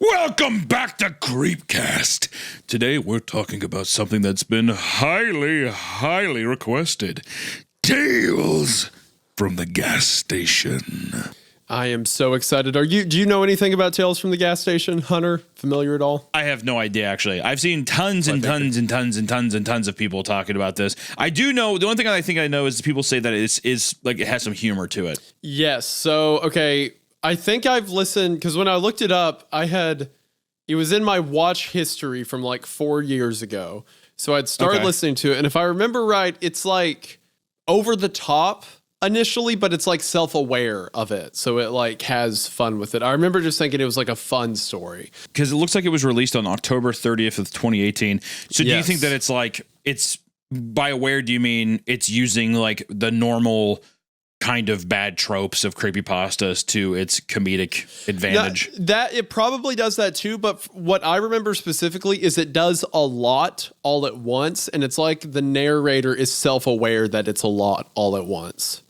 Welcome back to Creepcast. Today we're talking about something that's been highly requested. Tales from the gas station. I am so excited. Do you know anything about Tales from the Gas Station, Hunter? Familiar at all? I have no idea, actually. I've seen tons of people talking about this. I do know, the only thing I think I know is people say that it's like it has some humor to it. Yes. So, okay. I think I've listened, because when I looked it up, it was in my watch history from like 4 years ago. So I'd started listening to it. And if I remember right, it's like over the top initially, but it's like self-aware of it. So it like has fun with it. I remember just thinking it was like a fun story. Because it looks like it was released on October 30th of 2018. So do you think that it's by aware, do you mean it's using like the normal kind of bad tropes of creepypastas to its comedic advantage? That it probably does that too, but what I remember specifically is it does a lot all at once, and it's like the narrator is self-aware that it's a lot all at once.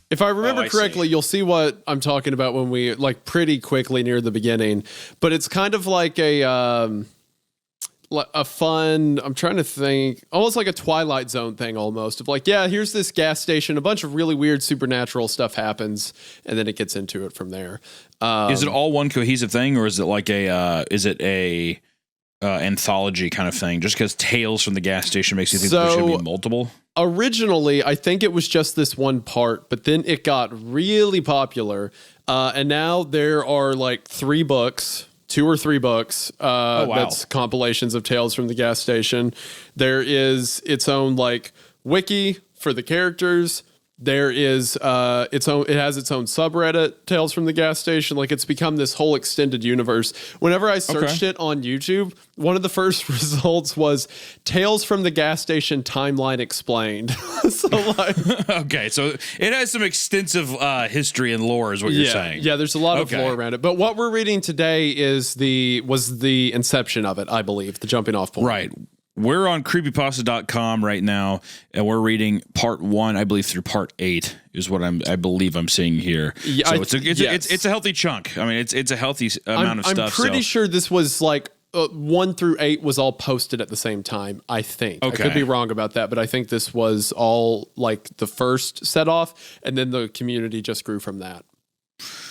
If I remember correctly, you'll see what I'm talking about when we like pretty quickly near the beginning, but it's kind of like a fun, I'm trying to think, almost like a Twilight Zone thing almost, of like, yeah, here's this gas station, a bunch of really weird supernatural stuff happens, and then it gets into it from there. Is it all one cohesive thing, or is it like a anthology kind of thing? Just because Tales from the Gas Station makes you think there should be multiple? Originally, I think it was just this one part, but then it got really popular, and now there are like 2 or 3 books that's compilations of Tales from the Gas Station. There is its own like wiki for the characters. There is it has its own subreddit, Tales from the Gas Station. Like, it's become this whole extended universe. Whenever I searched it on YouTube, one of the first results was Tales from the Gas Station Timeline Explained. So like, okay, so it has some extensive history and lore, is what you're saying. Yeah, there's a lot of lore around it. But what we're reading today was the inception of it, I believe, the jumping off point. Right. We're on creepypasta.com right now, and we're reading part 1, I believe, through part 8 is what I believe I'm seeing here. Yeah, so it's a healthy chunk. I mean, it's a healthy amount of stuff. I'm pretty sure this was like 1 through 8 was all posted at the same time, I think. Okay. I could be wrong about that, but I think this was all like the first set off, and then the community just grew from that.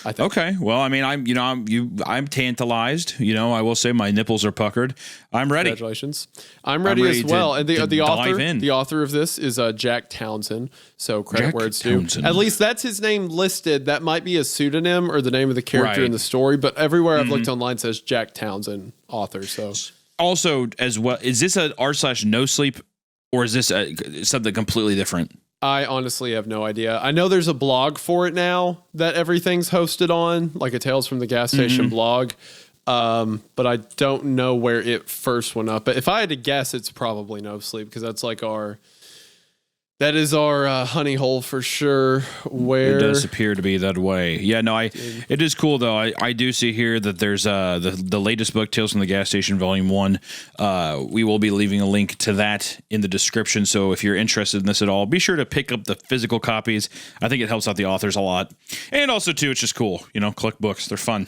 I think. Okay. Well, I mean, I'm tantalized. I will say my nipples are puckered. I'm ready. Congratulations. I'm ready as well. And the author of this is Jack Townsend. So credit where it's due. At least that's his name listed. That might be a pseudonym or the name of the character in the story, but everywhere I've looked online says Jack Townsend, author. So also as well, is this a r/no sleep, or is this something completely different? I honestly have no idea. I know there's a blog for it now that everything's hosted on, like a Tales from the Gas Station blog. But I don't know where it first went up. But if I had to guess, it's probably No Sleep, because that's like our honey hole for sure. Where it does appear to be that way. Yeah, no, it is cool though. I do see here that there's the latest book, Tales from the Gas Station, Volume 1. We will be leaving a link to that in the description. So if you're interested in this at all, be sure to pick up the physical copies. I think it helps out the authors a lot, and also too, it's just cool. Collect books; they're fun.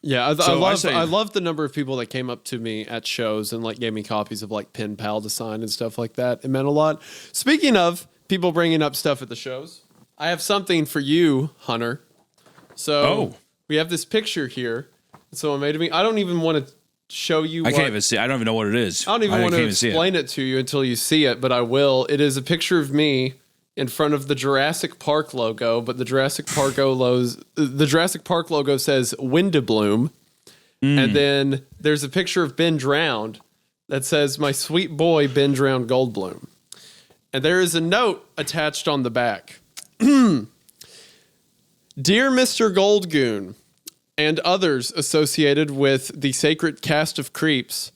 Yeah, I love the number of people that came up to me at shows and like gave me copies of like Pen Pal to sign and stuff like that. It meant a lot. Speaking of people bringing up stuff at the shows, I have something for you, Hunter. So we have this picture here that someone made of me. I don't even want to show you. I can't even see. I don't even know what it is. I don't even want to explain it to you until you see it, but I will. It is a picture of me in front of the Jurassic Park logo, but the Jurassic Park logo says Wendigoon, and then there's a picture of Ben Drowned that says "My sweet boy Ben Drowned Goldblum," and there is a note attached on the back. Dear Mr. Goldgoon and others associated with the sacred cast of creeps,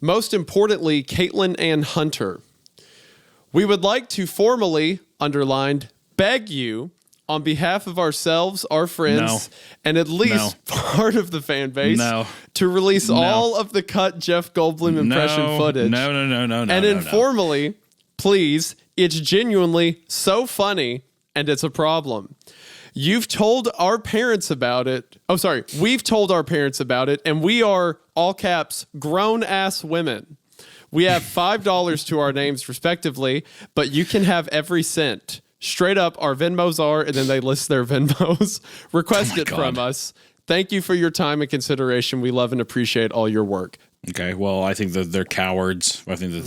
most importantly, Caitlin and Hunter, we would like to formally, underlined, beg you on behalf of ourselves, our friends, and at least part of the fan base to release all of the cut Jeff Goldblum impression footage. No. And informally, please, it's genuinely so funny, and it's a problem. You've told our parents about it. Oh, sorry. We've told our parents about it, and we are, all caps, grown-ass women. We have $5 to our names, respectively, but you can have every cent. Straight up, our Venmos are, and then they list their Venmos. Request it from us. Thank you for your time and consideration. We love and appreciate all your work. Okay, well, I think that they're cowards. I think that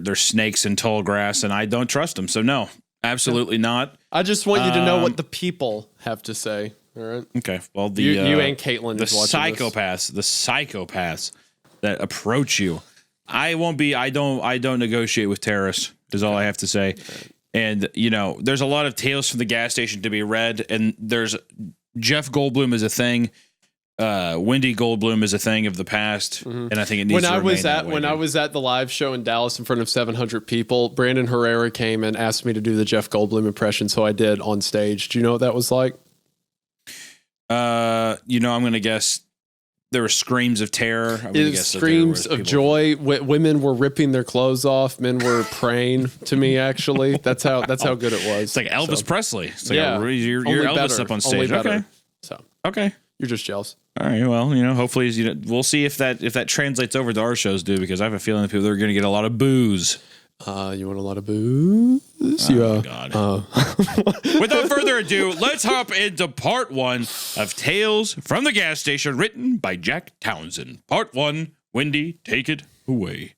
they're snakes in tall grass, and I don't trust them. So no, absolutely not. I just want you to know what the people have to say. All right. Okay. Well, you and Caitlin, the psychopaths that approach you. I don't negotiate with terrorists. Is all I have to say. And there's a lot of tales from the gas station to be read, and there's Jeff Goldblum is a thing. Wendy Goldblum is a thing of the past, and I think it needs to remain that way. When I was at the live show in Dallas in front of 700 people, Brandon Herrera came and asked me to do the Jeff Goldblum impression, so I did on stage. Do you know what that was like? I'm going to guess there were screams of terror. Screams of joy. Women were ripping their clothes off. Men were praying to me. Actually, that's how good it was. It's like Elvis Presley. It's like you're Elvis up on stage. Okay, okay. You're just jealous. All right. Well, hopefully, we'll see if that translates over to our shows, dude. Because I have a feeling that people are going to get a lot of booze. You want a lot of booze? Oh, God. Without further ado, let's hop into part 1 of Tales from the Gas Station, written by Jack Townsend. Part 1. Wendy, take it away.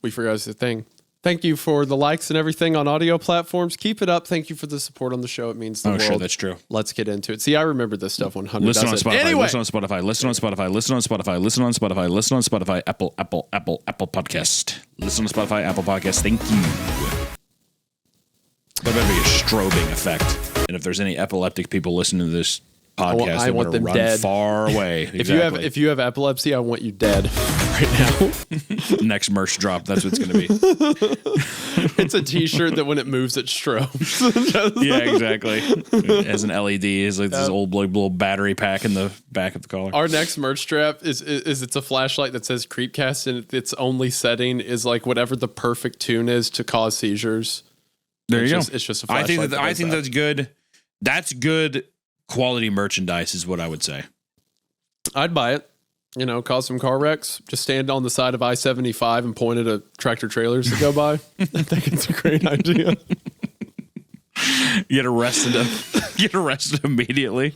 We forgot the thing. Thank you for the likes and everything on audio platforms. Keep it up. Thank you for the support on the show. It means the world. Sure, that's true. Let's get into it. See, I remember this stuff 100%. Listen on Spotify. Listen on Spotify. Listen on Spotify. Listen on Spotify. Listen on Spotify. Listen on Spotify. Apple Podcast. Listen on Spotify. Apple Podcast. Thank you. There better be a strobing effect. And if there's any epileptic people listening to this podcast, I want them run dead. Far away. Exactly. If you have epilepsy, I want you dead right now. Next merch drop. That's what it's going to be. It's a T-shirt that when it moves, it strobes. Yeah, exactly. It has an LED. It's like this old little battery pack in the back of the collar. Our next merch strap is it's a flashlight that says Creepcast, and its only setting is like whatever the perfect tune is to cause seizures. There you go. It's just a flashlight. I think that's good. That's good quality merchandise is what I would say. I'd buy it. Cause some car wrecks. Just stand on the side of I-75 and point at tractor trailers that go by. I think it's a great idea. Get arrested. Get arrested immediately.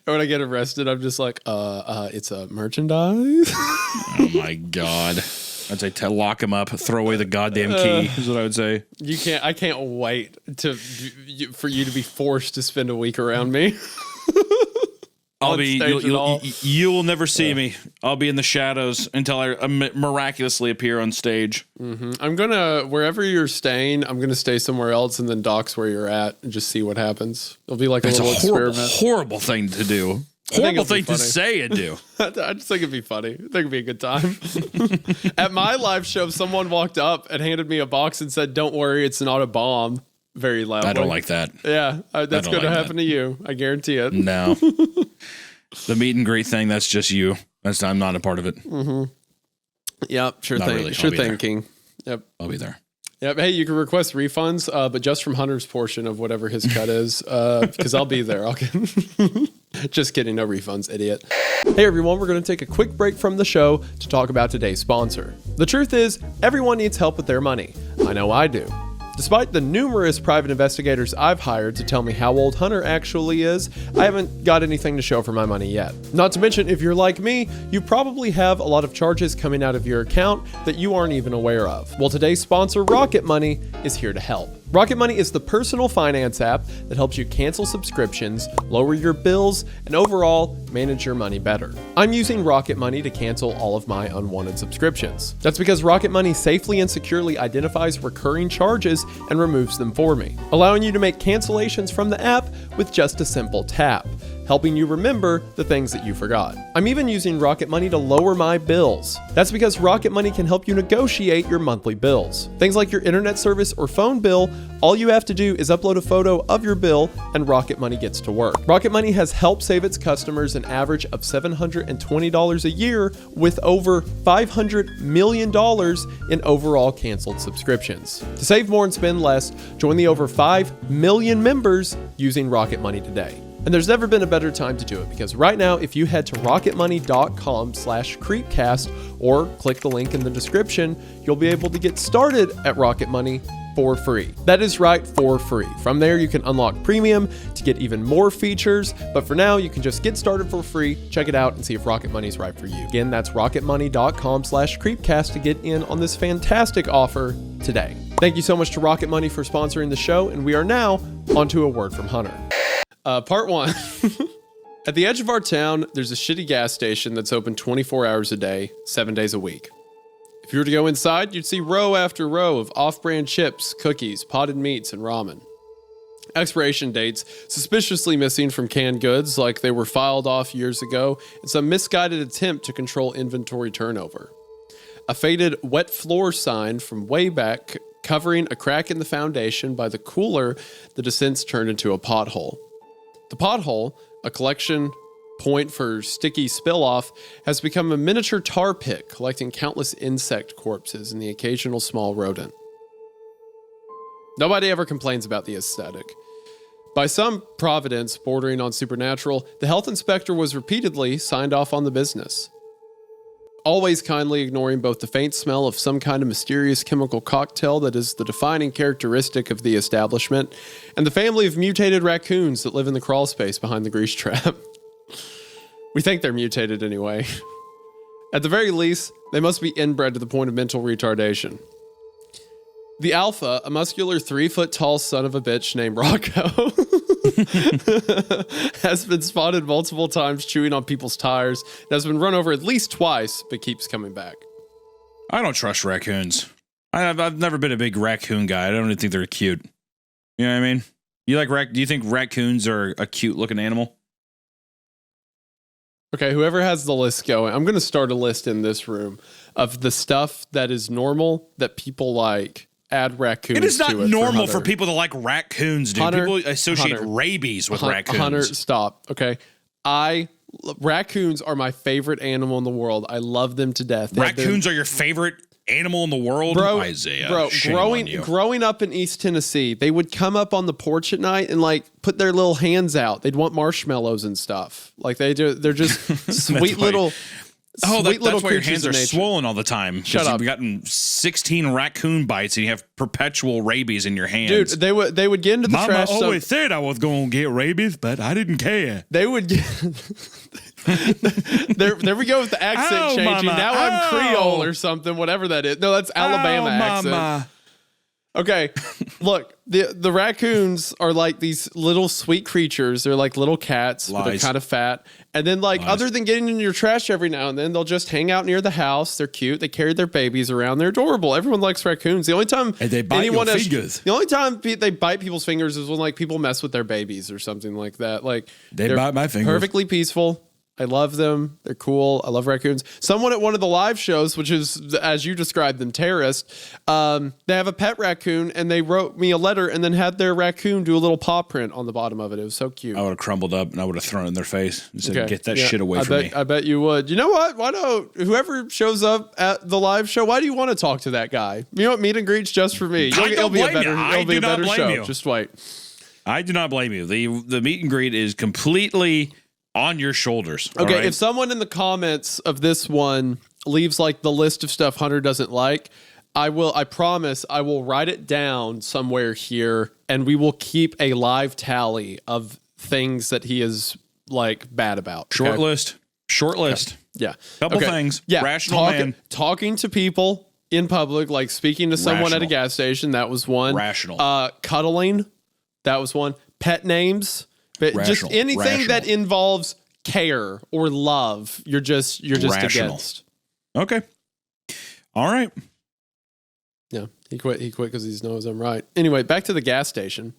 When I get arrested, I'm just like, it's a merchandise. Oh my God. I'd say lock him up, throw away the goddamn key, is what I would say. I can't wait for you to be forced to spend a week around me. You will never see me. I'll be in the shadows until I miraculously appear on stage. Mm-hmm. Wherever you're staying, I'm going to stay somewhere else and then dox where you're at and just see what happens. It'll be like a little experiment. Horrible thing to do. Horrible thing to say and do. I just think it'd be funny. I think it'd be a good time. At my live show, someone walked up and handed me a box and said, "Don't worry, it's not a bomb." Very loudly. I don't like that. Yeah, that's going to happen to you. I guarantee it. No. The meet and greet thing, that's just you. I'm not a part of it. Mm-hmm. Yep, sure thing. Really. Sure thing, King. Yep. I'll be there. Yep. Hey, you can request refunds, but just from Hunter's portion of whatever his cut is, because I'll be there. Just kidding. No refunds, idiot. Hey, everyone. We're going to take a quick break from the show to talk about today's sponsor. The truth is, everyone needs help with their money. I know I do. Despite the numerous private investigators I've hired to tell me how old Hunter actually is, I haven't got anything to show for my money yet. Not to mention, if you're like me, you probably have a lot of charges coming out of your account that you aren't even aware of. Well, today's sponsor, Rocket Money, is here to help. Rocket Money is the personal finance app that helps you cancel subscriptions, lower your bills, and overall manage your money better. I'm using Rocket Money to cancel all of my unwanted subscriptions. That's because Rocket Money safely and securely identifies recurring charges and removes them for me, allowing you to make cancellations from the app with just a simple tap. helping you remember the things that you forgot. I'm even using Rocket Money to lower my bills. That's because Rocket Money can help you negotiate your monthly bills. Things like your internet service or phone bill, all you have to do is upload a photo of your bill and Rocket Money gets to work. Rocket Money has helped save its customers an average of $720 a year with over $500 million in overall canceled subscriptions. To save more and spend less, join the over 5 million members using Rocket Money today. And there's never been a better time to do it because right now, if you head to rocketmoney.com/creepcast or click the link in the description, you'll be able to get started at Rocket Money for free. That is right, for free. From there, you can unlock premium to get even more features, but for now, you can just get started for free, check it out, and see if Rocket Money is right for you. Again, that's rocketmoney.com/creepcast to get in on this fantastic offer today. Thank you so much to Rocket Money for sponsoring the show, and we are now onto a word from Hunter. Part 1. At the edge of our town, there's a shitty gas station that's open 24 hours a day, 7 days a week. If you were to go inside, you'd see row after row of off-brand chips, cookies, potted meats, and ramen. Expiration dates suspiciously missing from canned goods like they were filed off years ago, and some misguided attempt to control inventory turnover. A faded wet floor sign from way back covering a crack in the foundation by the cooler that has since turned into a pothole. The pothole, a collection point for sticky spill-off, has become a miniature tar pit collecting countless insect corpses and the occasional small rodent. Nobody ever complains about the aesthetic. By some providence bordering on supernatural, the health inspector was repeatedly signed off on the business, always kindly ignoring both the faint smell of some kind of mysterious chemical cocktail that is the defining characteristic of the establishment, and the family of mutated raccoons that live in the crawl space behind the grease trap. We think they're mutated anyway. At the very least, they must be inbred to the point of mental retardation. The alpha, a muscular 3-foot-tall son of a bitch named Rocco, has been spotted multiple times chewing on people's tires and has been run over at least twice, but keeps coming back. I don't trust raccoons. I've never been a big raccoon guy. I don't even think they're cute. You know what I mean? Do you think raccoons are a cute looking animal? Okay, whoever has the list going, I'm going to start a list in this room of the stuff that is normal that people like. Add raccoons. It is not to it normal for people to like raccoons, dude. Hunter, People associate rabies with raccoons. Hunter, stop. Okay. Raccoons are my favorite animal in the world. I love them to death. Raccoons are your favorite animal in the world? Bro, Isaiah. Growing up in East Tennessee, they would come up on the porch at night and like put their little hands out. They'd want marshmallows and stuff. Like they're just sweet little. That's why your hands are swollen all the time. Shut up. You've gotten 16 raccoon bites and you have perpetual rabies in your hands. Dude, they would get into the trash. Mama always said I was going to get rabies, but I didn't care. They would get... there we go with the accent changing. Mama. Now I'm Creole or something, whatever that is. No, that's Alabama accent. Mama. Okay, look, the raccoons are like these little sweet creatures. They're like little cats, but they're kind of fat. And then other than getting in your trash every now and then, they'll just hang out near the house. They're cute. They carry their babies around. They're adorable. Everyone likes raccoons. The only time they bite your fingers. The only time they bite people's fingers is when like people mess with their babies or something like that. Like they bite my fingers. Perfectly peaceful. I love them. They're cool. I love raccoons. Someone at one of the live shows, which is, as you described them, terrorist, they have a pet raccoon, and they wrote me a letter and then had their raccoon do a little paw print on the bottom of it. It was so cute. I would have crumbled up, and I would have thrown it in their face and said, get that shit away from me. I bet you would. You know what? Why don't whoever shows up at the live show, why do you want to talk to that guy? You know what? Meet and greet's just for me. It'll be a better show. You. Just wait. I do not blame you. The meet and greet is completely on your shoulders. Okay, right? If someone in the comments of this one leaves like the list of stuff Hunter doesn't like, I promise I will write it down somewhere here and we will keep a live tally of things that he is like bad about. Short list. Yeah. Couple things. Yeah. Rational man. Talking to people in public, like speaking to someone at a gas station, that was one. Rational. Cuddling, that was one. Pet names. But just anything that involves care or love, you're just against. Okay. All right. Yeah, he quit because he knows I'm right. Anyway, back to the gas station.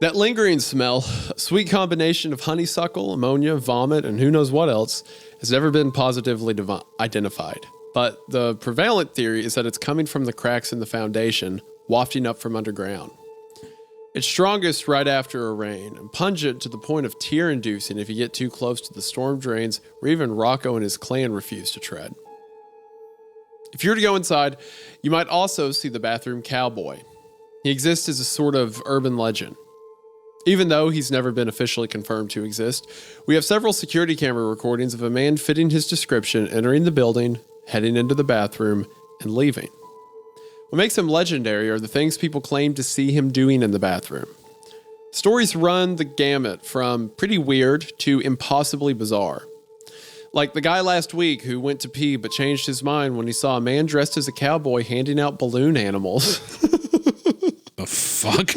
That lingering smell, a sweet combination of honeysuckle, ammonia, vomit, and who knows what else, has never been positively identified. But the prevalent theory is that it's coming from the cracks in the foundation, wafting up from underground. It's strongest right after a rain, and pungent to the point of tear-inducing if you get too close to the storm drains where even Rocco and his clan refuse to tread. If you were to go inside, you might also see the bathroom cowboy. He exists as a sort of urban legend. Even though he's never been officially confirmed to exist, we have several security camera recordings of a man fitting his description entering the building, heading into the bathroom, and leaving. What makes him legendary are the things people claim to see him doing in the bathroom. Stories run the gamut from pretty weird to impossibly bizarre. Like the guy last week who went to pee but changed his mind when he saw a man dressed as a cowboy handing out balloon animals. The fuck?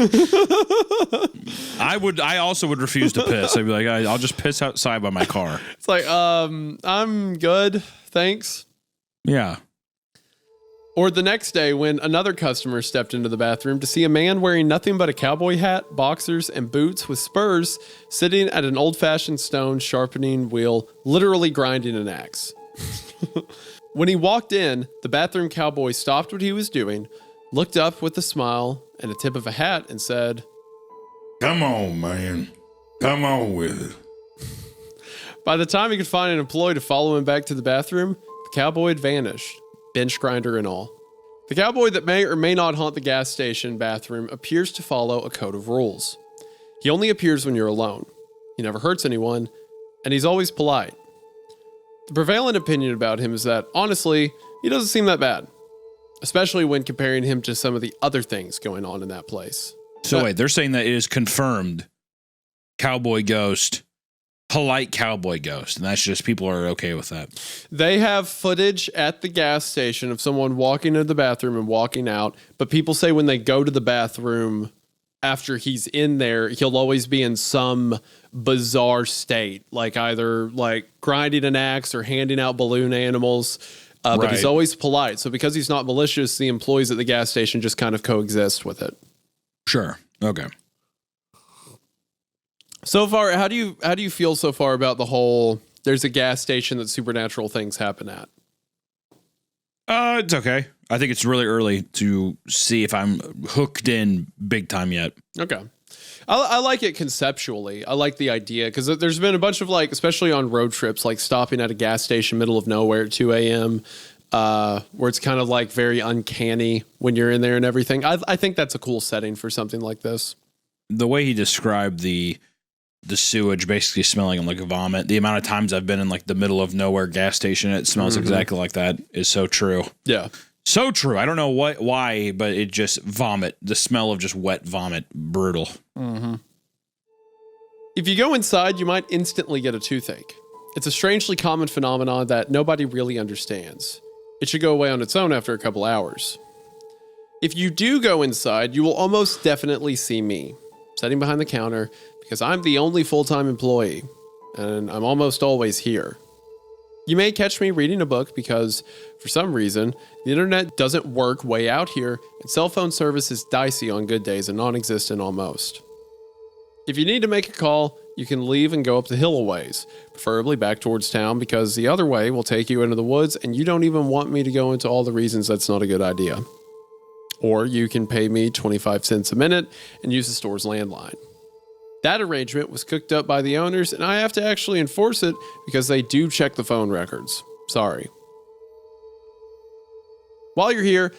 I also would refuse to piss. I'd be like, I'll just piss outside by my car. It's like, I'm good, thanks. Yeah. Or the next day when another customer stepped into the bathroom to see a man wearing nothing but a cowboy hat, boxers, and boots with spurs sitting at an old-fashioned stone sharpening wheel, literally grinding an axe. When he walked in, the bathroom cowboy stopped what he was doing, looked up with a smile and a tip of a hat and said, "Come on, man. Come on with it." By the time he could find an employee to follow him back to the bathroom, the cowboy had vanished, bench grinder and all. The cowboy that may or may not haunt the gas station bathroom appears to follow a code of rules. He only appears when you're alone. He never hurts anyone, and he's always polite. The prevalent opinion about him is that, honestly, he doesn't seem that bad, especially when comparing him to some of the other things going on in that place. So wait, they're saying that it is confirmed cowboy ghost, polite cowboy ghost, and that's just people are okay with that. They have footage at the gas station of someone walking into the bathroom and walking out, but people say when they go to the bathroom after he's in there, he'll always be in some bizarre state, like either like grinding an axe or handing out balloon animals. But he's always polite. So because he's not malicious, the employees at the gas station just kind of coexist with it. Sure. Okay. So far, how do you feel so far about the whole there's a gas station that supernatural things happen at? It's okay. I think it's really early to see if I'm hooked in big time yet. Okay. I like it conceptually. I like the idea because there's been a bunch of like, especially on road trips, like stopping at a gas station middle of nowhere at 2 a.m. Where it's kind of like very uncanny when you're in there and everything. I think that's a cool setting for something like this. The way he described the sewage basically smelling like vomit, the amount of times I've been in like the middle of nowhere gas station, it smells exactly like that is so true. Yeah. So true. I don't know why, but it just vomit. The smell of just wet vomit. Brutal. Mm-hmm. If you go inside, you might instantly get a toothache. It's a strangely common phenomenon that nobody really understands. It should go away on its own after a couple hours. If you do go inside, you will almost definitely see me sitting behind the counter because I'm the only full-time employee, and I'm almost always here. You may catch me reading a book because, for some reason, the internet doesn't work way out here, and cell phone service is dicey on good days and non-existent on most. If you need to make a call, you can leave and go up the hill a ways, preferably back towards town because the other way will take you into the woods and you don't even want me to go into all the reasons that's not a good idea. Or you can pay me 25 cents a minute and use the store's landline. That arrangement was cooked up by the owners, and I have to actually enforce it because they do check the phone records. Sorry. While you're here,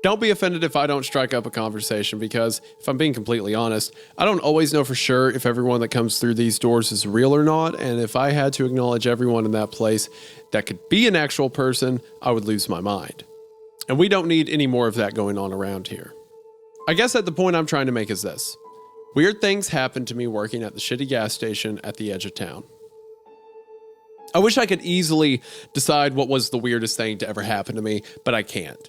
don't be offended if I don't strike up a conversation because, if I'm being completely honest, I don't always know for sure if everyone that comes through these doors is real or not, and if I had to acknowledge everyone in that place that could be an actual person, I would lose my mind. And we don't need any more of that going on around here. I guess that the point I'm trying to make is this. Weird things happen to me working at the shitty gas station at the edge of town. I wish I could easily decide what was the weirdest thing to ever happen to me, but I can't.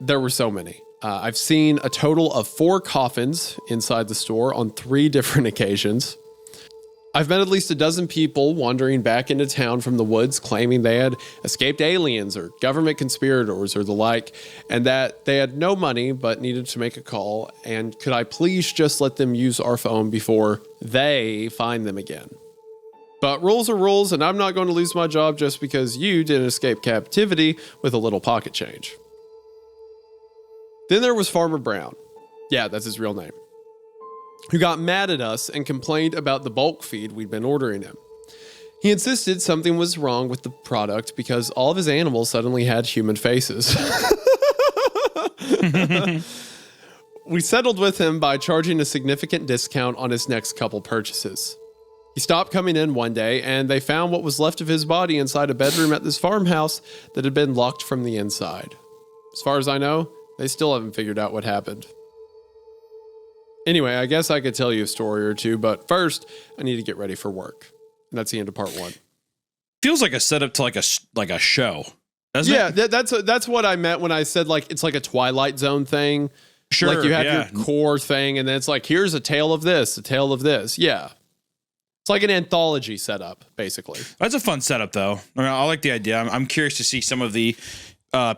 There were so many. I've seen a total of 4 coffins inside the store on 3 different occasions. I've met at least a dozen people wandering back into town from the woods claiming they had escaped aliens or government conspirators or the like, and that they had no money but needed to make a call, and could I please just let them use our phone before they find them again. But rules are rules, and I'm not going to lose my job just because you didn't escape captivity with a little pocket change. Then there was Farmer Brown. Yeah, that's his real name. Who got mad at us and complained about the bulk feed we'd been ordering him. He insisted something was wrong with the product because all of his animals suddenly had human faces. We settled with him by charging a significant discount on his next couple purchases. He stopped coming in one day, and they found what was left of his body inside a bedroom at this farmhouse that had been locked from the inside. As far as I know, they still haven't figured out what happened. Anyway, I guess I could tell you a story or two, but first, I need to get ready for work. And that's the end of part 1. Feels like a setup to like a show, doesn't it? Yeah, that's what I meant when I said like it's like a Twilight Zone thing. Sure, like you have your core thing, and then it's like here's a tale of this, a tale of this. Yeah, it's like an anthology setup, basically. That's a fun setup, though. I mean, I like the idea. I'm curious to see some of the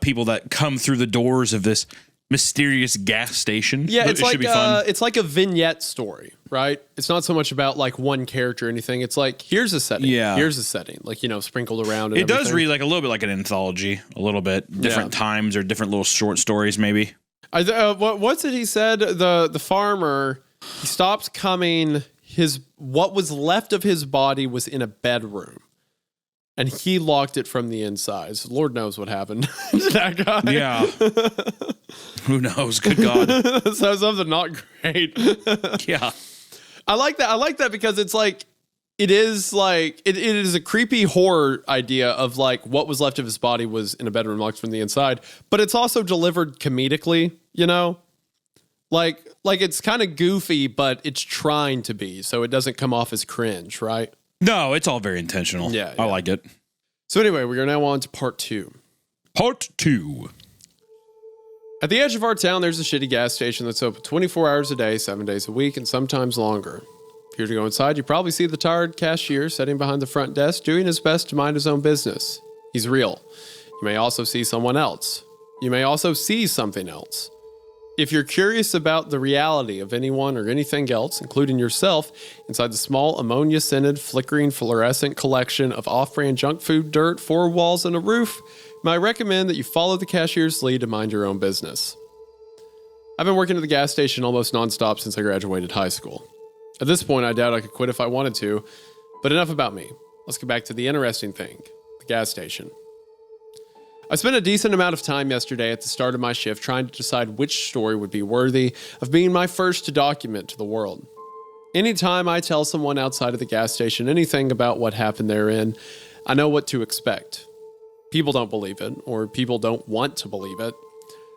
people that come through the doors of this mysterious gas station. Yeah, it should be fun. It's like a vignette story, right? It's not so much about like one character or anything. It's like here's a setting. Yeah, here's a setting, like sprinkled around. And it does read like a little bit like an anthology, a little bit different times or different little short stories, maybe. What's it he said? The farmer, he stopped coming. What was left of his body was in a bedroom. And he locked it from the inside. So Lord knows what happened to that guy. Yeah. Who knows? Good God. So something not great. Yeah. I like that. I like that because it's like, it is a creepy horror idea of like what was left of his body was in a bedroom locked from the inside. But it's also delivered comedically, Like it's kind of goofy, but it's trying to be. So it doesn't come off as cringe, right? No, it's all very intentional. Yeah. I like it. So anyway, we are now on to part 2. Part 2. At the edge of our town, there's a shitty gas station that's open 24 hours a day, 7 days a week, and sometimes longer. If you were to go inside, you probably see the tired cashier sitting behind the front desk doing his best to mind his own business. He's real. You may also see someone else. You may also see something else. If you're curious about the reality of anyone or anything else, including yourself, inside the small ammonia-scented, flickering, fluorescent collection of off-brand junk food, dirt, 4 walls, and a roof, I recommend that you follow the cashier's lead to mind your own business. I've been working at the gas station almost nonstop since I graduated high school. At this point, I doubt I could quit if I wanted to, but enough about me. Let's get back to the interesting thing, the gas station. I spent a decent amount of time yesterday at the start of my shift trying to decide which story would be worthy of being my first to document to the world. Anytime I tell someone outside of the gas station anything about what happened therein, I know what to expect. People don't believe it, or people don't want to believe it.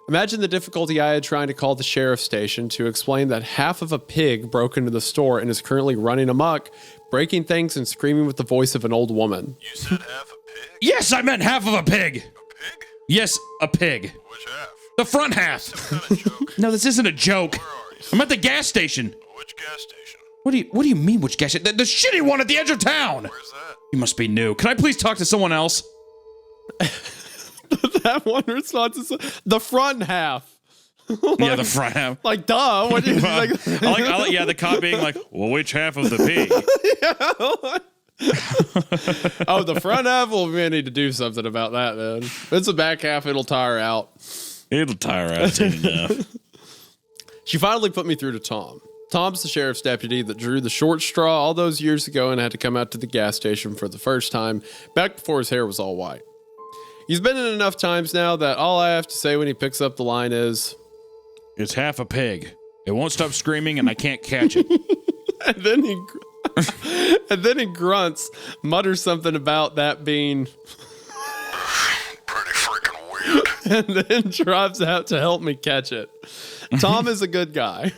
Imagine the difficulty I had trying to call the sheriff's station to explain that half of a pig broke into the store and is currently running amok, breaking things and screaming with the voice of an old woman. You said half a pig? Yes, I meant half of a pig. Pig? Yes, a pig. Which half? The front half. This is not a joke. No, this isn't a joke. Where are you? I'm at the gas station. Which gas station? What do you mean which gas station? The shitty one at the edge of town. Where's that? You must be new. Can I please talk to someone else? That one response is the front half. Yeah, the front half. Like, duh. What do you I like, the cop being like, well, which half of the pig? Oh, the front half? Well, we need to do something about that, man. If it's the back half, it'll tire out. It'll tire out soon enough. She finally put me through to Tom. Tom's the sheriff's deputy that drew the short straw all those years ago and had to come out to the gas station for the first time, back before his hair was all white. He's been in enough times now that all I have to say when he picks up the line is, it's half a pig. It won't stop screaming and I can't catch it. and then he grunts, mutters something about that being pretty freaking weird. and then drives out to help me catch it. Tom is a good guy.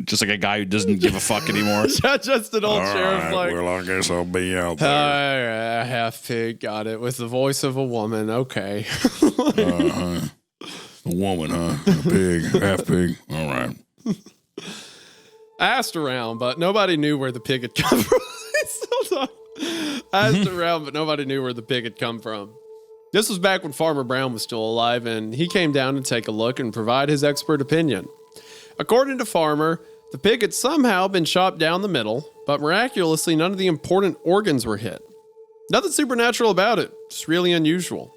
Just like a guy who doesn't give a fuck anymore. Just an old sheriff like, well, I guess I'll be out there. All right, half pig, got it, with the voice of a woman. Okay. A woman, huh? A pig, half pig. All right. I asked around, but nobody knew where the pig had come from. I asked around, but nobody knew where the pig had come from. This was back when Farmer Brown was still alive, and he came down to take a look and provide his expert opinion. According to Farmer, the pig had somehow been chopped down the middle, but miraculously none of the important organs were hit. Nothing supernatural about it, just really unusual.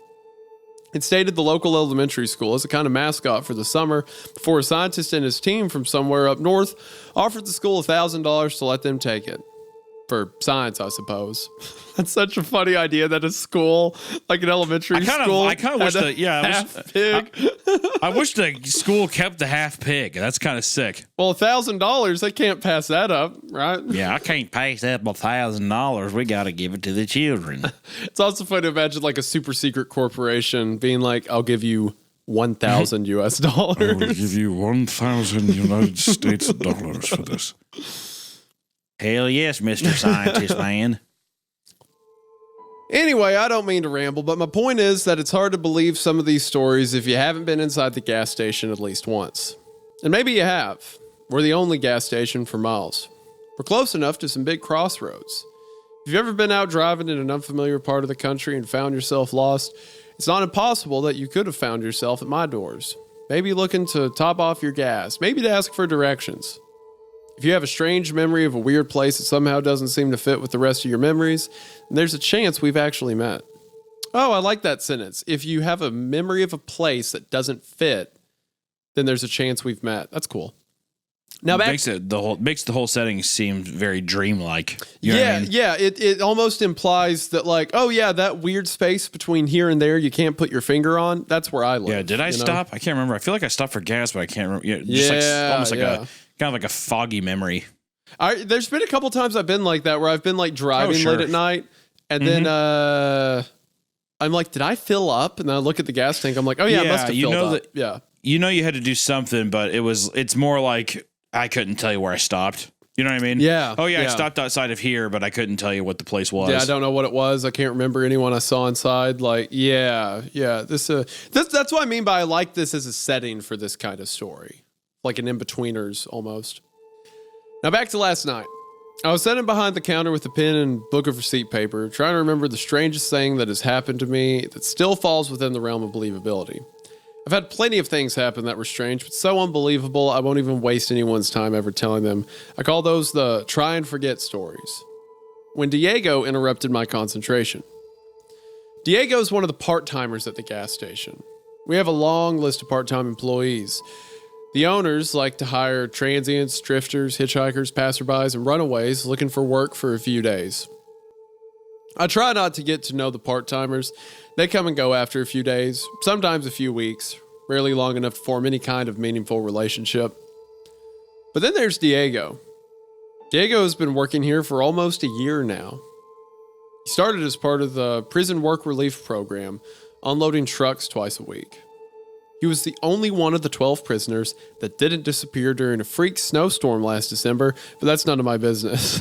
It stayed at the local elementary school as a kind of mascot for the summer before a scientist and his team from somewhere up north offered the school $1,000 to let them take it. For science, I suppose. That's such a funny idea that a school, like an elementary school, I kind of wish that, half pig. I wish the school kept the half pig. That's kind of sick. Well, $1,000, they can't pass that up, right? Yeah, I can't pass up $1,000. We got to give it to the children. It's also funny to imagine like a super secret corporation being like, I'll give you 1,000 US dollars. I will give you 1,000 United States dollars for this. Hell yes, Mr. Scientist Man. Anyway, I don't mean to ramble, but my point is that it's hard to believe some of these stories if you haven't been inside the gas station at least once. And maybe you have. We're the only gas station for miles. We're close enough to some big crossroads. If you've ever been out driving in an unfamiliar part of the country and found yourself lost, it's not impossible that you could have found yourself at my doors. Maybe looking to top off your gas, maybe to ask for directions. If you have a strange memory of a weird place that somehow doesn't seem to fit with the rest of your memories, then there's a chance we've actually met. Oh, I like that sentence. If you have a memory of a place that doesn't fit, then there's a chance we've met. That's cool. Now makes the whole setting seem very dreamlike. You know what I mean? Yeah. It almost implies that like, oh yeah, that weird space between here and there you can't put your finger on. That's where I live. Yeah. Did I stop? I can't remember. I feel like I stopped for gas, but I can't remember. Almost like a kind of like a foggy memory. There's been a couple times I've been like that where I've been like driving late at night, and then I'm like, did I fill up? And then I look at the gas tank. I'm like, oh yeah, I must have filled up. Yeah. You know you had to do something, but it's more like I couldn't tell you where I stopped. You know what I mean? Yeah. Oh yeah, I stopped outside of here, but I couldn't tell you what the place was. Yeah, I don't know what it was. I can't remember anyone I saw inside. Like, yeah. That's what I mean by I like this as a setting for this kind of story. Like an in-betweeners almost. Now back to last night. I was sitting behind the counter with a pen and book of receipt paper, trying to remember the strangest thing that has happened to me that still falls within the realm of believability. I've had plenty of things happen that were strange, but so unbelievable I won't even waste anyone's time ever telling them. I call those the try and forget stories. When Diego interrupted my concentration. Diego is one of the part-timers at the gas station. We have a long list of part-time employees. The owners like to hire transients, drifters, hitchhikers, passerbys, and runaways looking for work for a few days. I try not to get to know the part-timers. They come and go after a few days, sometimes a few weeks, rarely long enough to form any kind of meaningful relationship. But then there's Diego. Diego has been working here for almost a year now. He started as part of the prison work relief program, unloading trucks twice a week. He was the only one of the 12 prisoners that didn't disappear during a freak snowstorm last December, but that's none of my business.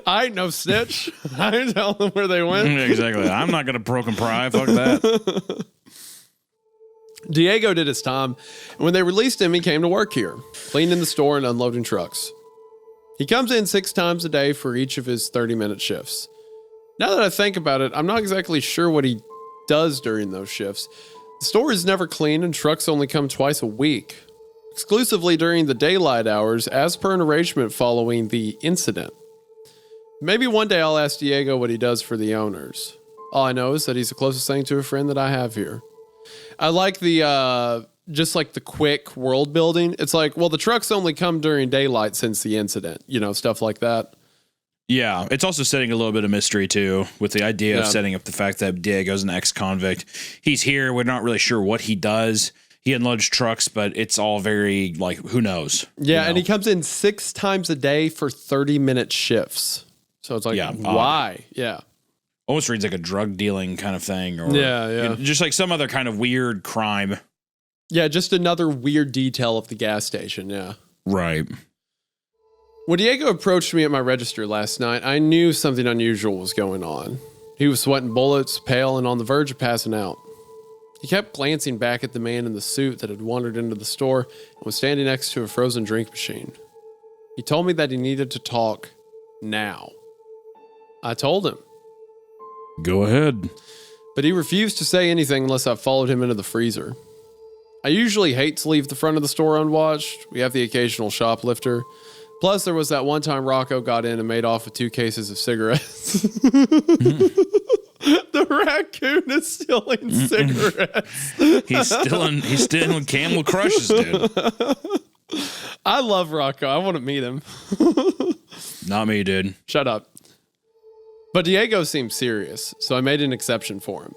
I ain't no snitch. I ain't telling them where they went. Exactly. I'm not going to broken pry. Fuck that. Diego did his time, and when they released him, he came to work here, cleaning the store and unloading trucks. He comes in 6 times a day for each of his 30-minute shifts. Now that I think about it, I'm not exactly sure what he does during those shifts. The store is never clean and trucks only come twice a week, exclusively during the daylight hours as per an arrangement following the incident. Maybe one day I'll ask Diego what he does for the owners. All I know is that he's the closest thing to a friend that I have here. I like the, just like the quick world building. It's like, well, the trucks only come during daylight since the incident, stuff like that. Yeah, it's also setting a little bit of mystery, too, with the idea of setting up the fact that Diego's an ex-convict. He's here. We're not really sure what he does. He unloads trucks, but it's all very, like, who knows? Yeah, and he comes in 6 times a day for 30-minute shifts. So it's like, why? Yeah. Almost reads like a drug dealing kind of thing. Or just like some other kind of weird crime. Yeah, just another weird detail of the gas station, yeah. Right. When Diego approached me at my register last night, I knew something unusual was going on. He was sweating bullets, pale, and on the verge of passing out. He kept glancing back at the man in the suit that had wandered into the store and was standing next to a frozen drink machine. He told me that he needed to talk now. I told him. Go ahead. But he refused to say anything unless I followed him into the freezer. I usually hate to leave the front of the store unwatched. We have the occasional shoplifter. Plus, there was that one time Rocco got in and made off with 2 cases of cigarettes. The raccoon is stealing cigarettes. He's stealing Camel Crushes, dude. I love Rocco. I want to meet him. Not me, dude. Shut up. But Diego seemed serious, so I made an exception for him.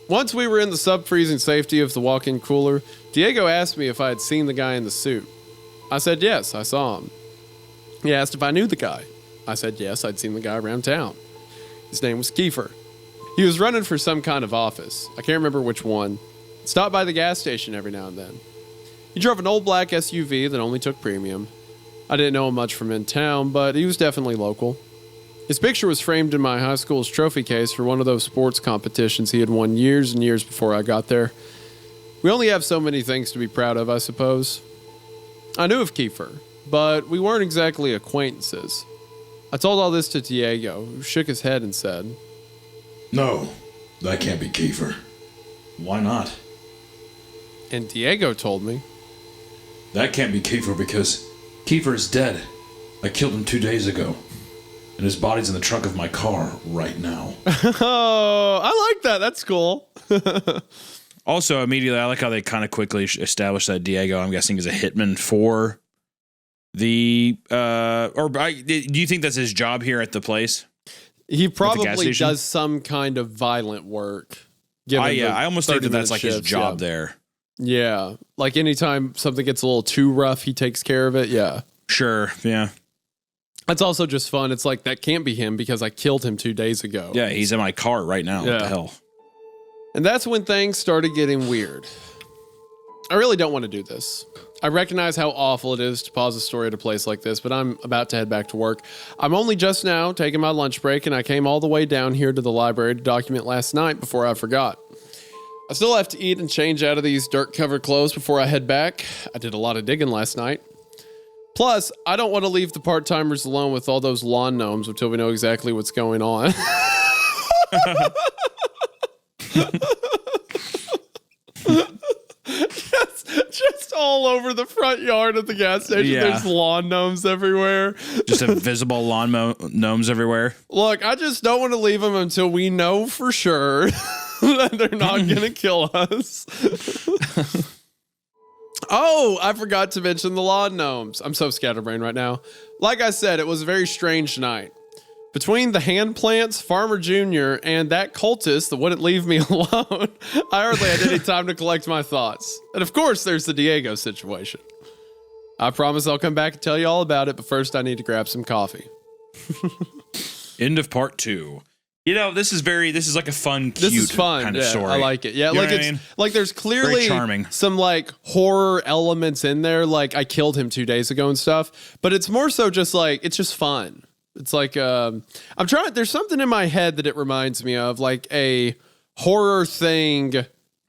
Once we were in the sub-freezing safety of the walk-in cooler, Diego asked me if I had seen the guy in the suit. I said yes, I saw him. He asked if I knew the guy. I said yes, I'd seen the guy around town. His name was Kiefer. He was running for some kind of office. I can't remember which one. Stopped by the gas station every now and then. He drove an old black SUV that only took premium. I didn't know him much from in town, but he was definitely local. His picture was framed in my high school's trophy case for one of those sports competitions he had won years and years before I got there. We only have so many things to be proud of, I suppose. I knew of Kiefer, but we weren't exactly acquaintances. I told all this to Diego, who shook his head and said, No, that can't be Kiefer. Why not? And Diego told me, That can't be Kiefer because Kiefer is dead. I killed him 2 days ago. And his body's in the trunk of my car right now. Oh, I like that. That's cool. Also, immediately, I like how they kind of quickly established that Diego, I'm guessing, is a hitman for the, do you think that's his job here at the place? He probably does some kind of violent work. I almost think that's like his job there. Yeah. Like anytime something gets a little too rough, he takes care of it. Yeah. Sure. Yeah. That's also just fun. It's like, that can't be him because I killed him 2 days ago. Yeah, he's in my car right now. Yeah. What the hell? And that's when things started getting weird. I really don't want to do this. I recognize how awful it is to pause a story at a place like this, but I'm about to head back to work. I'm only just now taking my lunch break, and I came all the way down here to the library to document last night before I forgot. I still have to eat and change out of these dirt-covered clothes before I head back. I did a lot of digging last night. Plus, I don't want to leave the part-timers alone with all those lawn gnomes until we know exactly what's going on. just all over the front yard of the gas station. Yeah. There's lawn gnomes everywhere. Just invisible lawn gnomes everywhere. Look, I just don't want to leave them until we know for sure that they're not going to kill us. Oh, I forgot to mention the lawn gnomes. I'm so scatterbrained right now. Like I said, it was a very strange night. Between the hand plants, Farmer Jr., and that cultist that wouldn't leave me alone, I hardly had any time to collect my thoughts. And of course, there's the Diego situation. I promise I'll come back and tell you all about it, but first I need to grab some coffee. End of part 2. You know, this is like a fun, cute kind of story. I like it. Yeah, you like it's like there's clearly some like horror elements in there. Like I killed him 2 days ago and stuff, but it's more so just like it's just fun. It's like there's something in my head that it reminds me of, like a horror thing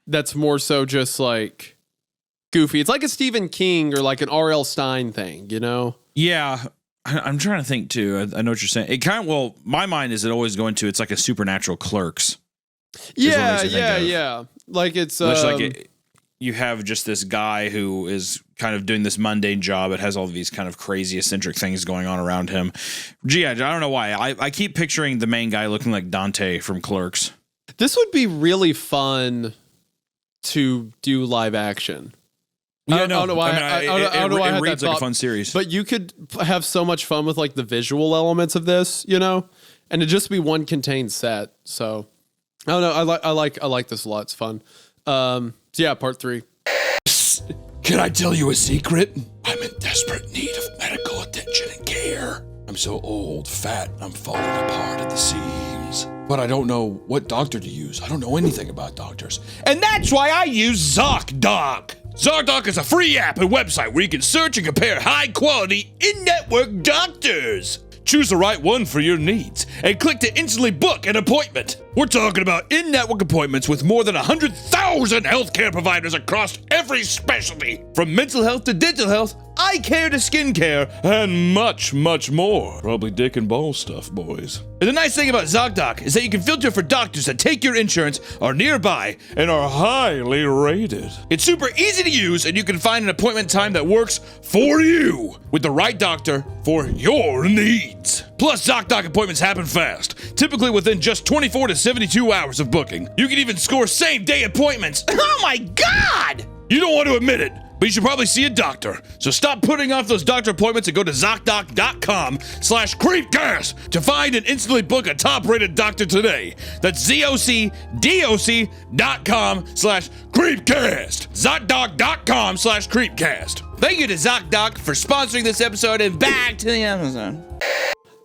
that's more so just like goofy. It's like a Stephen King or like an R.L. Stine thing, you know? Yeah. I'm trying to think too. I know what you're saying. It kind of, well, my mind is always going to, it's like a supernatural Clerks. Yeah. Like it's you have just this guy who is kind of doing this mundane job. It has all these kind of crazy eccentric things going on around him. Gee, I don't know why. I keep picturing the main guy looking like Dante from Clerks. This would be really fun to do live action. Yeah, I don't know why. I don't know why I had reads that like thought, a fun series. But you could have so much fun with like the visual elements of this, you know, and it'd just be one contained set. So I don't know. I like this a lot. It's fun. So yeah, part 3. Psst. Can I tell you a secret? I'm in desperate need of medical attention and care. I'm so old, fat, I'm falling apart at the seams. But I don't know what doctor to use. I don't know anything about doctors. And that's why I use ZocDoc. ZocDoc is a free app and website where you can search and compare high-quality, in-network doctors. Choose the right one for your needs and click to instantly book an appointment. We're talking about in-network appointments with more than 100,000 healthcare providers across every specialty, from mental health to dental health, eye care to skincare, and much, much more. Probably dick and ball stuff, boys. And the nice thing about ZocDoc is that you can filter for doctors that take your insurance, are nearby, and are highly rated. It's super easy to use, and you can find an appointment time that works for you with the right doctor for your needs. Plus, ZocDoc appointments happen fast, typically within just 24 to 72 hours of booking. You can even score same-day appointments. Oh my God! You don't want to admit it, but you should probably see a doctor. So stop putting off those doctor appointments and go to ZocDoc.com/Creepcast to find and instantly book a top-rated doctor today. That's ZocDoc.com/Creepcast. ZocDoc.com/Creepcast. Thank you to ZocDoc for sponsoring this episode, and back to the episode.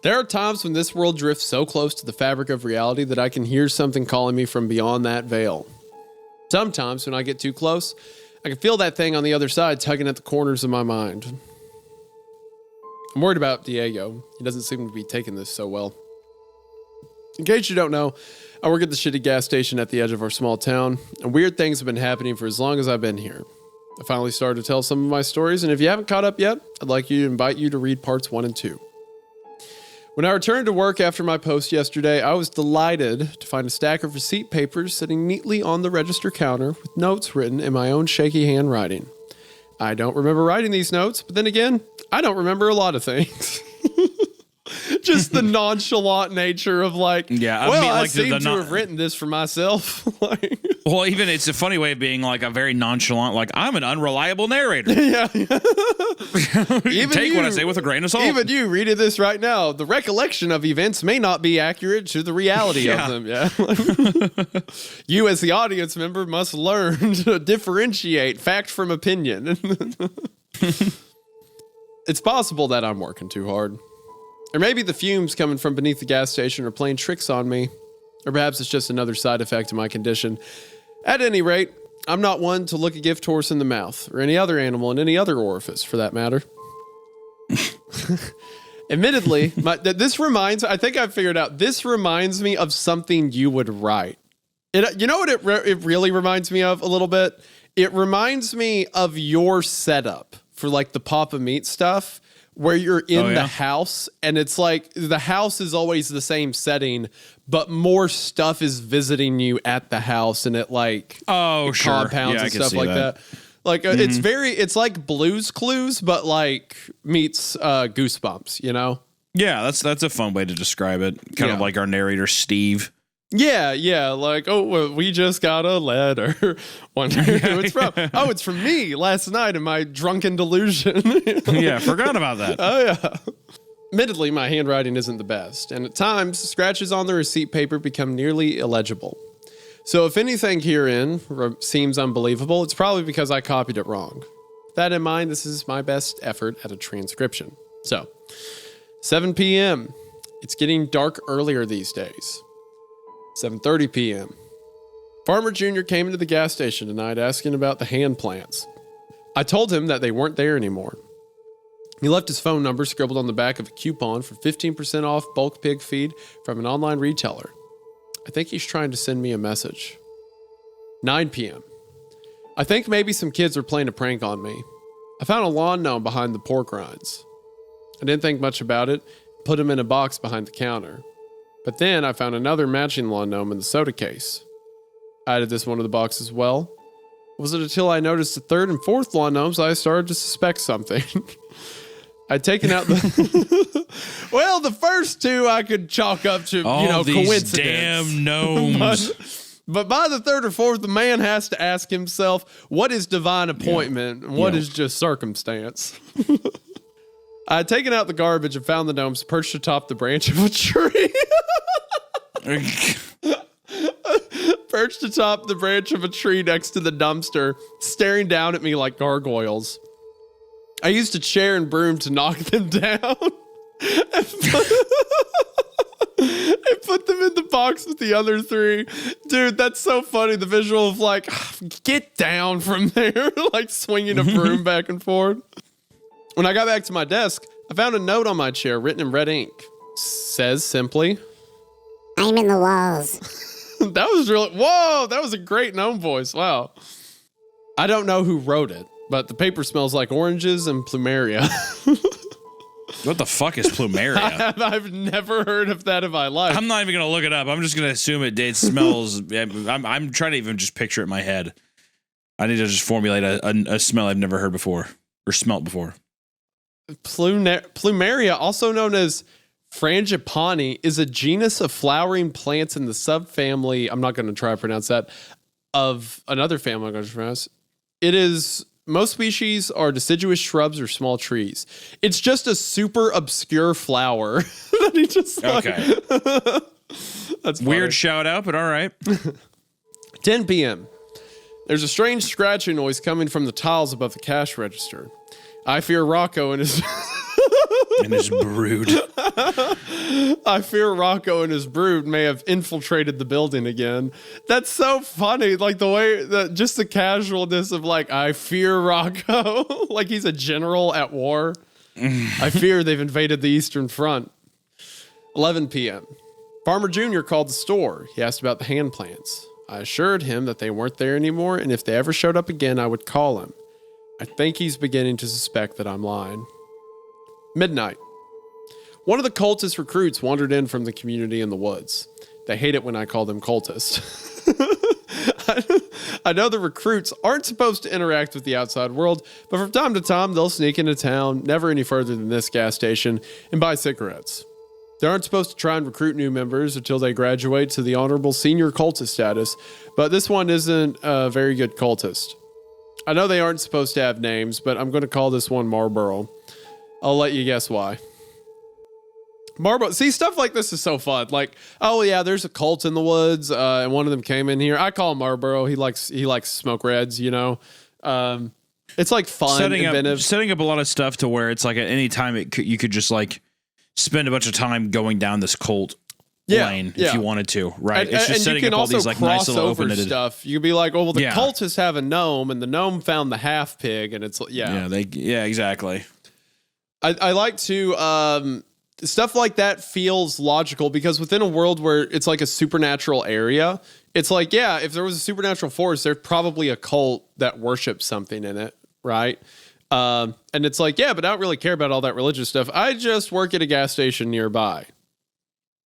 There are times when this world drifts so close to the fabric of reality that I can hear something calling me from beyond that veil. Sometimes when I get too close, I can feel that thing on the other side tugging at the corners of my mind. I'm worried about Diego. He doesn't seem to be taking this so well. In case you don't know, I work at the shitty gas station at the edge of our small town, and weird things have been happening for as long as I've been here. I finally started to tell some of my stories, and if you haven't caught up yet, I'd like to invite you to read parts 1 and 2. When I returned to work after my post yesterday, I was delighted to find a stack of receipt papers sitting neatly on the register counter with notes written in my own shaky handwriting. I don't remember writing these notes, but then again, I don't remember a lot of things. Just the nonchalant nature of like, yeah, I seem to have written this for myself. Well, even it's a funny way of being like a very nonchalant, like I'm an unreliable narrator. Yeah. Even take what I say with a grain of salt. Even you reading this right now, the recollection of events may not be accurate to the reality of them. Yeah. You as the audience member must learn to differentiate fact from opinion. It's possible that I'm working too hard. Or maybe the fumes coming from beneath the gas station are playing tricks on me. Or perhaps it's just another side effect of my condition. At any rate, I'm not one to look a gift horse in the mouth, or any other animal in any other orifice, for that matter. Admittedly, I think I've figured out, this reminds me of something you would write. You know what it really reminds me of a little bit? It reminds me of your setup for like the Papa Meat stuff, where you're in the house, and it's like the house is always the same setting, but more stuff is visiting you at the house, and it like compounds and stuff like that. Like it's like Blue's Clues, but like meets Goosebumps, you know? Yeah, that's a fun way to describe it. Kind of like our narrator Steve. Yeah, like, we just got a letter. Wonder who it's from. Oh, it's from me last night in my drunken delusion. Yeah, forgot about that. Oh, yeah. Admittedly, my handwriting isn't the best, and at times, scratches on the receipt paper become nearly illegible. So if anything herein seems unbelievable, it's probably because I copied it wrong. With that in mind, this is my best effort at a transcription. So, 7 p.m. It's getting dark earlier these days. 7:30 p.m. Farmer Jr. came into the gas station tonight asking about the hand plants. I told him that they weren't there anymore. He left his phone number scribbled on the back of a coupon for 15% off bulk pig feed from an online retailer. I think he's trying to send me a message. 9 p.m. I think maybe some kids are playing a prank on me. I found a lawn gnome behind the pork rinds. I didn't think much about it, put him in a box behind the counter. But then I found another matching lawn gnome in the soda case. I added this one to the box as well. It wasn't until I noticed the third and fourth lawn gnomes I started to suspect something. I'd taken out the... Well, the first two I could chalk up to, coincidence. Damn gnomes. But by the third or fourth, the man has to ask himself, what is divine appointment and what is just circumstance? I had taken out the garbage and found the gnomes perched atop the branch of a tree. Perched atop the branch of a tree next to the dumpster, staring down at me like gargoyles. I used a chair and broom to knock them down. And put them in the box with the other three. Dude, that's so funny. The visual of like, get down from there, like swinging a broom back and forth. When I got back to my desk, I found a note on my chair written in red ink. says simply, I'm in the walls. That was whoa, that was a great gnome voice. Wow. I don't know who wrote it, but the paper smells like oranges and plumeria. What the fuck is plumeria? I've never heard of that in my life. I'm not even going to look it up. I'm just going to assume it smells. I'm trying to even just picture it in my head. I need to just formulate a smell I've never heard before or smelt before. Plumeria, also known as frangipani, is a genus of flowering plants in the subfamily, I'm not going to try to pronounce that, of another family I'm going to pronounce. Most species are deciduous shrubs or small trees. It's just a super obscure flower that he just okay. That's funny. Weird shout out, but all right. 10 p.m. There's a strange scratching noise coming from the tiles above the cash register. I fear Rocco and his and his brood. I fear Rocco and his brood may have infiltrated the building again. That's so funny. Like the way that just the casualness of like, I fear Rocco. Like he's a general at war. I fear they've invaded the Eastern Front. 11 p.m. Farmer Jr. called the store. He asked about the hand plants. I assured him that they weren't there anymore, and if they ever showed up again, I would call him. I think he's beginning to suspect that I'm lying. Midnight. One of the cultist recruits wandered in from the community in the woods. They hate it when I call them cultists. I know the recruits aren't supposed to interact with the outside world, but from time to time, they'll sneak into town, never any further than this gas station, and buy cigarettes. They aren't supposed to try and recruit new members until they graduate to the honorable senior cultist status, but this one isn't a very good cultist. I know they aren't supposed to have names, but I'm going to call this one Marlboro. I'll let you guess why. Marlboro. See, stuff like this is so fun. Like, oh yeah, there's a cult in the woods, and one of them came in here. I call him Marlboro. He likes smoke reds, you know. It's like fun, inventive. Setting up a lot of stuff to where it's like at any time you could just like spend a bunch of time going down this cult lane if you wanted to, right? It's just setting up all these like nice little open-ended stuff. You could be like, oh well, the cultists have a gnome, and the gnome found the half pig, and it's exactly. I like to stuff like that feels logical because within a world where it's like a supernatural area, it's like, yeah, if there was a supernatural force, there's probably a cult that worships something in it, right? And it's like, yeah, but I don't really care about all that religious stuff. I just work at a gas station nearby.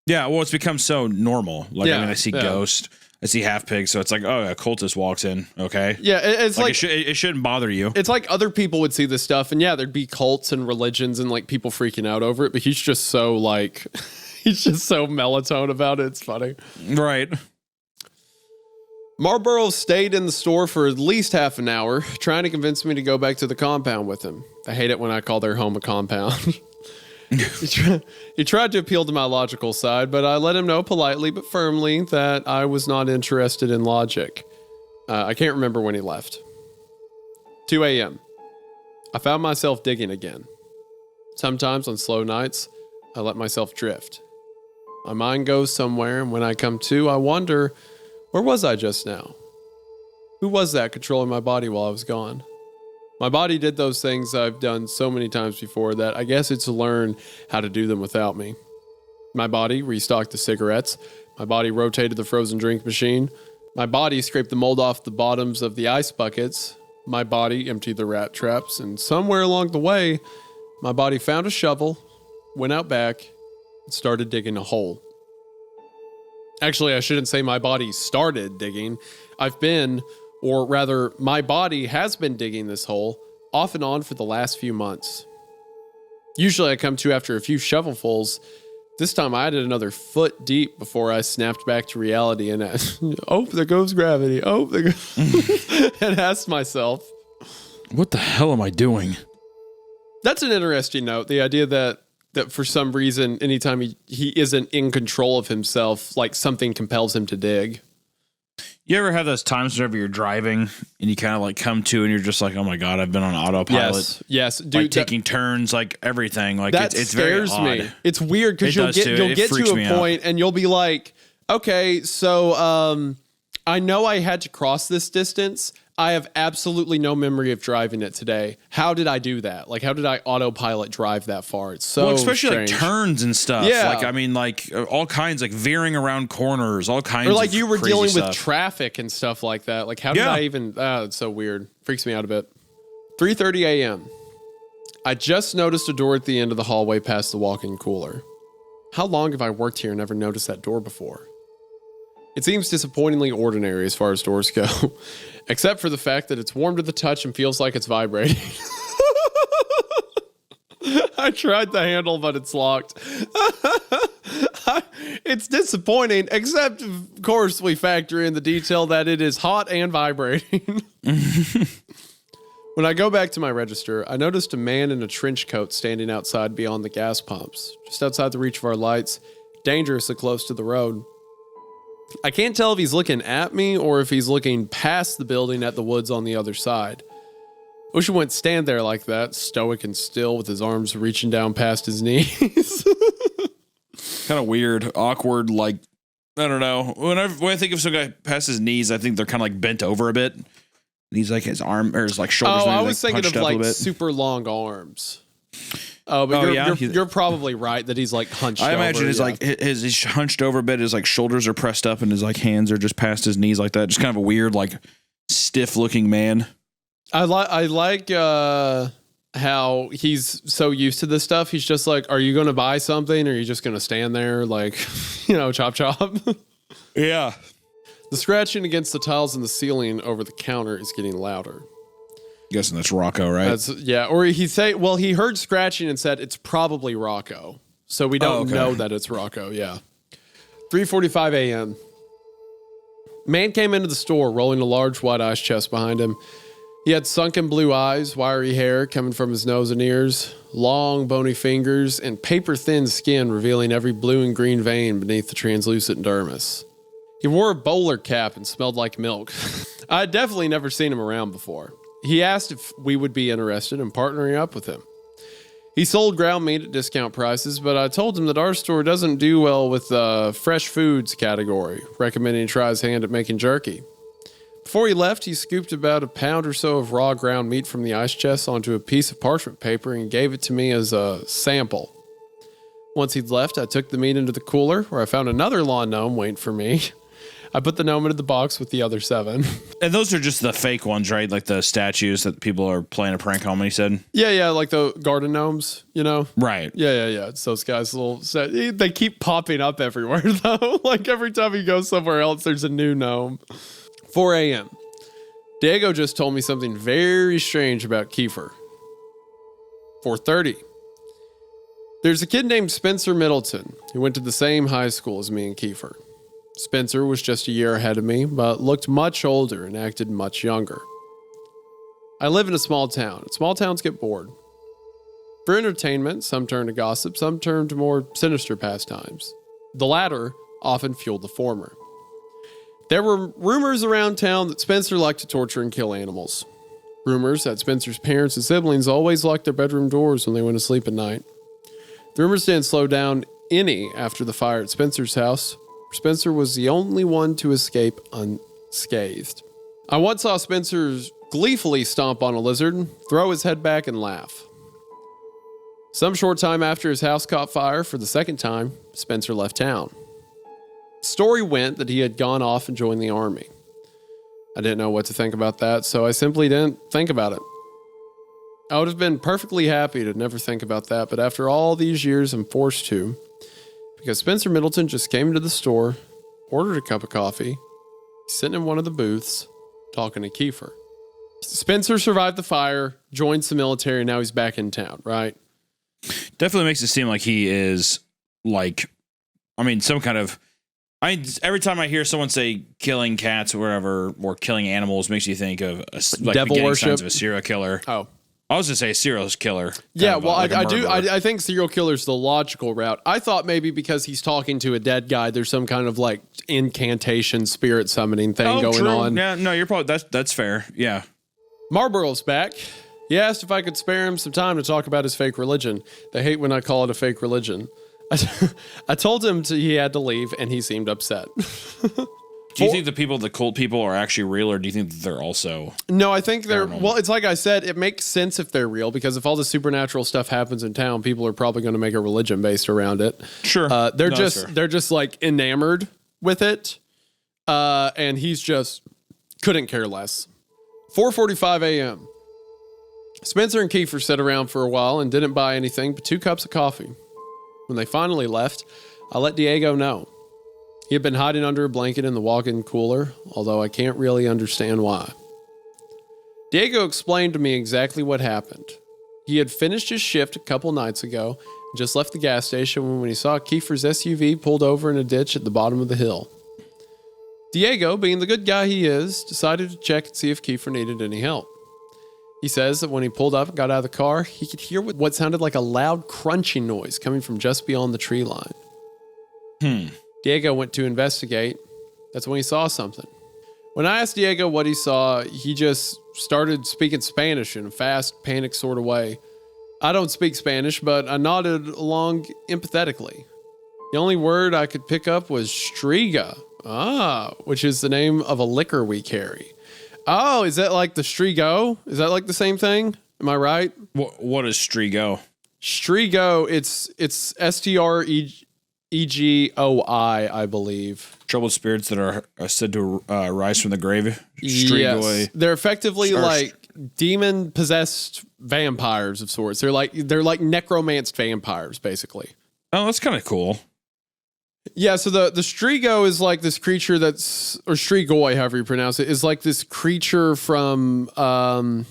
Yeah, well, it's become so normal. Like, I mean, I see ghosts, I see half pigs, so it's like, oh, a cultist walks in, okay? Yeah, it's like it shouldn't bother you. It's like other people would see this stuff, and yeah, there'd be cults and religions and like people freaking out over it, but he's just so like, he's just so melatonin about it. It's funny. Right. Marlboro stayed in the store for at least half an hour, trying to convince me to go back to the compound with him. I hate it when I call their home a compound. He tried to appeal to my logical side, but I let him know politely but firmly that I was not interested in logic. I can't remember when he left. 2 a.m. I found myself digging again. Sometimes on slow nights, I let myself drift. My mind goes somewhere, and when I come to, I wonder, where was I just now? Who was that controlling my body while I was gone? My body did those things I've done so many times before that I guess it's learned how to do them without me. My body restocked the cigarettes. My body rotated the frozen drink machine. My body scraped the mold off the bottoms of the ice buckets. My body emptied the rat traps. And somewhere along the way, my body found a shovel, went out back, and started digging a hole. Actually, I shouldn't say my body started digging. Or rather, my body has been digging this hole off and on for the last few months. Usually I come to after a few shovelfuls. This time I added another foot deep before I snapped back to reality and oh, there goes gravity. Oh, there goes. And asked myself, what the hell am I doing? That's an interesting note. The idea that for some reason, anytime he isn't in control of himself, like something compels him to dig. You ever have those times whenever you're driving and you kind of like come to and you're just like, oh my God, I've been on autopilot. Yes. Dude, like taking turns, like everything. Like that it's very scares odd. me. It's weird because you'll get to a point and you'll be like, okay, so I know I had to cross this distance. I have absolutely no memory of driving it today. How did I do that? Like, how did I autopilot drive that far? It's so especially strange. like turns and stuff. Yeah. Like, I mean, like all kinds, like veering around corners, all kinds Or like of you were crazy dealing stuff. with traffic and stuff like that. Like, how did I even... it's so weird. Freaks me out a bit. 3:30 a.m. I just noticed a door at the end of the hallway past the walk-in cooler. How long have I worked here and never noticed that door before? It seems disappointingly ordinary as far as doors go, except for the fact that it's warm to the touch and feels like it's vibrating. I tried the handle, but it's locked. It's disappointing, except, of course, we factor in the detail that it is hot and vibrating. When I go back to my register, I noticed a man in a trench coat standing outside beyond the gas pumps, just outside the reach of our lights, dangerously close to the road. I can't tell if he's looking at me or if he's looking past the building at the woods on the other side. Wish he wouldn't stand there like that, stoic and still with his arms reaching down past his knees. Kind of weird, awkward, like, I don't know. When I think of some guy past his knees, I think they're kind of like bent over a bit. And he's like his arm or his like shoulders. Oh, I maybe, was like, thinking of punched up a like bit. super long arms. Oh, but you're probably right that he's like hunched over. I imagine his like he's hunched over a bit. His like shoulders are pressed up and his like hands are just past his knees like that. Just kind of a weird, like stiff looking man. I like how he's so used to this stuff. He's just like, are you going to buy something or are you just going to stand there like, chop chop? Yeah. The scratching against the tiles in the ceiling over the counter is getting louder. Guessing that's Rocco, right? Or he heard scratching and said it's probably Rocco. So we don't know that it's Rocco. Yeah. 3:45 a.m. Man came into the store rolling a large white ice chest behind him. He had sunken blue eyes, wiry hair coming from his nose and ears, long bony fingers, and paper-thin skin revealing every blue and green vein beneath the translucent dermis. He wore a bowler cap and smelled like milk. I had definitely never seen him around before. He asked if we would be interested in partnering up with him. He sold ground meat at discount prices, but I told him that our store doesn't do well with the fresh foods category, recommending he try his hand at making jerky. Before he left, he scooped about a pound or so of raw ground meat from the ice chest onto a piece of parchment paper and gave it to me as a sample. Once he'd left, I took the meat into the cooler, where I found another lawn gnome waiting for me. I put the gnome into the box with the other 7. And those are just the fake ones, right? Like the statues that people are playing a prank on, he said? Yeah, like the garden gnomes, Right. Yeah. It's those guys. They keep popping up everywhere, though. Like every time you go somewhere else, there's a new gnome. 4 a.m. Diego just told me something very strange about Kiefer. 4:30. There's a kid named Spencer Middleton who went to the same high school as me and Kiefer. Spencer was just a year ahead of me, but looked much older and acted much younger. I live in a small town, and small towns get bored. For entertainment, some turn to gossip, some turn to more sinister pastimes. The latter often fueled the former. There were rumors around town that Spencer liked to torture and kill animals. Rumors that Spencer's parents and siblings always locked their bedroom doors when they went to sleep at night. The rumors didn't slow down any after the fire at Spencer's house. Spencer was the only one to escape unscathed. I once saw Spencer gleefully stomp on a lizard, throw his head back, and laugh. Some short time after his house caught fire for the second time, Spencer left town. Story went that he had gone off and joined the army. I didn't know what to think about that, so I simply didn't think about it. I would have been perfectly happy to never think about that, but after all these years, I'm forced to. Because Spencer Middleton just came into the store, ordered a cup of coffee, sitting in one of the booths, talking to Kiefer. Spencer survived the fire, joined the military, now he's back in town, right? Definitely makes it seem like he is some kind of... every time I hear someone say killing cats or whatever, or killing animals, makes you think of devil worship. Signs of a serial killer. Oh. I was going to say a serial killer. Yeah, well, I do. I think serial killer's the logical route. I thought maybe because he's talking to a dead guy, there's some kind of like incantation, spirit summoning thing going on. Yeah, no, you're probably that's fair. Yeah. Marlboro's back. He asked if I could spare him some time to talk about his fake religion. They hate when I call it a fake religion. I told him he had to leave, and he seemed upset. Do you think the cult people are actually real, or do you think that they're also? No, I think they're, well, it's like I said, it makes sense if they're real, because if all the supernatural stuff happens in town, people are probably going to make a religion based around it. Sure. They're just like enamored with it. And he's just couldn't care less. 4:45 a.m. Spencer and Kiefer sat around for a while and didn't buy anything but 2 cups of coffee. When they finally left, I let Diego know. He had been hiding under a blanket in the walk-in cooler, although I can't really understand why. Diego explained to me exactly what happened. He had finished his shift a couple nights ago and just left the gas station when he saw Kiefer's SUV pulled over in a ditch at the bottom of the hill. Diego, being the good guy he is, decided to check and see if Kiefer needed any help. He says that when he pulled up and got out of the car, he could hear what sounded like a loud crunching noise coming from just beyond the tree line. Diego went to investigate. That's when he saw something. When I asked Diego what he saw, he just started speaking Spanish in a fast, panicked sort of way. I don't speak Spanish, but I nodded along empathetically. The only word I could pick up was Striga, which is the name of a liquor we carry. Oh, is that like the Strigo? Is that like the same thing? Am I right? What is Strigo? Strigo, it's Stregoi, I believe. Troubled spirits that are said to rise from the grave. Yes. They're effectively like demon-possessed vampires of sorts. They're like necromanced vampires, basically. Oh, that's kind of cool. Yeah, so the Strigo is like this creature or Strigoi, however you pronounce it, is like this creature from, I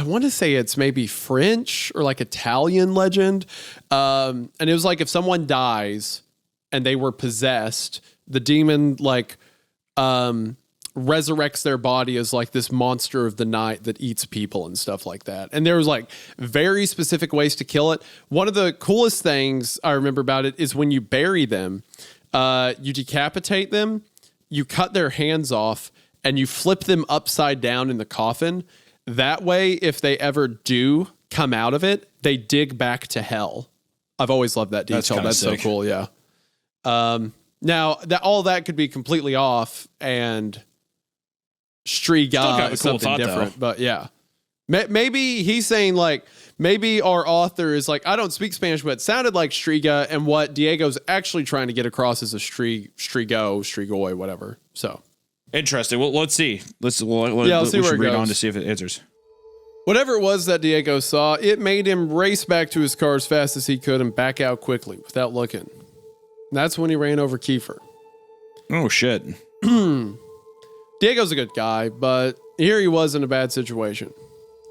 want to say it's maybe French or like Italian legend. And it was like if someone dies and they were possessed, the demon resurrects their body as like this monster of the night that eats people and stuff like that. And there was like very specific ways to kill it. One of the coolest things I remember about it is when you bury them, you decapitate them, you cut their hands off, and you flip them upside down in the coffin. That way, if they ever do come out of it, they dig back to hell. I've always loved that detail. That's so cool. Yeah. Now that all that could be completely off, and Striga is something different, but yeah, maybe he's saying like, maybe our author is like, I don't speak Spanish, but it sounded like Striga, and what Diego's actually trying to get across is a Strigoi, whatever. So interesting. Well, let's see. Let's see where it goes. On to see if it answers. Whatever it was that Diego saw, it made him race back to his car as fast as he could and back out quickly without looking. And that's when he ran over Kiefer. Oh, shit. Diego's a good guy, but here he was in a bad situation.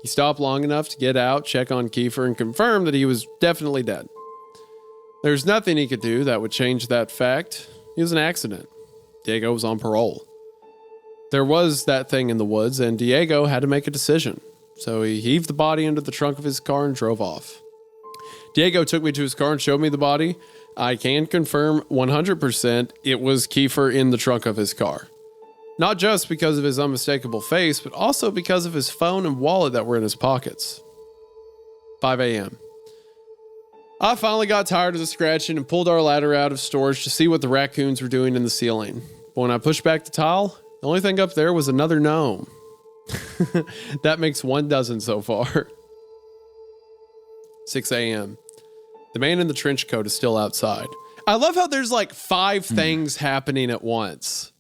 He stopped long enough to get out, check on Kiefer, and confirm that he was definitely dead. There's nothing he could do that would change that fact. It was an accident. Diego was on parole. There was that thing in the woods, and Diego had to make a decision. So he heaved the body into the trunk of his car and drove off. Diego took me to his car and showed me the body. I can confirm 100% it was Kiefer in the trunk of his car. Not just because of his unmistakable face, but also because of his phone and wallet that were in his pockets. 5 a.m. I finally got tired of the scratching and pulled our ladder out of storage to see what the raccoons were doing in the ceiling. But when I pushed back the tile, the only thing up there was another gnome. That makes 12 so far. 6 a.m. The man in the trench coat is still outside. I love how there's like 5 things happening at once.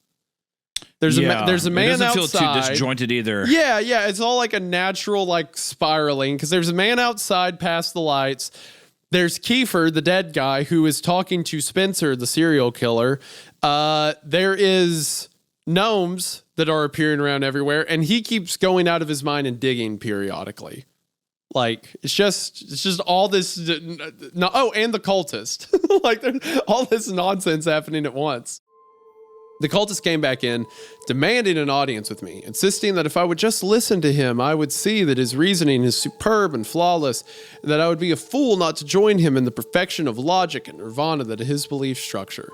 There's a man outside. It doesn't feel too disjointed either. Yeah. It's all like a natural like spiraling because there's a man outside past the lights. There's Kiefer, the dead guy, who is talking to Spencer, the serial killer. There is gnomes that are appearing around everywhere, and he keeps going out of his mind and digging periodically. Like it's just all this. No, oh, and the cultist. Like there's all this nonsense happening at once. The cultist came back in, demanding an audience with me, insisting that if I would just listen to him, I would see that his reasoning is superb and flawless, and that I would be a fool not to join him in the perfection of logic and nirvana that is his belief structure.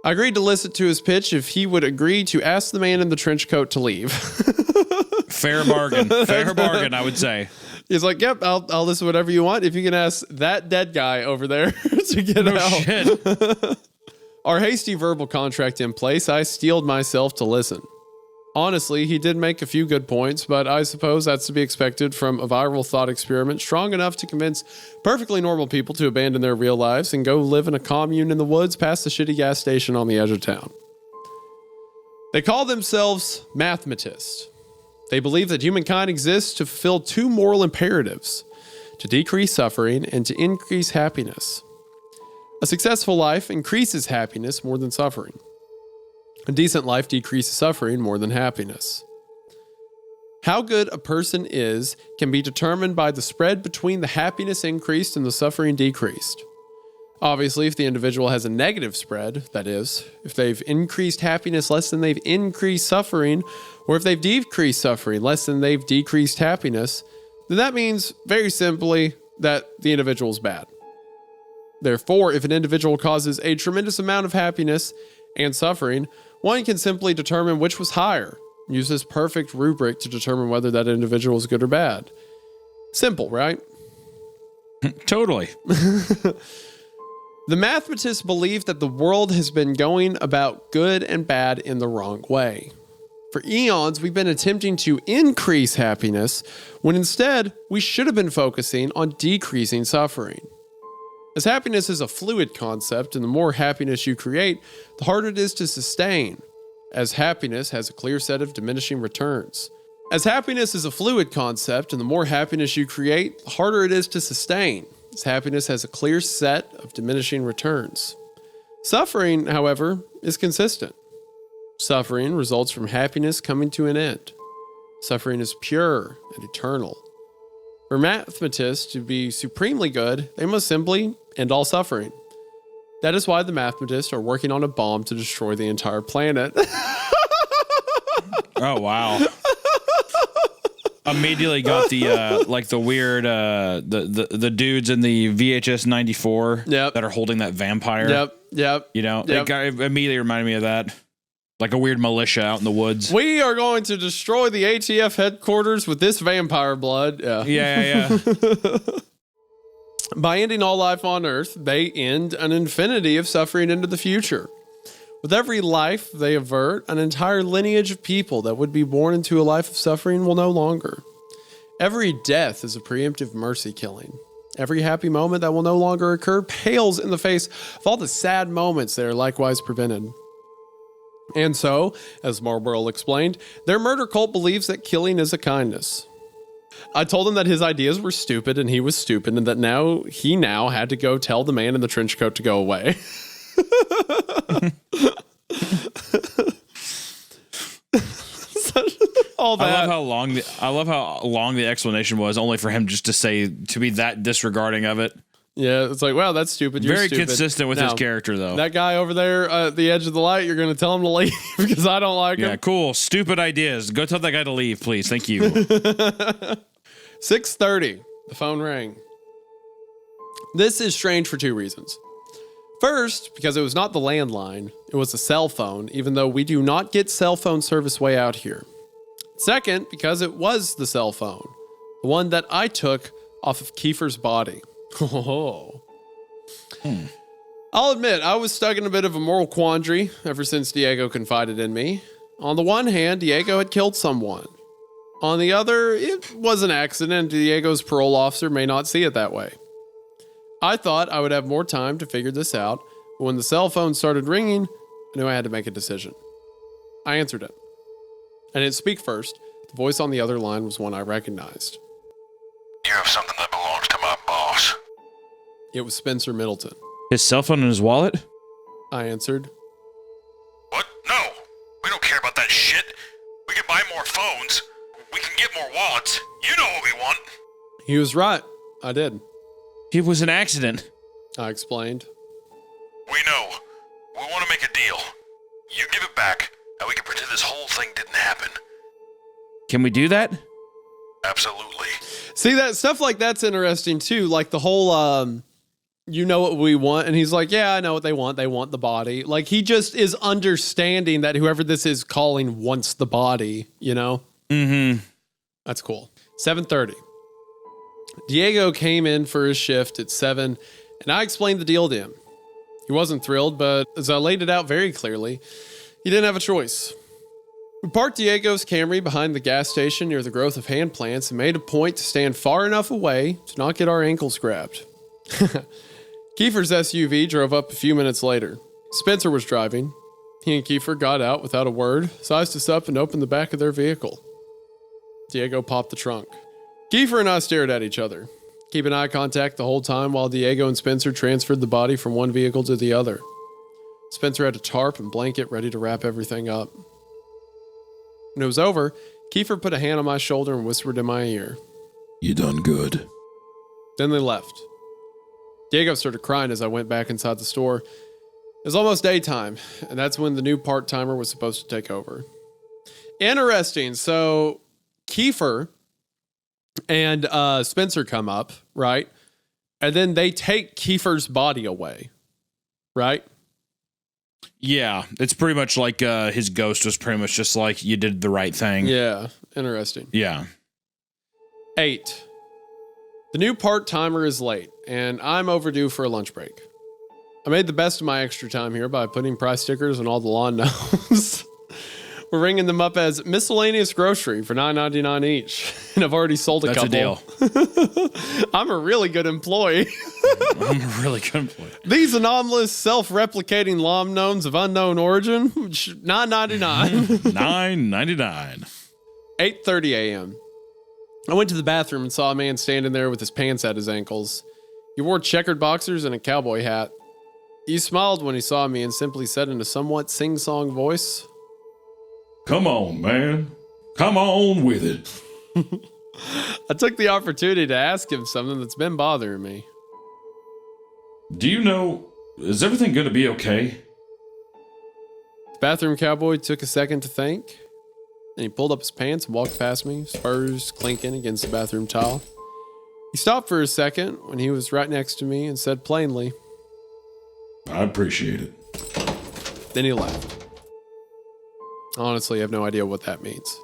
I agreed to listen to his pitch if he would agree to ask the man in the trench coat to leave. Fair bargain. Fair bargain, I would say. He's like, yep, I'll listen to whatever you want if you can ask that dead guy over there to get out. Shit. Our hasty verbal contract in place, I steeled myself to listen. Honestly, he did make a few good points, but I suppose that's to be expected from a viral thought experiment strong enough to convince perfectly normal people to abandon their real lives and go live in a commune in the woods past the shitty gas station on the edge of town. They call themselves mathematists. They believe that humankind exists to fulfill two moral imperatives: to decrease suffering and to increase happiness. A successful life increases happiness more than suffering. A decent life decreases suffering more than happiness. How good a person is can be determined by the spread between the happiness increased and the suffering decreased. Obviously, if the individual has a negative spread, that is, if they've increased happiness less than they've increased suffering, or if they've decreased suffering less than they've decreased happiness, then that means, very simply, that the individual is bad. Therefore, if an individual causes a tremendous amount of happiness and suffering, one can simply determine which was higher. Use this perfect rubric to determine whether that individual is good or bad. Simple, right? Totally. The mathematists believe that the world has been going about good and bad in the wrong way. For eons, we've been attempting to increase happiness when instead we should have been focusing on decreasing suffering. As happiness is a fluid concept, and the more happiness you create, the harder it is to sustain, as happiness has a clear set of diminishing returns. As happiness is a fluid concept, and the more happiness you create, the harder it is to sustain, as happiness has a clear set of diminishing returns. Suffering, however, is consistent. Suffering results from happiness coming to an end. Suffering is pure and eternal. For mathematists to be supremely good, they must simply end all suffering. That is why the mathematists are working on a bomb to destroy the entire planet. Oh, wow. Immediately got the like the weird the dudes in the VHS 94 that are holding that vampire. Yep. You know, it immediately reminded me of that. Like a weird militia out in the woods. We are going to destroy the ATF headquarters with this vampire blood. Yeah. By ending all life on Earth, they end an infinity of suffering into the future. With every life they avert, an entire lineage of people that would be born into a life of suffering will no longer. Every death is a preemptive mercy killing. Every happy moment that will no longer occur pales in the face of all the sad moments that are likewise prevented. And so, as Marlborough explained, their murder cult believes that killing is a kindness. I told him that his ideas were stupid and he was stupid, and that he had to go tell the man in the trench coat to go away. All that. I love how long the explanation was, only for him just to be that disregarding of it. Yeah, it's like, wow, that's stupid. You're very stupid. Consistent with his character, though. That guy over there at the edge of the light, you're going to tell him to leave because I don't like him. Yeah, cool. Stupid ideas. Go tell that guy to leave, please. Thank you. 6:30. The phone rang. This is strange for two reasons. First, because it was not the landline, it was a cell phone, even though we do not get cell phone service way out here. Second, because it was the cell phone, the one that I took off of Kiefer's body. Oh. I'll admit, I was stuck in a bit of a moral quandary ever since Diego confided in me. On the one hand, Diego had killed someone. On the other, it was an accident. Diego's parole officer may not see it that way. I thought I would have more time to figure this out, but when the cell phone started ringing, I knew I had to make a decision. I answered it. I didn't speak first. The voice on the other line was one I recognized. You have something that belongs to my boss. It was Spencer Middleton. His cell phone in his wallet? I answered. What? No. We don't care about that shit. We can buy more phones. We can get more wallets. You know what we want. He was right. I did. It was an accident. I explained. We know. We want to make a deal. You give it back, and we can pretend this whole thing didn't happen. Can we do that? Absolutely. See, that stuff like that's interesting too. Like the whole, you know what we want. And he's like, yeah, I know what they want. They want the body. Like he just is understanding that whoever this is calling wants the body, you know? Mm-hmm. That's cool. 7:30. Diego came in for his shift at 7, and I explained the deal to him. He wasn't thrilled, but as I laid it out very clearly, he didn't have a choice. We parked Diego's Camry behind the gas station near the growth of hand plants and made a point to stand far enough away to not get our ankles grabbed. Kiefer's SUV drove up a few minutes later. Spencer was driving. He and Kiefer got out without a word, sized us up, and opened the back of their vehicle. Diego popped the trunk. Kiefer and I stared at each other, keeping eye contact the whole time while Diego and Spencer transferred the body from one vehicle to the other. Spencer had a tarp and blanket ready to wrap everything up. When it was over, Kiefer put a hand on my shoulder and whispered in my ear. You done good. Then they left. Diego started crying as I went back inside the store. It was almost daytime, and that's when the new part-timer was supposed to take over. Interesting. So Kiefer and Spencer come up, right? And then they take Kiefer's body away, right? Yeah, it's pretty much like his ghost was pretty much just like, you did the right thing. Yeah, interesting. Yeah. 8. The new part-timer is late, and I'm overdue for a lunch break. I made the best of my extra time here by putting price stickers on all the lawn gnomes. We're ringing them up as miscellaneous grocery for $9.99 each, and I've already sold a couple. That's a deal. I'm a really good employee. I'm a really good employee. These anomalous, self-replicating lawn gnomes of unknown origin, $9.99. $9.99. 8:30 a.m. I went to the bathroom and saw a man standing there with his pants at his ankles. He wore checkered boxers and a cowboy hat. He smiled when he saw me and simply said in a somewhat sing-song voice, Come on, man. Come on with it. I took the opportunity to ask him something that's been bothering me. Do you know, is everything going to be okay? The bathroom cowboy took a second to think. Then he pulled up his pants and walked past me, spurs clinking against the bathroom tile. He stopped for a second when he was right next to me and said plainly, I appreciate it. Then he left. Honestly, I have no idea what that means.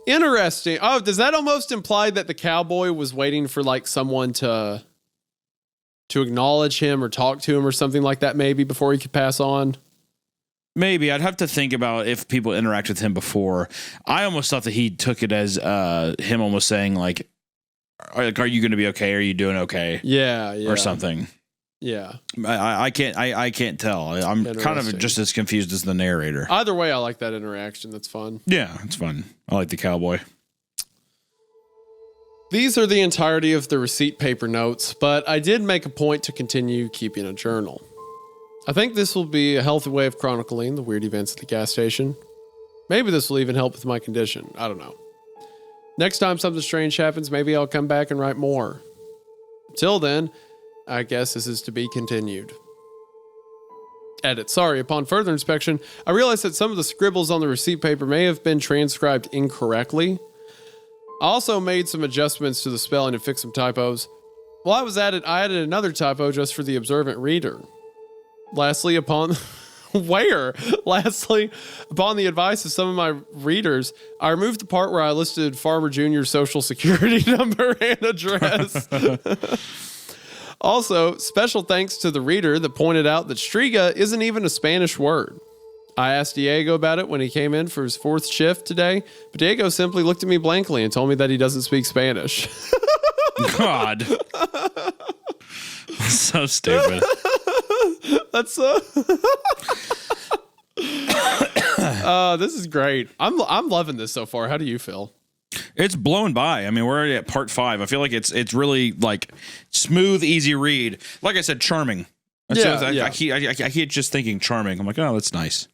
Interesting. Oh, does that almost imply that the cowboy was waiting for like someone to acknowledge him or talk to him or something like that maybe before he could pass on? Maybe. I'd have to think about if people interact with him before. I almost thought that he took it as him almost saying like, are you going to be okay? Are you doing okay? Yeah. Or something. Yeah. I can't tell. I'm kind of just as confused as the narrator. Either way, I like that interaction. That's fun. Yeah, it's fun. I like the cowboy. These are the entirety of the receipt paper notes, but I did make a point to continue keeping a journal. I think this will be a healthy way of chronicling the weird events at the gas station. Maybe this will even help with my condition. I don't know. Next time something strange happens, maybe I'll come back and write more. Till then, I guess this is to be continued. Edit. Sorry, upon further inspection, I realized that some of the scribbles on the receipt paper may have been transcribed incorrectly. I also made some adjustments to the spelling and fixed some typos. While I was at it, I added another typo just for the observant reader. Lastly, upon the advice of some of my readers, I removed the part where I listed Farmer Jr.'s social security number and address. Also, special thanks to the reader that pointed out that striga isn't even a Spanish word. I asked Diego about it when he came in for his 4th shift today, but Diego simply looked at me blankly and told me that he doesn't speak Spanish. God. So stupid. That's this is great. I'm loving this so far. How do you feel? It's blown by. I mean, we're already at part 5. I feel like it's really like smooth, easy read. Like I said, charming. I keep just thinking charming. I'm like, oh, that's nice.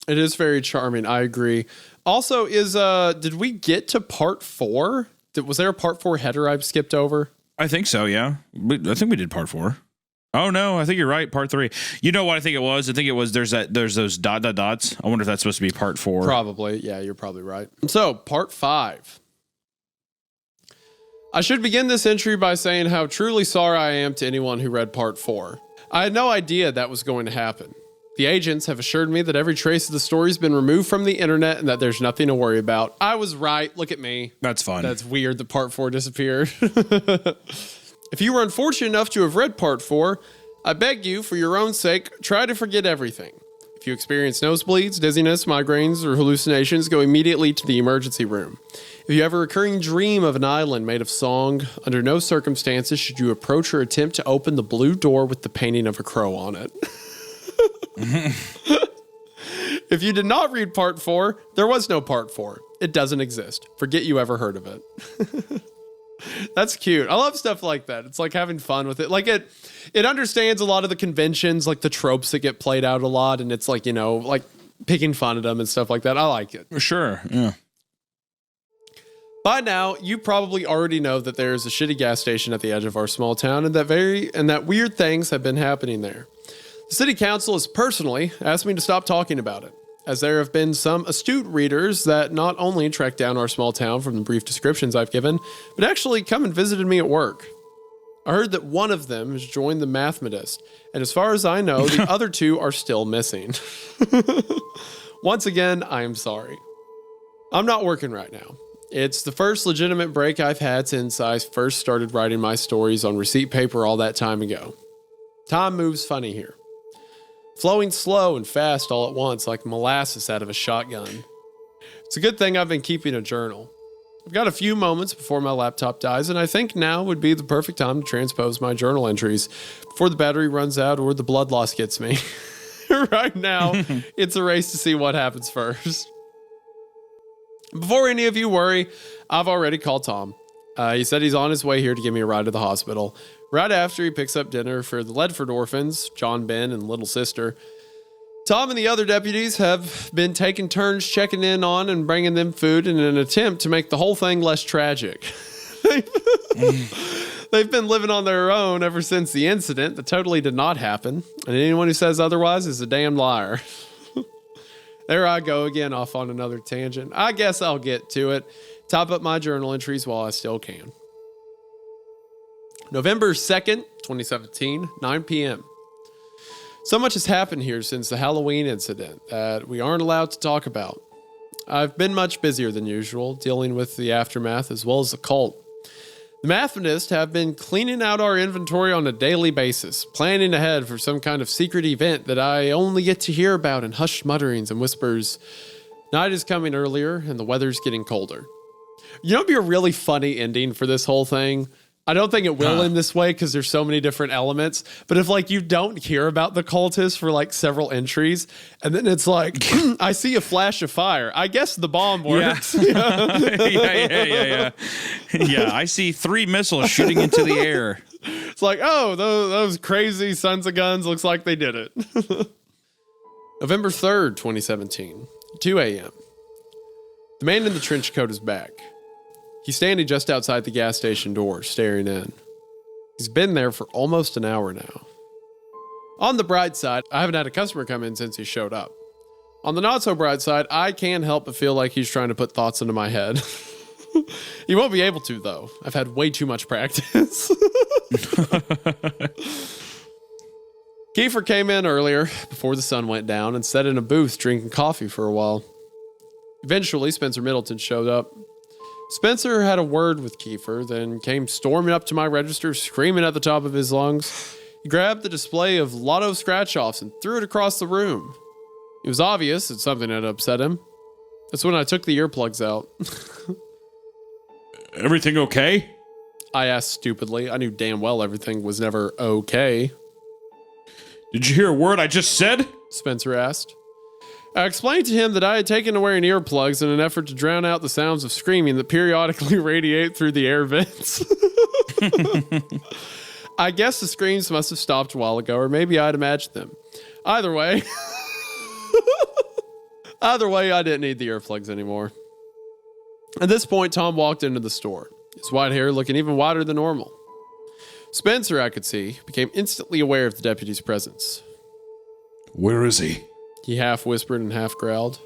It is very charming. I agree. Also, did we get to part 4? Was there a part 4 header I've skipped over? I think so. Yeah, I think we did part 4. Oh no, I think you're right. Part 3. You know what I think it was? I think it was there's those ... dots. I wonder if that's supposed to be part 4. Probably. Yeah, you're probably right. So part 5. I should begin this entry by saying how truly sorry I am to anyone who read part 4. I had no idea that was going to happen. The agents have assured me that every trace of the story's been removed from the internet and that there's nothing to worry about. I was right. Look at me. That's fun. That's weird that part 4 disappeared. If you were unfortunate enough to have read part 4, I beg you, for your own sake, try to forget everything. If you experience nosebleeds, dizziness, migraines, or hallucinations, go immediately to the emergency room. If you have a recurring dream of an island made of song, under no circumstances should you approach or attempt to open the blue door with the painting of a crow on it. If you did not read part 4, there was no part 4. It doesn't exist. Forget you ever heard of it. That's cute. I love stuff like that. It's like having fun with it. Like it understands a lot of the conventions, like the tropes that get played out a lot. And it's like, like picking fun at them and stuff like that. I like it. Sure. Yeah. By now, you probably already know that there's a shitty gas station at the edge of our small town and that weird things have been happening there. The city council has personally asked me to stop talking about it, as there have been some astute readers that not only tracked down our small town from the brief descriptions I've given, but actually come and visited me at work. I heard that one of them has joined the Mathematist, and as far as I know, the other 2 are still missing. Once again, I am sorry. I'm not working right now. It's the first legitimate break I've had since I first started writing my stories on receipt paper all that time ago. Time moves funny here. Flowing slow and fast all at once like molasses out of a shotgun. It's a good thing I've been keeping a journal. I've got a few moments before my laptop dies, and I think now would be the perfect time to transpose my journal entries before the battery runs out or the blood loss gets me. Right now, it's a race to see what happens first. Before any of you worry, I've already called Tom. He said he's on his way here to give me a ride to the hospital. Right after he picks up dinner for the Ledford orphans, John, Ben, and little sister. Tom and the other deputies have been taking turns checking in on and bringing them food in an attempt to make the whole thing less tragic. They've been living on their own ever since the incident that totally did not happen, and anyone who says otherwise is a damn liar. There I go again, off on another tangent. I guess I'll get to it. Top up my journal entries while I still can. November 2nd, 2017, 9 p.m. So much has happened here since the Halloween incident that we aren't allowed to talk about. I've been much busier than usual, dealing with the aftermath as well as the cult. The Mathematists have been cleaning out our inventory on a daily basis, planning ahead for some kind of secret event that I only get to hear about in hushed mutterings and whispers. Night is coming earlier and the weather's getting colder. You know, it'd be a really funny ending for this whole thing. I don't think it will end this way because there's so many different elements. But if like you don't hear about the cultists for like several entries, and then it's like, I see a flash of fire. I guess the bomb works. Yeah. Yeah, I see 3 missiles shooting into the air. It's like, oh, those crazy sons of guns, looks like they did it. November 3rd, 2017, 2 a.m. The man in the trench coat is back. He's standing just outside the gas station door, staring in. He's been there for almost an hour now. On the bright side, I haven't had a customer come in since he showed up. On the not so bright side, I can't help but feel like he's trying to put thoughts into my head. He won't be able to, though. I've had way too much practice. Kiefer came in earlier, before the sun went down, and sat in a booth drinking coffee for a while. Eventually, Spencer Middleton showed up. Spencer had a word with Kiefer, then came storming up to my register, screaming at the top of his lungs. He grabbed the display of lotto scratch-offs and threw it across the room. It was obvious that something had upset him. That's when I took the earplugs out. Everything okay? I asked stupidly. I knew damn well everything was never okay. Did you hear a word I just said? Spencer asked. I explained to him that I had taken to wearing earplugs in an effort to drown out the sounds of screaming that periodically radiate through the air vents. I guess the screams must have stopped a while ago, or maybe I'd imagined them. Either way, I didn't need the earplugs anymore. At this point, Tom walked into the store, his white hair looking even whiter than normal. Spencer, I could see, became instantly aware of the deputy's presence. Where is he? He half whispered and half growled.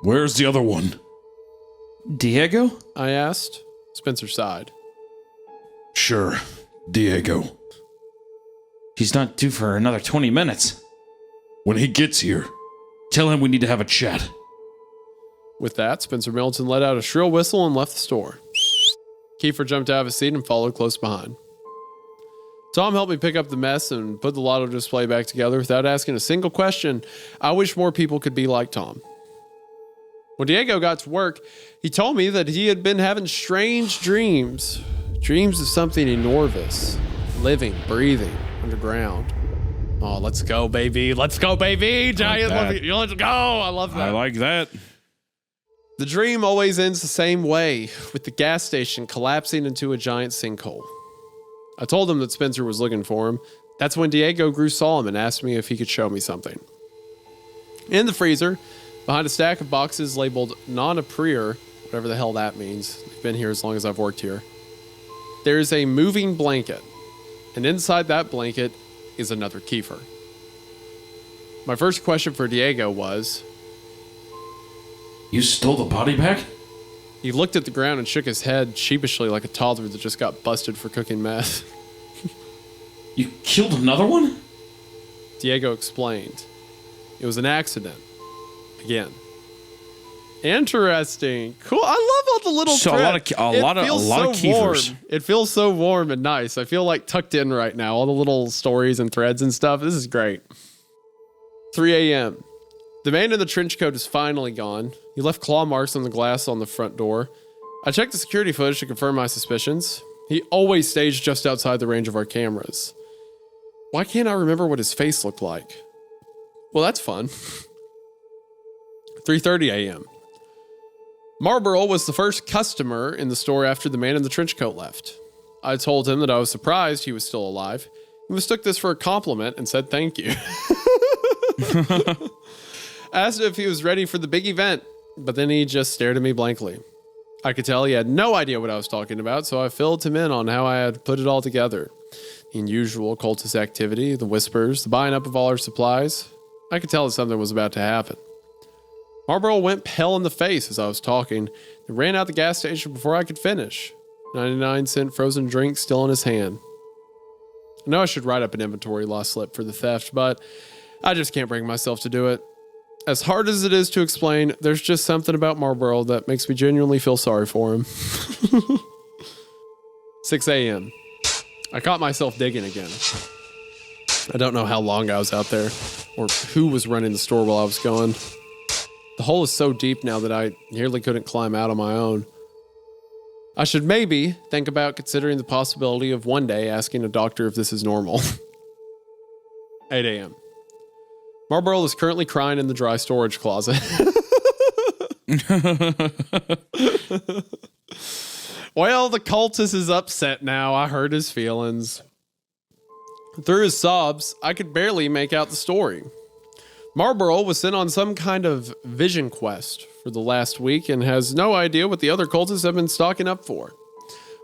Where's the other one? Diego? I asked. Spencer sighed. Sure, Diego. He's not due for another 20 minutes. When he gets here, tell him we need to have a chat. With that, Spencer Middleton let out a shrill whistle and left the store. Kiefer jumped out of his seat and followed close behind. Tom helped me pick up the mess and put the lotto display back together without asking a single question. I wish more people could be like Tom. When Diego got to work, he told me that he had been having strange dreams. Dreams of something enormous, living, breathing, underground. Oh, let's go, baby. Let's go, baby. Giant, let's go. I love that. I like that. The dream always ends the same way, with the gas station collapsing into a giant sinkhole. I told him that Spencer was looking for him. That's when Diego grew solemn and asked me if he could show me something. In the freezer, behind a stack of boxes labeled non-a-prior, whatever the hell that means, I've been here as long as I've worked here, there's a moving blanket, and inside that blanket is another Kiefer. My first question for Diego was, You stole the body back? he looked at the ground and shook his head sheepishly like a toddler that just got busted for cooking meth. You killed another one? Diego explained. It was an accident. Again. Interesting. Cool. I love all the little So a lot of Kiefers. It feels so warm and nice. I feel like tucked in right now. All the little stories and threads and stuff. This is great. 3 a.m. The man in the trench coat is finally gone. He left claw marks on the glass on the front door. I checked the security footage to confirm my suspicions. He always stays just outside the range of our cameras. Why can't I remember what his face looked like? Well, that's fun. 3:30 a.m. Marlboro was the first customer in the store after the man in the trench coat left. I told him that I was surprised he was still alive. He mistook this for a compliment and said thank you. Asked if he was ready for the big event, but then he just stared at me blankly. I could tell he had no idea what I was talking about, so I filled him in on how I had put it all together. The unusual cultist activity, the whispers, the buying up of all our supplies. I could tell that something was about to happen. Marlboro went pale in the face as I was talking and ran out the gas station before I could finish. 99-cent frozen drink still in his hand. I know I should write up an inventory loss slip for the theft, but I just can't bring myself to do it. As hard as it is to explain, there's just something about Marlboro that makes me genuinely feel sorry for him. 6 a.m. I caught myself digging again. I don't know how long I was out there or who was running the store while I was gone. The hole is so deep now that I nearly couldn't climb out on my own. I should maybe think about considering the possibility of one day asking a doctor if this is normal. 8 a.m. Marlboro is currently crying in the dry storage closet. Well, the cultist is upset now. I hurt his feelings. Through his sobs, I could barely make out the story. Marlboro was sent on some kind of vision quest for the last week and has no idea what the other cultists have been stocking up for.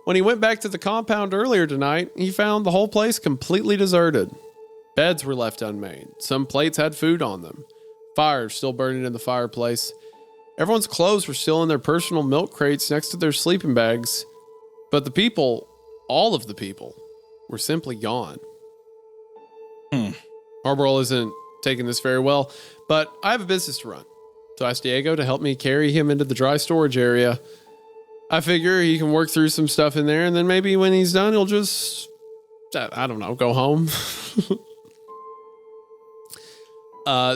When he went back to the compound earlier tonight, he found the whole place completely deserted. Beds were left unmade. Some plates had food on them. Fire still burning in the fireplace. Everyone's clothes were still in their personal milk crates next to their sleeping bags. But the people, all of the people, were simply gone. Marlboro isn't taking this very well, but I have a business to run. So I asked Diego to help me carry him into the dry storage area. I figure he can work through some stuff in there, and then maybe when he's done, he'll just, I don't know, go home.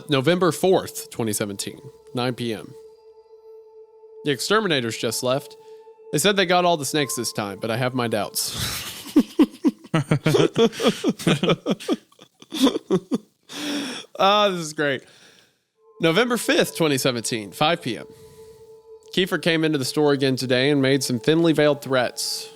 November 4th, 2017, 9 p.m. The exterminators just left. They said they got all the snakes this time, but I have my doubts. This is great. November 5th, 2017, 5 p.m. Kiefer came into the store again today and made some thinly veiled threats.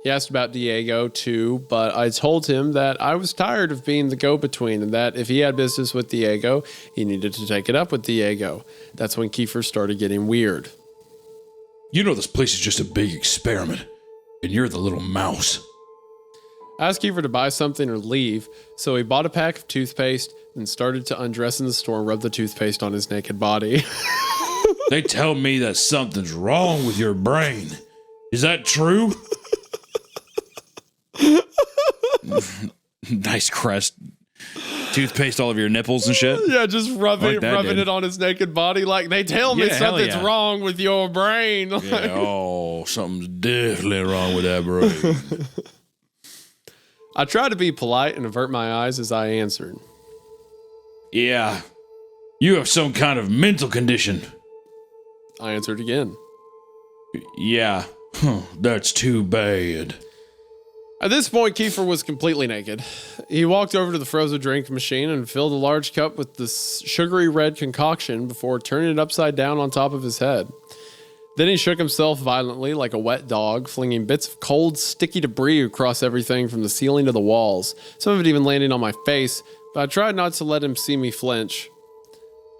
He asked about Diego too, but I told him that I was tired of being the go-between and that if he had business with Diego, he needed to take it up with Diego. That's when Kiefer started getting weird. You know this place is just a big experiment, and you're the little mouse. I asked Kiefer to buy something or leave, so he bought a pack of toothpaste and started to undress in the store and rub the toothpaste on his naked body. They tell me that something's wrong with your brain. Is that true? Nice crest. Toothpaste all over your nipples and shit. Yeah, just rubbing it on his naked body. Like, they tell me something's wrong with your brain. Yeah, something's definitely wrong with that brain. I tried to be polite and avert my eyes as I answered. Yeah, you have some kind of mental condition. I answered again. Yeah, that's too bad. At this point, Kiefer was completely naked. He walked over to the frozen drink machine and filled a large cup with this sugary red concoction before turning it upside down on top of his head. Then he shook himself violently like a wet dog, flinging bits of cold, sticky debris across everything from the ceiling to the walls, some of it even landing on my face, but I tried not to let him see me flinch.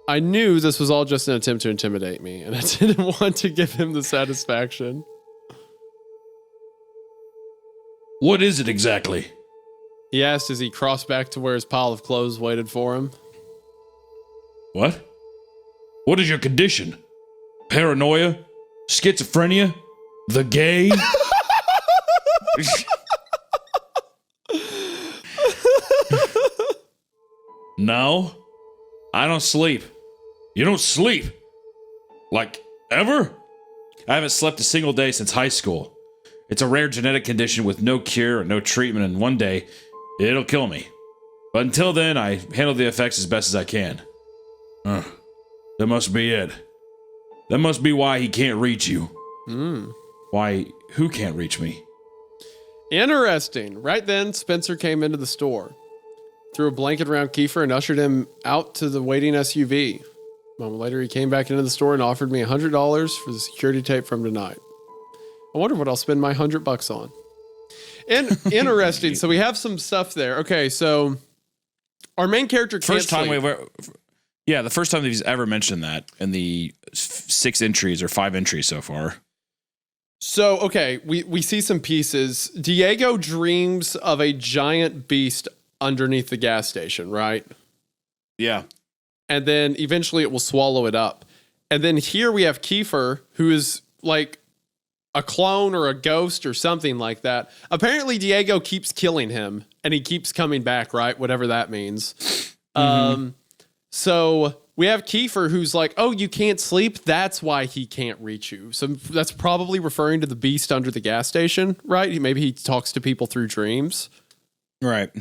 I knew this was all just an attempt to intimidate me, and I didn't want to give him the satisfaction. What is it exactly? He asked as he crossed back to where his pile of clothes waited for him. What? What is your condition? Paranoia? Schizophrenia? The gay? No, I don't sleep. You don't sleep? Like, ever? I haven't slept a single day since high school. It's a rare genetic condition with no cure and no treatment, and one day, it'll kill me. But until then, I handle the effects as best as I can. That must be it. That must be why he can't reach you. Why, who can't reach me? Interesting. Right then, Spencer came into the store, threw a blanket around Kiefer, and ushered him out to the waiting SUV. A moment later, he came back into the store and offered me $100 for the security tape from tonight. I wonder what I'll spend my $100 on. And interesting. So we have some stuff there. Okay, so our main character can't sleep. The first time that he's ever mentioned that in the 6 entries or 5 entries so far. So, okay, we see some pieces. Diego dreams of a giant beast underneath the gas station, right? Yeah. And then eventually it will swallow it up. And then here we have Kiefer, who is like a clone or a ghost or something like that. Apparently Diego keeps killing him and he keeps coming back, right? Whatever that means. So we have Kiefer who's like, oh, you can't sleep? That's why he can't reach you. So that's probably referring to the beast under the gas station, right? Maybe he talks to people through dreams. Right.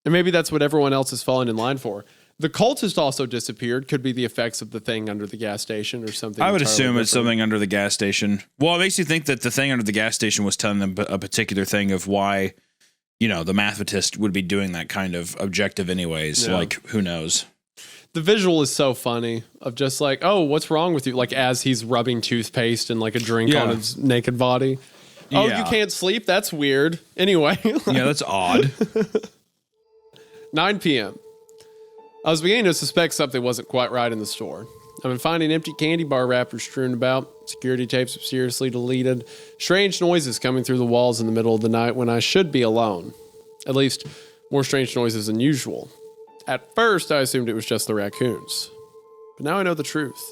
And maybe that's what everyone else is falling in line for. The cultist also disappeared. Could be the effects of the thing under the gas station or something. I would assume it's something under the gas station. Well, it makes you think that the thing under the gas station was telling them a particular thing of why, the mathematist would be doing that kind of objective anyways. Yeah. Like, who knows? The visual is so funny of just like, oh, what's wrong with you? Like as he's rubbing toothpaste and like a drink on his naked body. Oh, you can't sleep? That's weird. Anyway. Yeah, that's odd. 9 p.m. I was beginning to suspect something wasn't quite right in the store. I've been finding empty candy bar wrappers strewn about, security tapes seriously deleted, strange noises coming through the walls in the middle of the night when I should be alone. At least, more strange noises than usual. At first, I assumed it was just the raccoons. But now I know the truth.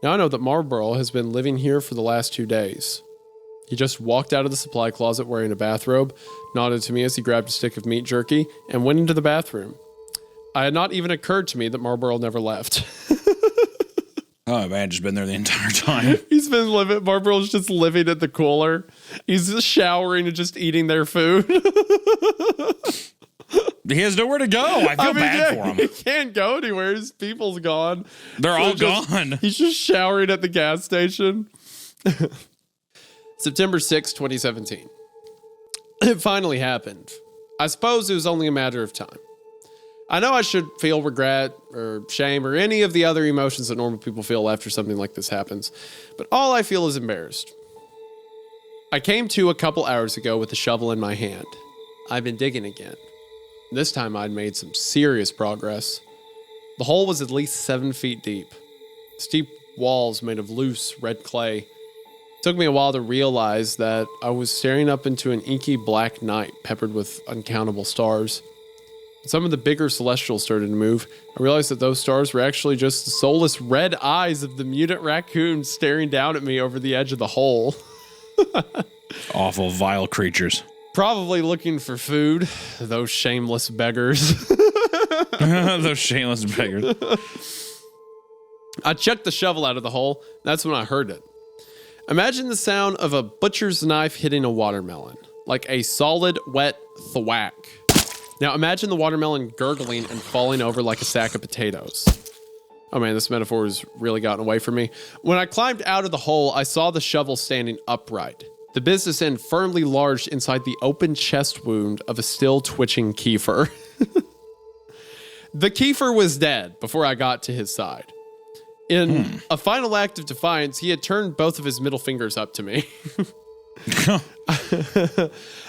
Now I know that Marlboro has been living here for the last 2 days. He just walked out of the supply closet wearing a bathrobe, nodded to me as he grabbed a stick of meat jerky, and went into the bathroom. It had not even occurred to me that Marlboro never left. Oh, man, just been there the entire time. He's been living, Marlboro's just living at the cooler. He's just showering and just eating their food. He has nowhere to go. I feel bad for him. He can't go anywhere. His people's gone. They're all gone. He's just showering at the gas station. September 6, 2017. It finally happened. I suppose it was only a matter of time. I know I should feel regret or shame or any of the other emotions that normal people feel after something like this happens, but all I feel is embarrassed. I came to a couple hours ago with a shovel in my hand. I've been digging again. This time I'd made some serious progress. The hole was at least 7 feet deep. Steep walls made of loose red clay. It took me a while to realize that I was staring up into an inky black night peppered with uncountable stars. Some of the bigger celestials started to move. I realized that those stars were actually just the soulless red eyes of the mutant raccoons staring down at me over the edge of the hole. Awful, vile creatures. Probably looking for food. Those shameless beggars. Those shameless beggars. I chucked the shovel out of the hole. That's when I heard it. Imagine the sound of a butcher's knife hitting a watermelon. like a solid, wet thwack. Now imagine the watermelon gurgling and falling over like a sack of potatoes. Oh man, this metaphor has really gotten away from me. When I climbed out of the hole, I saw the shovel standing upright, the business end firmly lodged inside the open chest wound of a still twitching Kiefer. The Kiefer was dead before I got to his side. In a final act of defiance, he had turned both of his middle fingers up to me.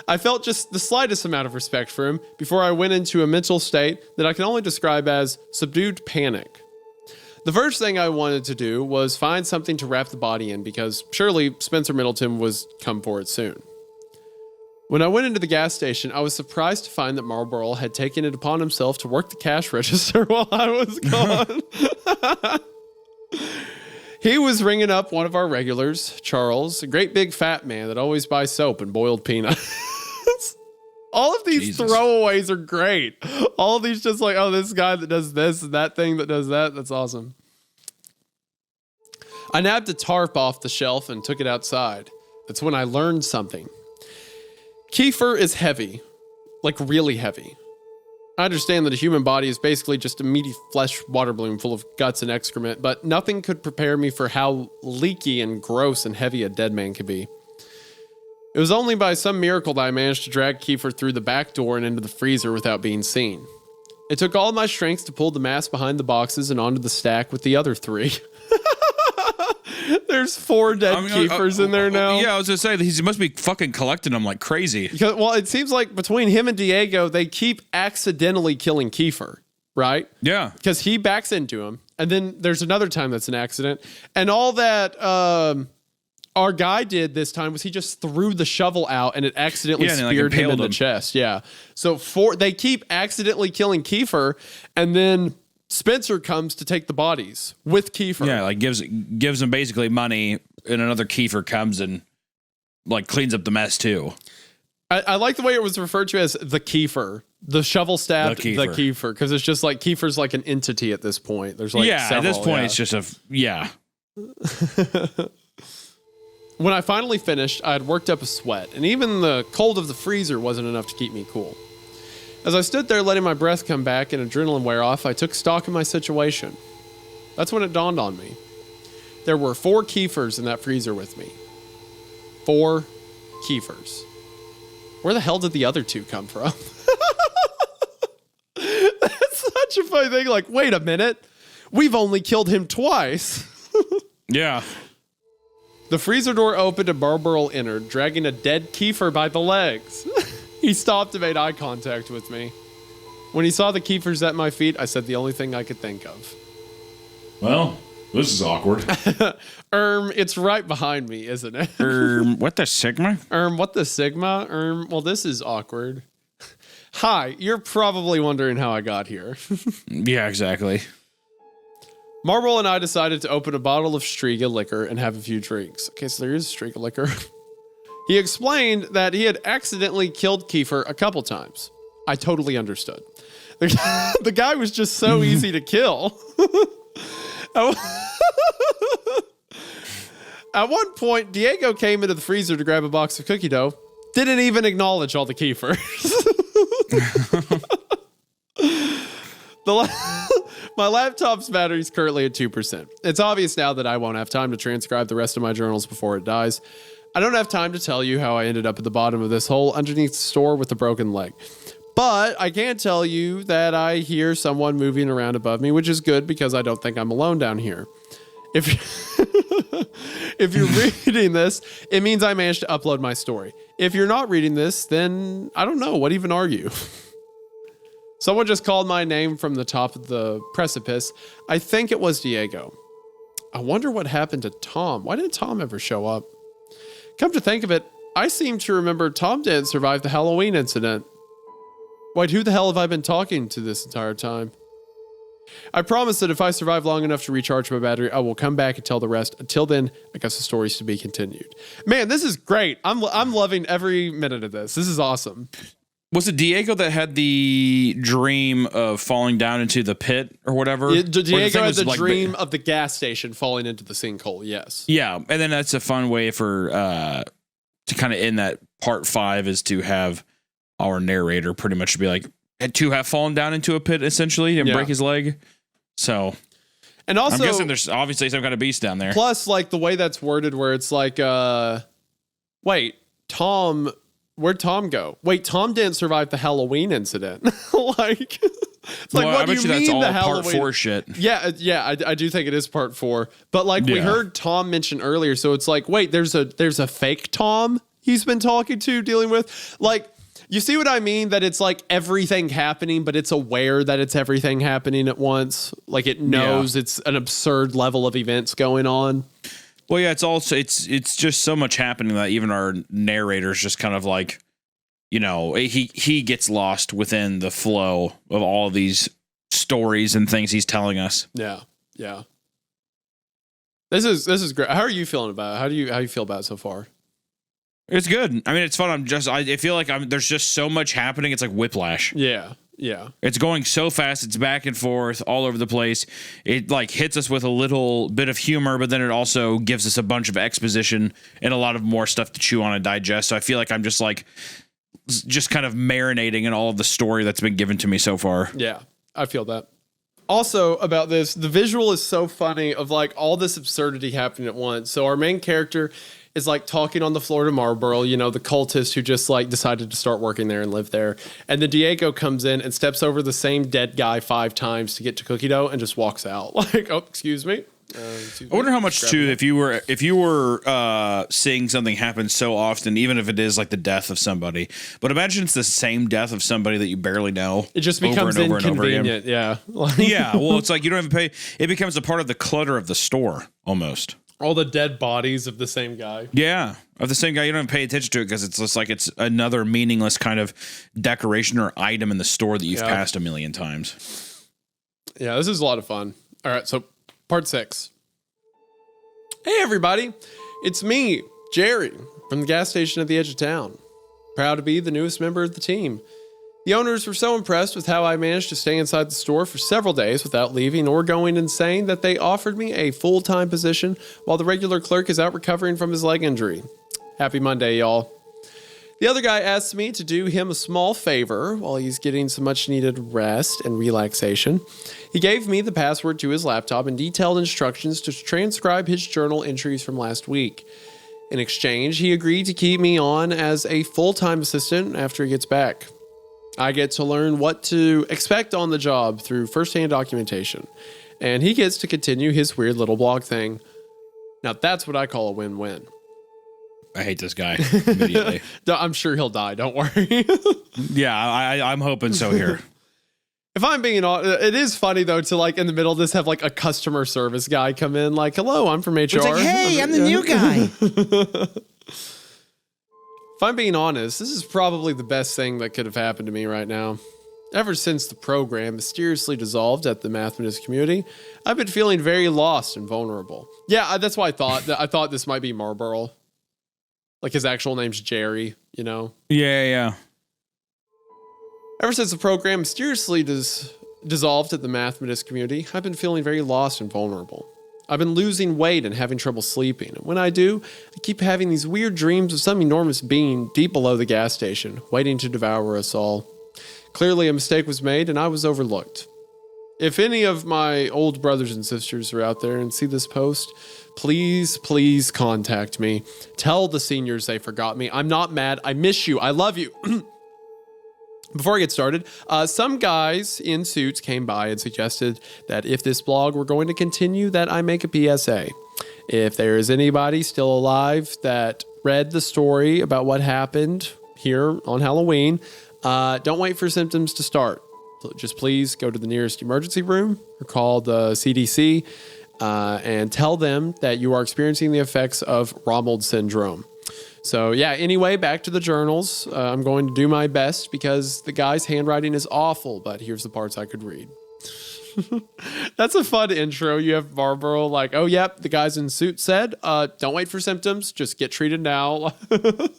I felt just the slightest amount of respect for him before I went into a mental state that I can only describe as subdued panic. The first thing I wanted to do was find something to wrap the body in because surely Spencer Middleton was come for it soon. When I went into the gas station, I was surprised to find that Marlboro had taken it upon himself to work the cash register while I was gone. He was ringing up one of our regulars, Charles, a great big fat man that always buys soap and boiled peanuts. All of these throwaways are great. All of these just like, oh, this guy that does this and that thing that does that. That's awesome. I nabbed a tarp off the shelf and took it outside. That's when I learned something. Kiefer is heavy, like really heavy. I understand that a human body is basically just a meaty flesh water balloon full of guts and excrement, but nothing could prepare me for how leaky and gross and heavy a dead man could be. It was only by some miracle that I managed to drag Kiefer through the back door and into the freezer without being seen. It took all my strength to pull the mass behind the boxes and onto the stack with the other 3. There's 4 dead Kiefers in there now. Yeah, I was going to say, he must be fucking collecting them like crazy. Because, well, it seems like between him and Diego, they keep accidentally killing Kiefer, right? Yeah. Because he backs into him, and then there's another time that's an accident. And all that our guy did this time was he just threw the shovel out, and it accidentally speared him in the chest. Yeah. So they keep accidentally killing Kiefer, and then Spencer comes to take the bodies with Kiefer. Yeah, like gives him basically money, and another Kiefer comes and like cleans up the mess too. I like the way it was referred to as the Kiefer, the shovel stabbed the Kiefer, because it's just like Kiefer's like an entity at this point. There's like at this point it's just When I finally finished, I had worked up a sweat, and even the cold of the freezer wasn't enough to keep me cool. As I stood there letting my breath come back and adrenaline wear off, I took stock of my situation. That's when it dawned on me. There were 4 Kiefers in that freezer with me. 4 Kiefers. Where the hell did the other 2 come from? That's such a funny thing. Like, wait a minute. We've only killed him twice. Yeah. The freezer door opened and Marlboro entered, dragging a dead Kiefer by the legs. He stopped and made eye contact with me. When he saw the Kiefers at my feet, I said the only thing I could think of. Well, this is awkward. It's right behind me, isn't it? What the Sigma? What the Sigma? Well, this is awkward. Hi, you're probably wondering how I got here. Yeah, exactly. Marlboro and I decided to open a bottle of Striga liquor and have a few drinks. Okay, so there is Striga liquor. He explained that he had accidentally killed Kiefer a couple times. I totally understood. The guy was just so easy to kill. At one point, Diego came into the freezer to grab a box of cookie dough. Didn't even acknowledge all the Kiefers. My laptop's battery is currently at 2%. It's obvious now that I won't have time to transcribe the rest of my journals before it dies. I don't have time to tell you how I ended up at the bottom of this hole underneath the store with a broken leg. But I can tell you that I hear someone moving around above me, which is good because I don't think I'm alone down here. If you're reading this, it means I managed to upload my story. If you're not reading this, then I don't know. What even are you? Someone just called my name from the top of the precipice. I think it was Diego. I wonder what happened to Tom. Why didn't Tom ever show up? Come to think of it, I seem to remember Tom didn't survive the Halloween incident. Wait, who the hell have I been talking to this entire time? I promise that if I survive long enough to recharge my battery, I will come back and tell the rest. Until then, I guess the story's to be continued. Man, this is great. I'm loving every minute of this. This is awesome. Was it Diego that had the dream of falling down into the pit or whatever? Diego had the dream of the gas station falling into the sinkhole, yes. Yeah, and then that's a fun way for to kind of end that part 5 is to have our narrator pretty much be like, to have fallen down into a pit essentially and break his leg. So, and also, I'm guessing there's obviously some kind of beast down there. Plus, like the way that's worded, where it's like, wait, Tom, where'd Tom go? Wait, Tom didn't survive the Halloween incident. Like, it's like, what do you mean the Halloween? Part 4 shit. Yeah, I do think it is part 4. But like we heard Tom mention earlier, so it's like, wait, there's a fake Tom he's been talking to, dealing with, like. You see what I mean? That it's like everything happening, but it's aware that it's everything happening at once. Like it knows it's an absurd level of events going on. Well, yeah, it's also it's just so much happening that even our narrator's just kind of like, you know, he gets lost within the flow of all of these stories and things he's telling us. Yeah. This is great. How are you feeling about it? How do you feel about it so far? It's good. I mean, it's fun. I feel like there's just so much happening. It's like whiplash. Yeah. It's going so fast. It's back and forth all over the place. It like hits us with a little bit of humor, but then it also gives us a bunch of exposition and a lot of more stuff to chew on and digest. So I feel like I'm just kind of marinating in all of the story that's been given to me so far. Yeah, I feel that. Also about this, the visual is so funny of like all this absurdity happening at once. So our main character is like talking on the floor to Marlboro, you know, the cultist who just like decided to start working there and live there. And then Diego comes in and steps over the same dead guy 5 times to get to cookie dough and just walks out. Like, oh, excuse me. I wonder how much too, if you were seeing something happen so often, even if it is like the death of somebody, but imagine it's the same death of somebody that you barely know. It just becomes inconvenient. Yeah. Yeah. Well, it's like you don't even pay. It becomes a part of the clutter of the store almost. All the dead bodies of the same guy. Yeah, of the same guy. You don't even pay attention to it because it's just like it's another meaningless kind of decoration or item in the store that you've passed a million times. Yeah, this is a lot of fun. All right, so part 6. Hey, everybody. It's me, Jerry, from the gas station at the edge of town. Proud to be the newest member of the team. The owners were so impressed with how I managed to stay inside the store for several days without leaving or going insane that they offered me a full-time position while the regular clerk is out recovering from his leg injury. Happy Monday, y'all. The other guy asked me to do him a small favor while he's getting some much-needed rest and relaxation. He gave me the password to his laptop and detailed instructions to transcribe his journal entries from last week. In exchange, he agreed to keep me on as a full-time assistant after he gets back. I get to learn what to expect on the job through firsthand documentation, and he gets to continue his weird little blog thing. Now that's what I call a win-win. I hate this guy immediately. I'm sure he'll die, don't worry. Yeah, I'm hoping so here. If I'm being honest, it is funny though to like in the middle of this have like a customer service guy come in like, hello, I'm from HR. It's like, hey, I'm the new guy. If I'm being honest, this is probably the best thing that could have happened to me right now. Ever since the program mysteriously dissolved at the mathematician community, I've been feeling very lost and vulnerable. Yeah, that's why I thought this might be Marlboro. Like his actual name's Jerry, you know? Yeah. Ever since the program mysteriously dissolved at the mathematician community, I've been feeling very lost and vulnerable. I've been losing weight and having trouble sleeping. And when I do, I keep having these weird dreams of some enormous being deep below the gas station, waiting to devour us all. Clearly a mistake was made and I was overlooked. If any of my old brothers and sisters are out there and see this post, please contact me. Tell the seniors they forgot me. I'm not mad. I miss you. I love you. Before I get started, some guys in suits came by and suggested that if this blog were going to continue, that I make a PSA. If there is anybody still alive that read the story about what happened here on Halloween, don't wait for symptoms to start. Just please go to the nearest emergency room or call the CDC and tell them that you are experiencing the effects of Rommel syndrome. So yeah, anyway, back to the journals. I'm going to do my best because the guy's handwriting is awful, but here's the parts I could read. That's a fun intro. You have Marlboro like, oh, yep, the guys in suit said, don't wait for symptoms, just get treated now. Well,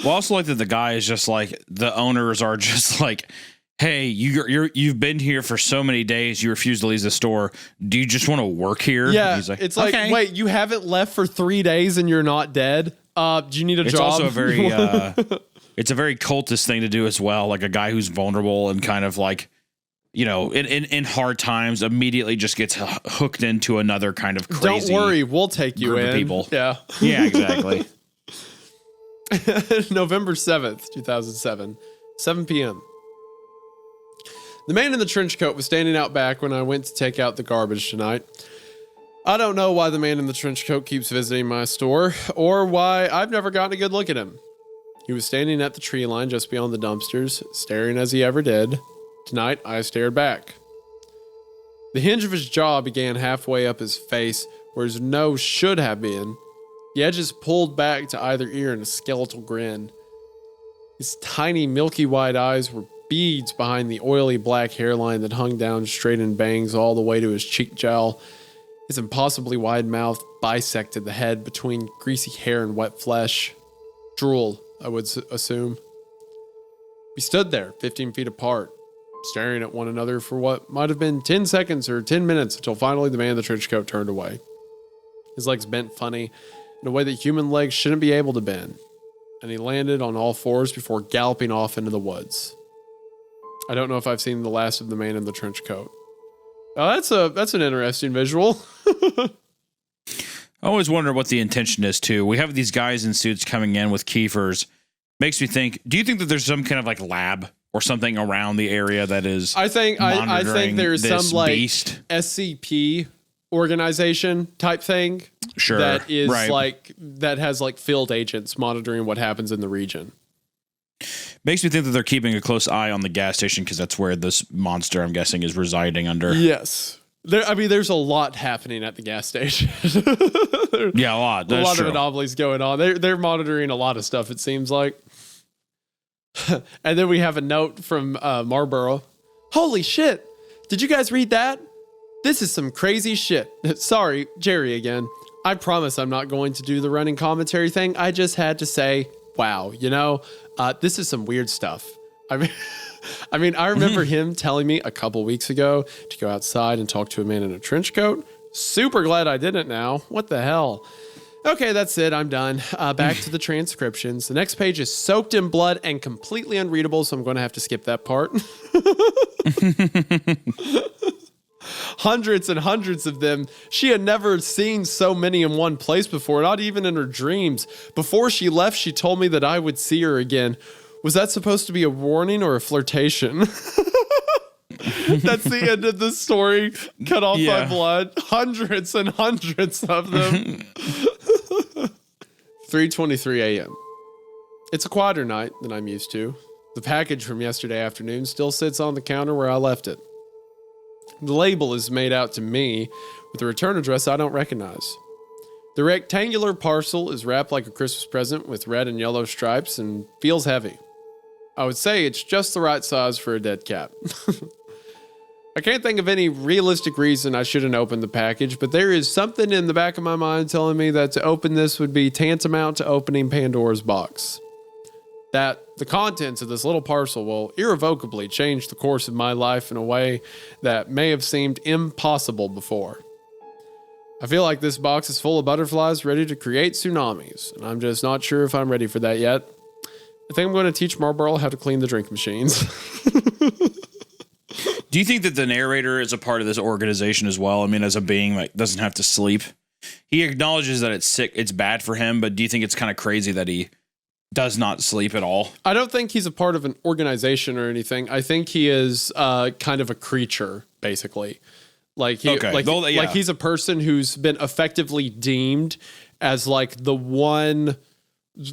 I also like that the guy is just like, the owners are just like, hey, you've been here for so many days, you refuse to leave the store. Do you just want to work here? Yeah, He's like, it's like, okay. Wait, you haven't left for 3 days and you're not dead? Do you need a It's job? also a very it's a very cultist thing to do as well. Like a guy who's vulnerable and kind of like, you know, in hard times, immediately just gets hooked into another kind of crazy. Don't worry, we'll take you group in. of people. Yeah. Yeah, exactly. November 7th, 2007, 7 p.m. The man in the trench coat was standing out back when I went to take out the garbage tonight. I don't know why the man in the trench coat keeps visiting my store, or why I've never gotten a good look at him. He was standing at the tree line just beyond the dumpsters, staring as he ever did. Tonight, I stared back. The hinge of his jaw began halfway up his face, where his nose should have been. The edges pulled back to either ear in a skeletal grin. His tiny, milky white eyes were beads behind the oily black hairline that hung down straight in bangs all the way to his cheek jowl. His impossibly wide mouth bisected the head between greasy hair and wet flesh. Drool, I would assume. We stood there, 15 feet apart, staring at one another for what might have been 10 seconds or 10 minutes until finally the man in the trench coat turned away. His legs bent funny in a way that human legs shouldn't be able to bend, and he landed on all fours before galloping off into the woods. I don't know if I've seen the last of the man in the trench coat. Oh, that's an interesting visual. I always wonder what the intention is too. We have these guys in suits coming in with Kiefers. Makes me think, do you think that there's some kind of like lab or something around the area that is I think there's this some like beast? SCP organization type thing. Sure. That is right. like that has like field agents monitoring what happens in the region. Makes me think that they're keeping a close eye on the gas station because that's where this monster, I'm guessing, is residing under. Yes. There's a lot happening at the gas station. Yeah, a lot. That's a lot true. of anomalies going on. They're monitoring a lot of stuff, it seems like. And then we have a note from Marlboro. Holy shit. Did you guys read that? This is some crazy shit. Sorry, Jerry again. I promise I'm not going to do the running commentary thing. I just had to say, wow, you know, this is some weird stuff. I mean, I remember him telling me a couple weeks ago to go outside and talk to a man in a trench coat. Super glad I didn't now. What the hell? Okay, that's it. I'm done. Back to the transcriptions. The next page is soaked in blood and completely unreadable, so I'm going to have to skip that part. Hundreds and hundreds of them. She had never seen so many in one place before, not even in her dreams. Before she left, she told me that I would see her again. Was that supposed to be a warning or a flirtation? That's the end of the story. Cut off by blood. Hundreds and hundreds of them. 3:23 a.m. It's a quieter night than I'm used to. The package from yesterday afternoon still sits on the counter where I left it. The label is made out to me with a return address I don't recognize. The rectangular parcel is wrapped like a Christmas present with red and yellow stripes and feels heavy. I would say it's just the right size for a dead cat. I can't think of any realistic reason I shouldn't open the package, but there is something in the back of my mind telling me that to open this would be tantamount to opening Pandora's box. That the contents of this little parcel will irrevocably change the course of my life in a way that may have seemed impossible before. I feel like this box is full of butterflies ready to create tsunamis, and I'm just not sure if I'm ready for that yet. I think I'm going to teach Marlboro how to clean the drink machines. Do you think that the narrator is a part of this organization as well? I mean, as a being that doesn't have to sleep. He acknowledges that it's sick, it's bad for him, but do you think it's kind of crazy that he does not sleep at all? I don't think he's a part of an organization or anything. I think he is kind of a creature, basically. Like he's a person who's been effectively deemed as like the one,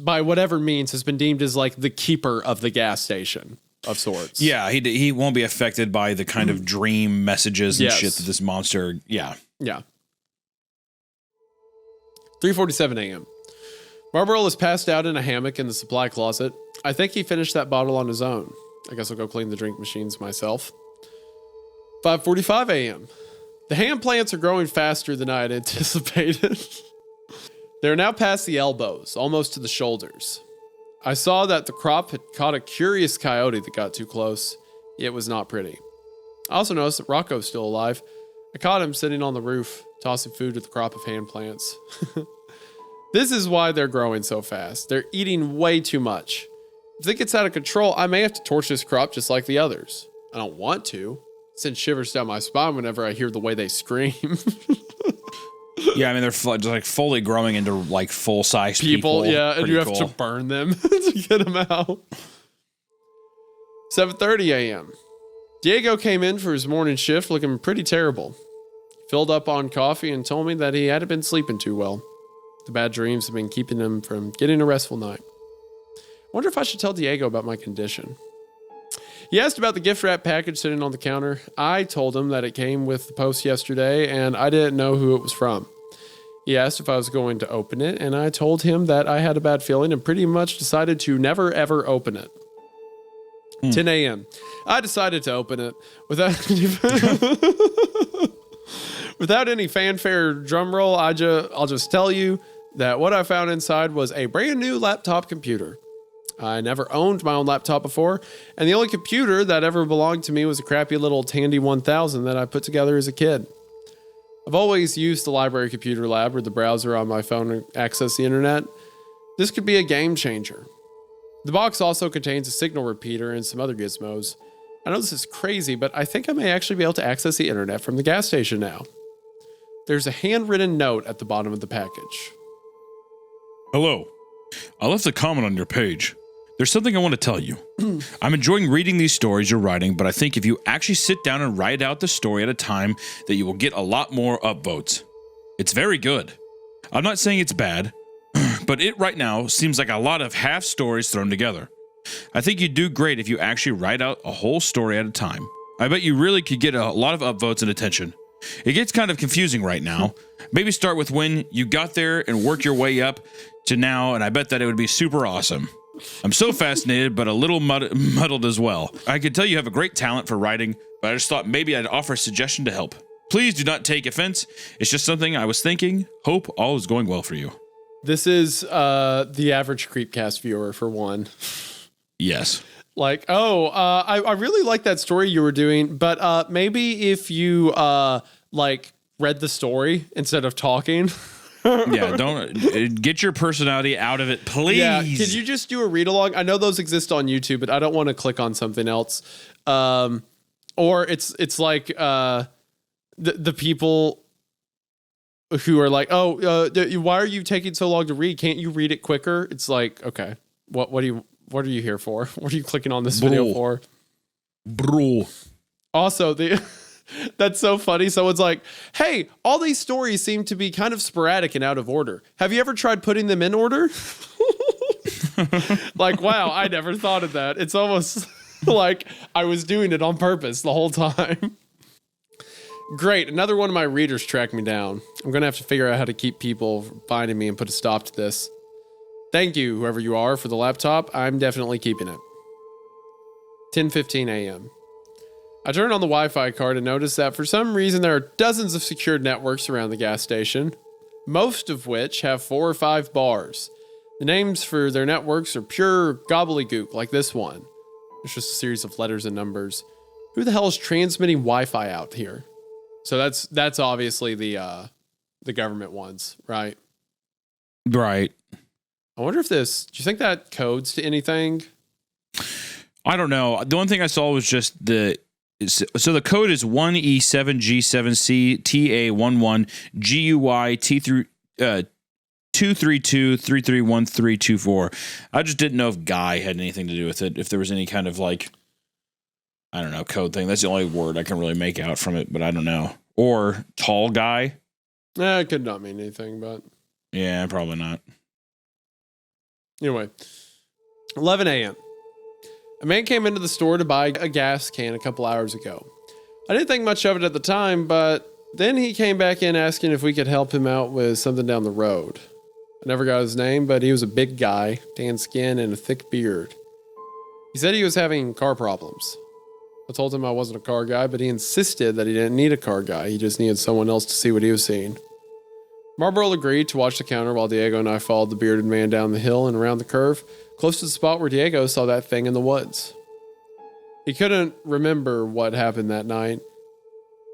by whatever means, has been deemed as like the keeper of the gas station of sorts. Yeah, he won't be affected by the kind of dream messages and shit that this monster. Yeah. 3:47 a.m. Marlboro is passed out in a hammock in the supply closet. I think he finished that bottle on his own. I guess I'll go clean the drink machines myself. 5:45 a.m. The hand plants are growing faster than I had anticipated. They're now past the elbows, almost to the shoulders. I saw that the crop had caught a curious coyote that got too close. It was not pretty. I also noticed that Rocco's still alive. I caught him sitting on the roof, tossing food to the crop of hand plants. This is why they're growing so fast. They're eating way too much. If it gets out of control, I may have to torch this crop just like the others. I don't want to. It sends shivers down my spine whenever I hear the way they scream. Yeah, I mean, they're just like fully growing into like full-size people. Yeah, and Pretty you have cool. to burn them to get them out. 7:30 a.m. Diego came in for his morning shift looking pretty terrible. Filled up on coffee and told me that he hadn't been sleeping too well. The bad dreams have been keeping him from getting a restful night. I wonder if I should tell Diego about my condition. He asked about the gift wrap package sitting on the counter. I told him that it came with the post yesterday and I didn't know who it was from. He asked if I was going to open it, and I told him that I had a bad feeling and pretty much decided to never ever open it. 10 a.m. I decided to open it without any fanfare drum roll. I'll just tell you that what I found inside was a brand new laptop computer. I never owned my own laptop before, and the only computer that ever belonged to me was a crappy little Tandy 1000 that I put together as a kid. I've always used the library computer lab or the browser on my phone to access the internet. This could be a game changer. The box also contains a signal repeater and some other gizmos. I know this is crazy, but I think I may actually be able to access the internet from the gas station now. There's a handwritten note at the bottom of the package. Hello. I left a comment on your page. There's something I want to tell you. I'm enjoying reading these stories you're writing, but I think if you actually sit down and write out the story at a time, that you will get a lot more upvotes. It's very good. I'm not saying it's bad, but it right now seems like a lot of half stories thrown together. I think you'd do great if you actually write out a whole story at a time. I bet you really could get a lot of upvotes and attention. It gets kind of confusing right now. Maybe start with when you got there and work your way up to now, and I bet that it would be super awesome. I'm so fascinated, but a little muddled as well. I could tell you have a great talent for writing, but I just thought maybe I'd offer a suggestion to help. Please do not take offense. It's just something I was thinking. Hope all is going well for you. This is the average Creepcast viewer, for one. Yes. Like, I really like that story you were doing, but maybe if you read the story instead of talking. Yeah, don't get your personality out of it, please. Yeah, could you just do a read along? I know those exist on YouTube, but I don't want to click on something else. Or it's like the people who are like, why are you taking so long to read? Can't you read it quicker? It's like, okay, what are you here for? What are you clicking on this video for? Bro. Also, that's so funny. Someone's like, hey, all these stories seem to be kind of sporadic and out of order. Have you ever tried putting them in order? Like, wow, I never thought of that. It's almost like I was doing it on purpose the whole time. Great. Another one of my readers tracked me down. I'm going to have to figure out how to keep people finding me and put a stop to this. Thank you, whoever you are, for the laptop. I'm definitely keeping it. 10:15 a.m. I turned on the Wi-Fi card and noticed that for some reason there are dozens of secured networks around the gas station, most of which have 4 or 5 bars. The names for their networks are pure gobbledygook, like this one. It's just a series of letters and numbers. Who the hell is transmitting Wi-Fi out here? So that's obviously the government ones, right? Right. I wonder if do you think that codes to anything? I don't know. The one thing I saw was just so the code is 1E7G7C TA11GUY232331324. I just didn't know if Guy had anything to do with it. If there was any kind of like, I don't know, code thing. That's the only word I can really make out from it, but I don't know. Or tall guy. It could not mean anything, but yeah, probably not. Anyway, 11 a.m. A man came into the store to buy a gas can a couple hours ago. I didn't think much of it at the time, but then he came back in asking if we could help him out with something down the road. I never got his name, but he was a big guy, tan skin, and a thick beard. He said he was having car problems. I told him I wasn't a car guy, but he insisted that he didn't need a car guy. He just needed someone else to see what he was seeing. Marlboro agreed to watch the counter while Diego and I followed the bearded man down the hill and around the curve, close to the spot where Diego saw that thing in the woods. He couldn't remember what happened that night,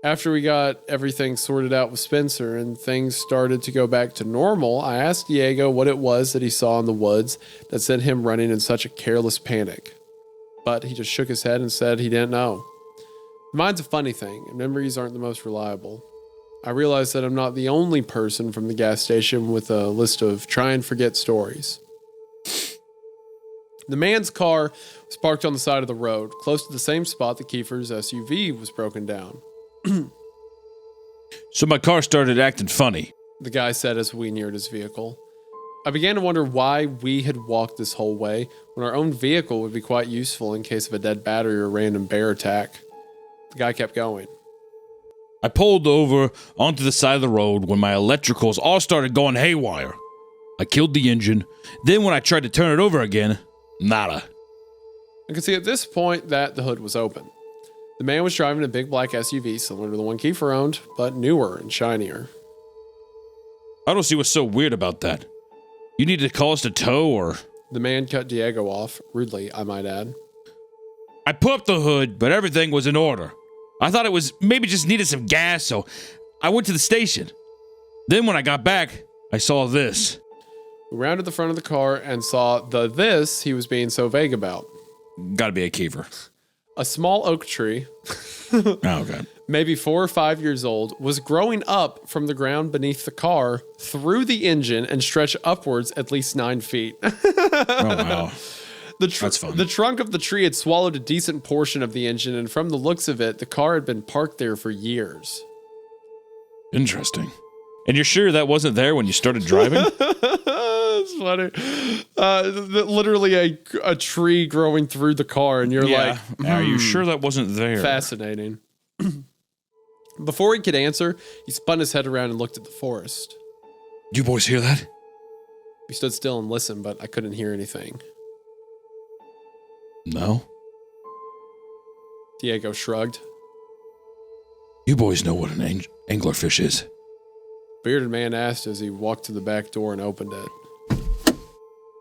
After we got everything sorted out with Spencer and things started to go back to normal, I asked Diego what it was that he saw in the woods that sent him running in such a careless panic. But he just shook his head and said he didn't know. Mind's a funny thing, and memories aren't the most reliable. I realized that I'm not the only person from the gas station with a list of try and forget stories. The man's car was parked on the side of the road, close to the same spot that Kiefer's SUV was broken down. So my car started acting funny. The guy said as we neared his vehicle. I began to wonder why we had walked this whole way when our own vehicle would be quite useful in case of a dead battery or a random bear attack. The guy kept going. I pulled over onto the side of the road when my electricals all started going haywire. I killed the engine. Then when I tried to turn it over again, nada. I could see at this point that the hood was open. The man was driving a big black SUV similar to the one Kiefer owned, but newer and shinier. I don't see what's so weird about that. You need to call us to tow or... The man cut Diego off, rudely, I might add. I put up the hood, but everything was in order. I thought it was maybe just needed some gas, so I went to the station. Then when I got back, I saw this. We rounded the front of the car and saw the this he was being so vague about. Gotta be a Kiefer. A small oak tree, Oh, God. maybe 4 or 5 years old, was growing up from the ground beneath the car, through the engine, and stretched upwards at least 9 feet. Oh, wow. That's fun. The trunk of the tree had swallowed a decent portion of the engine, and from the looks of it, the car had been parked there for years. Interesting. And you're sure that wasn't there when you started driving? It's funny. Literally a tree growing through the car, and you're like, Are you sure that wasn't there? fascinating. Before he could answer, he spun his head around and looked at the forest. You boys hear that? We stood still and listened, but I couldn't hear anything. No. Diego shrugged. You boys know what an anglerfish is. Bearded man asked as he walked to the back door and opened it.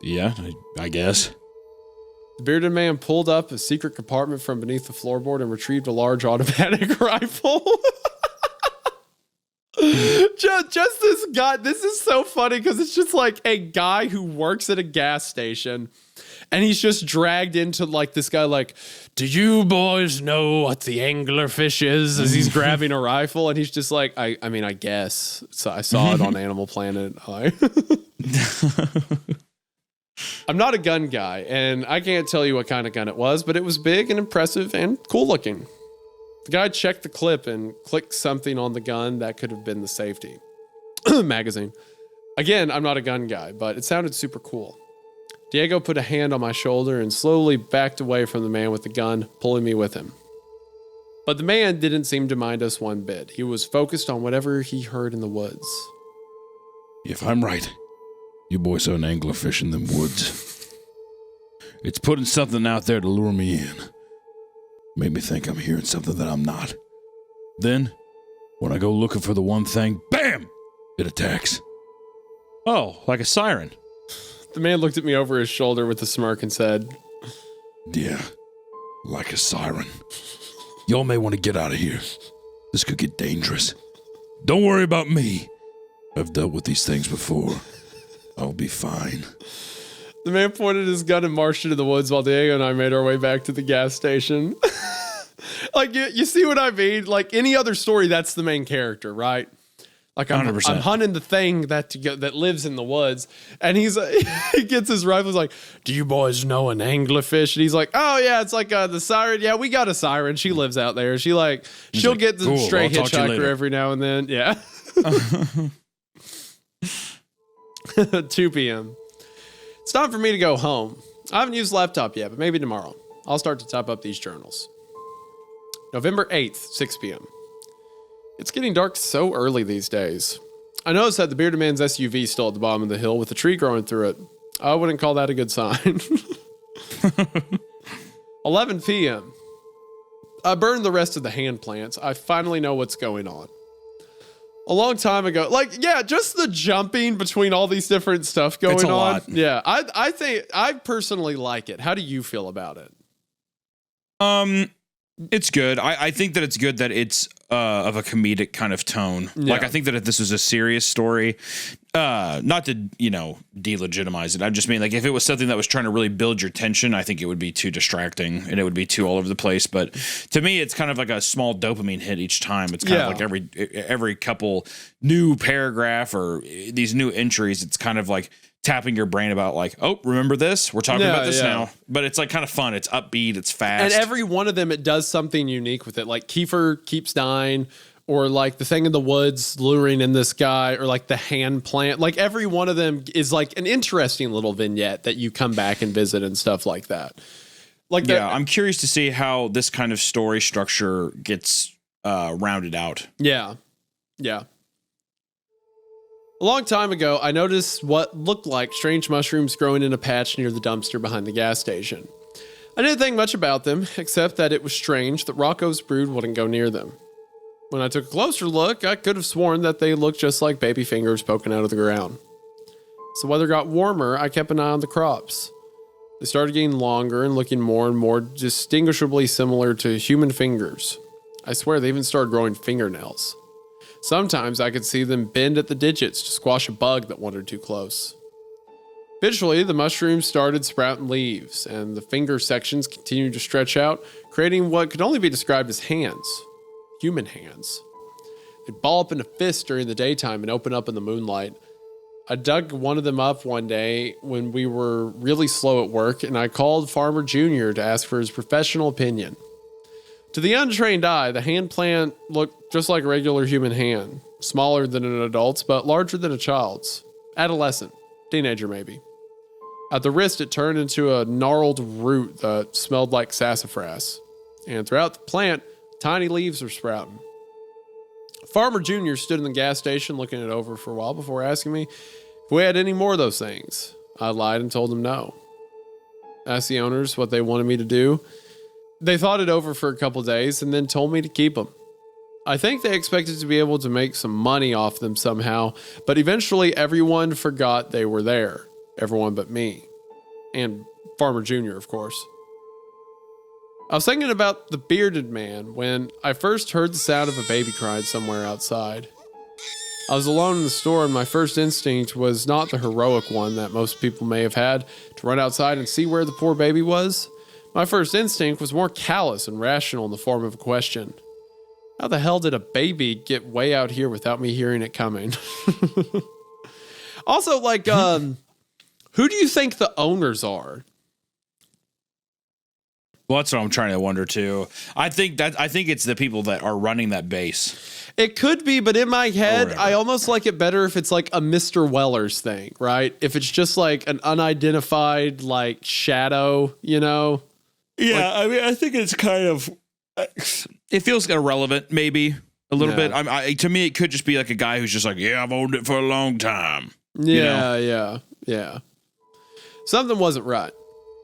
Yeah, I guess. The bearded man pulled up a secret compartment from beneath the floorboard and retrieved a large automatic rifle. just this guy. This is so funny because it's just like a guy who works at a gas station, and he's just dragged into like this guy. Like, do you boys know what the anglerfish is? As he's grabbing a rifle, and he's just like, I mean, I guess. So I saw it on Animal Planet. I'm not a gun guy, and I can't tell you what kind of gun it was, but it was big and impressive and cool looking. The guy checked the clip and clicked something on the gun that could have been the safety magazine. Again, I'm not a gun guy, but it sounded super cool. Diego put a hand on my shoulder and slowly backed away from the man with the gun, pulling me with him. But the man didn't seem to mind us one bit. He was focused on whatever he heard in the woods. If I'm right, you boys saw an anglerfish in them woods. It's putting something out there to lure me in. Made me think I'm hearing something that I'm not. Then, when I go looking for the one thing, BAM! It attacks. Oh, like a siren. The man looked at me over his shoulder with a smirk and said, Yeah, like a siren. Y'all may want to get out of here. This could get dangerous. Don't worry about me. I've dealt with these things before. I'll be fine. The man pointed his gun and marched into the woods while Diego and I made our way back to the gas station. Like, you see what I mean? Like any other story, that's the main character, right? Like I'm hunting the thing that lives in the woods, and he gets his rifle. He's like, "Do you boys know an anglerfish?" And he's like, "Oh yeah, it's like the siren. Yeah, we got a siren. She lives out there. She'll like, get the cool, stray I'll talk to you hitchhiker later." every now and then." Yeah. 2 p.m. It's time for me to go home. I haven't used the laptop yet, but maybe tomorrow. I'll start to type up these journals. November 8th, 6 p.m. It's getting dark so early these days. I noticed that the bearded man's SUV is still at the bottom of the hill with a tree growing through it. I wouldn't call that a good sign. 11 p.m. I burned the rest of the hand plants. I finally know what's going on. A long time ago, just the jumping between all these different stuff going on. Lot. Yeah, I think I personally like it. How do you feel about it? It's good. I think that it's good that it's of a comedic kind of tone. Yeah. Like, I think that if this was a serious story, not to, delegitimize it. I just mean, like, if it was something that was trying to really build your tension, I think it would be too distracting and it would be too all over the place. But to me, it's kind of like a small dopamine hit each time. It's kind of like every couple new paragraph or these new entries, it's kind of like tapping your brain about like, oh, remember this? We're talking about this now. But it's like kind of fun. It's upbeat. It's fast. And every one of them, it does something unique with it. Like Kiefer keeps dying, or like the thing in the woods luring in this guy, or like the hand plant. Like every one of them is like an interesting little vignette that you come back and visit and stuff like that. Like I'm curious to see how this kind of story structure gets rounded out. Yeah. Yeah. A long time ago, I noticed what looked like strange mushrooms growing in a patch near the dumpster behind the gas station. I didn't think much about them, except that it was strange that Rocco's brood wouldn't go near them. When I took a closer look, I could have sworn that they looked just like baby fingers poking out of the ground. As the weather got warmer, I kept an eye on the crops. They started getting longer and looking more and more distinguishably similar to human fingers. I swear they even started growing fingernails. Sometimes I could see them bend at the digits to squash a bug that wandered too close. Eventually, the mushrooms started sprouting leaves, and the finger sections continued to stretch out, creating what could only be described as hands. Human hands. They'd ball up in a fist during the daytime and open up in the moonlight. I dug one of them up one day when we were really slow at work, and I called Farmer Jr. to ask for his professional opinion. To the untrained eye, the hand plant looked just like a regular human hand, smaller than an adult's, but larger than a child's. Adolescent, teenager maybe. At the wrist, it turned into a gnarled root that smelled like sassafras. And throughout the plant, tiny leaves were sprouting. Farmer Jr. stood in the gas station looking it over for a while before asking me if we had any more of those things. I lied and told him no. Asked the owners what they wanted me to do. They thought it over for a couple days and then told me to keep them. I think they expected to be able to make some money off them somehow, but eventually everyone forgot they were there. Everyone but me. And Farmer Jr., of course. I was thinking about the bearded man when I first heard the sound of a baby crying somewhere outside. I was alone in the store, and my first instinct was not the heroic one that most people may have had, to run outside and see where the poor baby was. My first instinct was more callous and rational in the form of a question. How the hell did a baby get way out here without me hearing it coming? Also, like, who do you think the owners are? Well, that's what I'm trying to wonder too. I think it's the people that are running that base. It could be, but in my head, I almost like it better if it's like a Mr. Weller's thing, right? If it's just like an unidentified, like, shadow, you know? Yeah, like, I mean, I think it's kind of, it feels irrelevant, maybe a little bit. To me, it could just be like a guy who's just like, yeah, I've owned it for a long time. Yeah. Something wasn't right.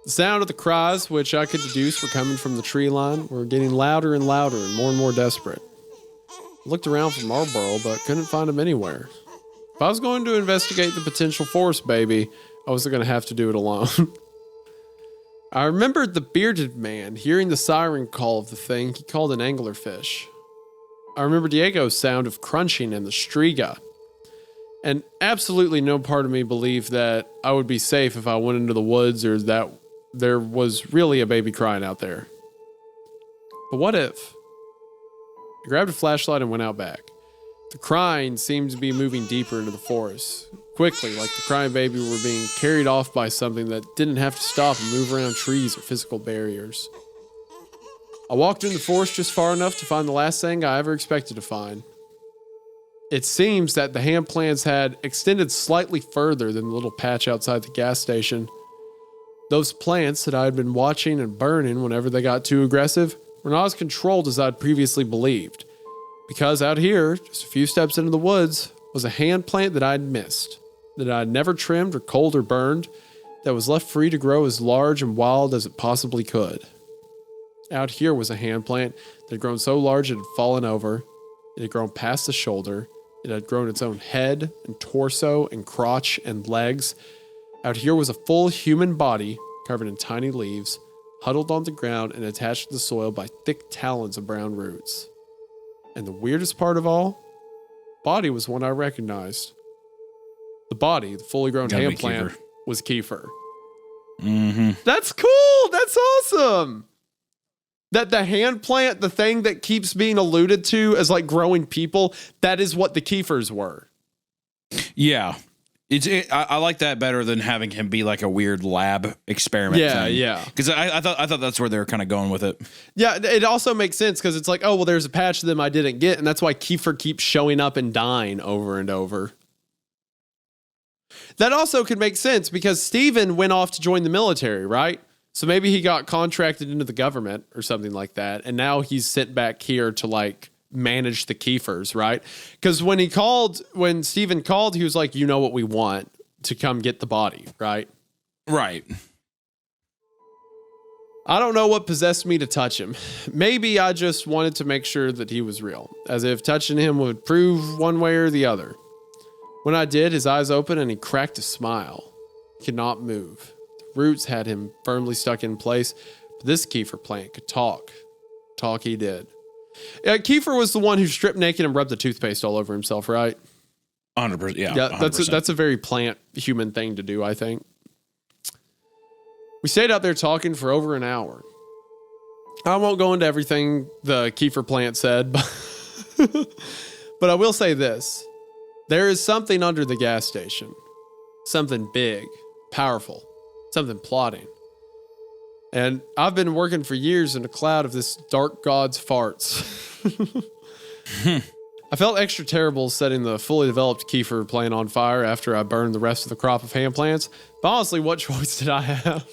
The sound of the cries, which I could deduce were coming from the tree line, were getting louder and louder and more desperate. I looked around for Marlboro, but couldn't find him anywhere. If I was going to investigate the potential force baby, I was going to have to do it alone. I remembered the bearded man hearing the siren call of the thing he called an anglerfish. I remember Diego's sound of crunching in the striga. And absolutely no part of me believed that I would be safe if I went into the woods or that there was really a baby crying out there. But what if? I grabbed a flashlight and went out back. The crying seemed to be moving deeper into the forest. Quickly, like the crying baby were being carried off by something that didn't have to stop and move around trees or physical barriers. I walked in the forest just far enough to find the last thing I ever expected to find. It seems that the hand plants had extended slightly further than the little patch outside the gas station. Those plants that I had been watching and burning whenever they got too aggressive were not as controlled as I'd previously believed. Because out here, just a few steps into the woods, was a hand plant that I'd missed, that I'd never trimmed or culled or burned, that was left free to grow as large and wild as it possibly could. Out here was a hand plant that had grown so large it had fallen over, it had grown past the shoulder, it had grown its own head and torso and crotch and legs. Out here was a full human body covered in tiny leaves, huddled on the ground and attached to the soil by thick talons of brown roots. And the weirdest part of all, body was one I recognized. The body, the fully grown hand plant, was Kiefer. Mm-hmm. That's cool. That's awesome. That the hand plant, the thing that keeps being alluded to as like growing people, that is what the Kiefers were. Yeah. I like that better than having him be like a weird lab experiment. Yeah. Because I thought that's where they were kind of going with it. Yeah, it also makes sense because it's like, oh, well, there's a patch of them I didn't get, and that's why Kiefer keeps showing up and dying over and over. That also could make sense because Steven went off to join the military, right? So maybe he got contracted into the government or something like that, and now he's sent back here to like manage the Kiefers, right? Because when Steven called, he was like, you know what we want, to come get the body, right? Right. I don't know what possessed me to touch him. Maybe I just wanted to make sure that he was real, as if touching him would prove one way or the other. When I did, his eyes opened and he cracked a smile. He could not move. The roots had him firmly stuck in place, but this Kiefer plant could talk. Talk he did. Kiefer was the one who stripped naked and rubbed the toothpaste all over himself, right? 100%. Yeah. 100%. That's a very plant human thing to do, I think. We stayed out there talking for over an hour. I won't go into everything the Kiefer plant said, but I will say this. There is something under the gas station. Something big, powerful, something plotting. And I've been working for years in a cloud of this dark god's farts. I felt extra terrible setting the fully developed Kiefer plant on fire after I burned the rest of the crop of hand plants. But honestly, what choice did I have?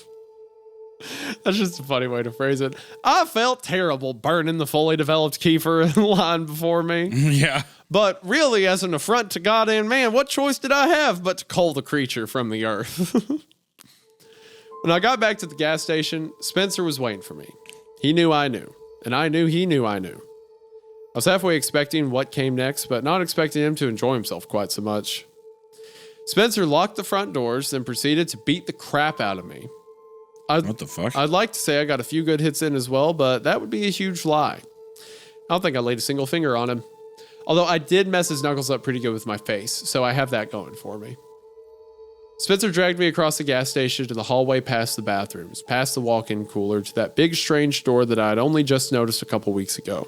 That's just a funny way to phrase it. I felt terrible burning the fully developed Kiefer in line before me. Yeah. But really, as an affront to God and man, what choice did I have but to cull the creature from the earth? When I got back to the gas station, Spencer was waiting for me. He knew I knew, and I knew he knew I knew. I was halfway expecting what came next, but not expecting him to enjoy himself quite so much. Spencer locked the front doors, then proceeded to beat the crap out of me. What the fuck? I'd like to say I got a few good hits in as well, but that would be a huge lie. I don't think I laid a single finger on him. Although I did mess his knuckles up pretty good with my face, so I have that going for me. Spencer dragged me across the gas station to the hallway past the bathrooms, past the walk-in cooler, to that big strange door that I had only just noticed a couple weeks ago.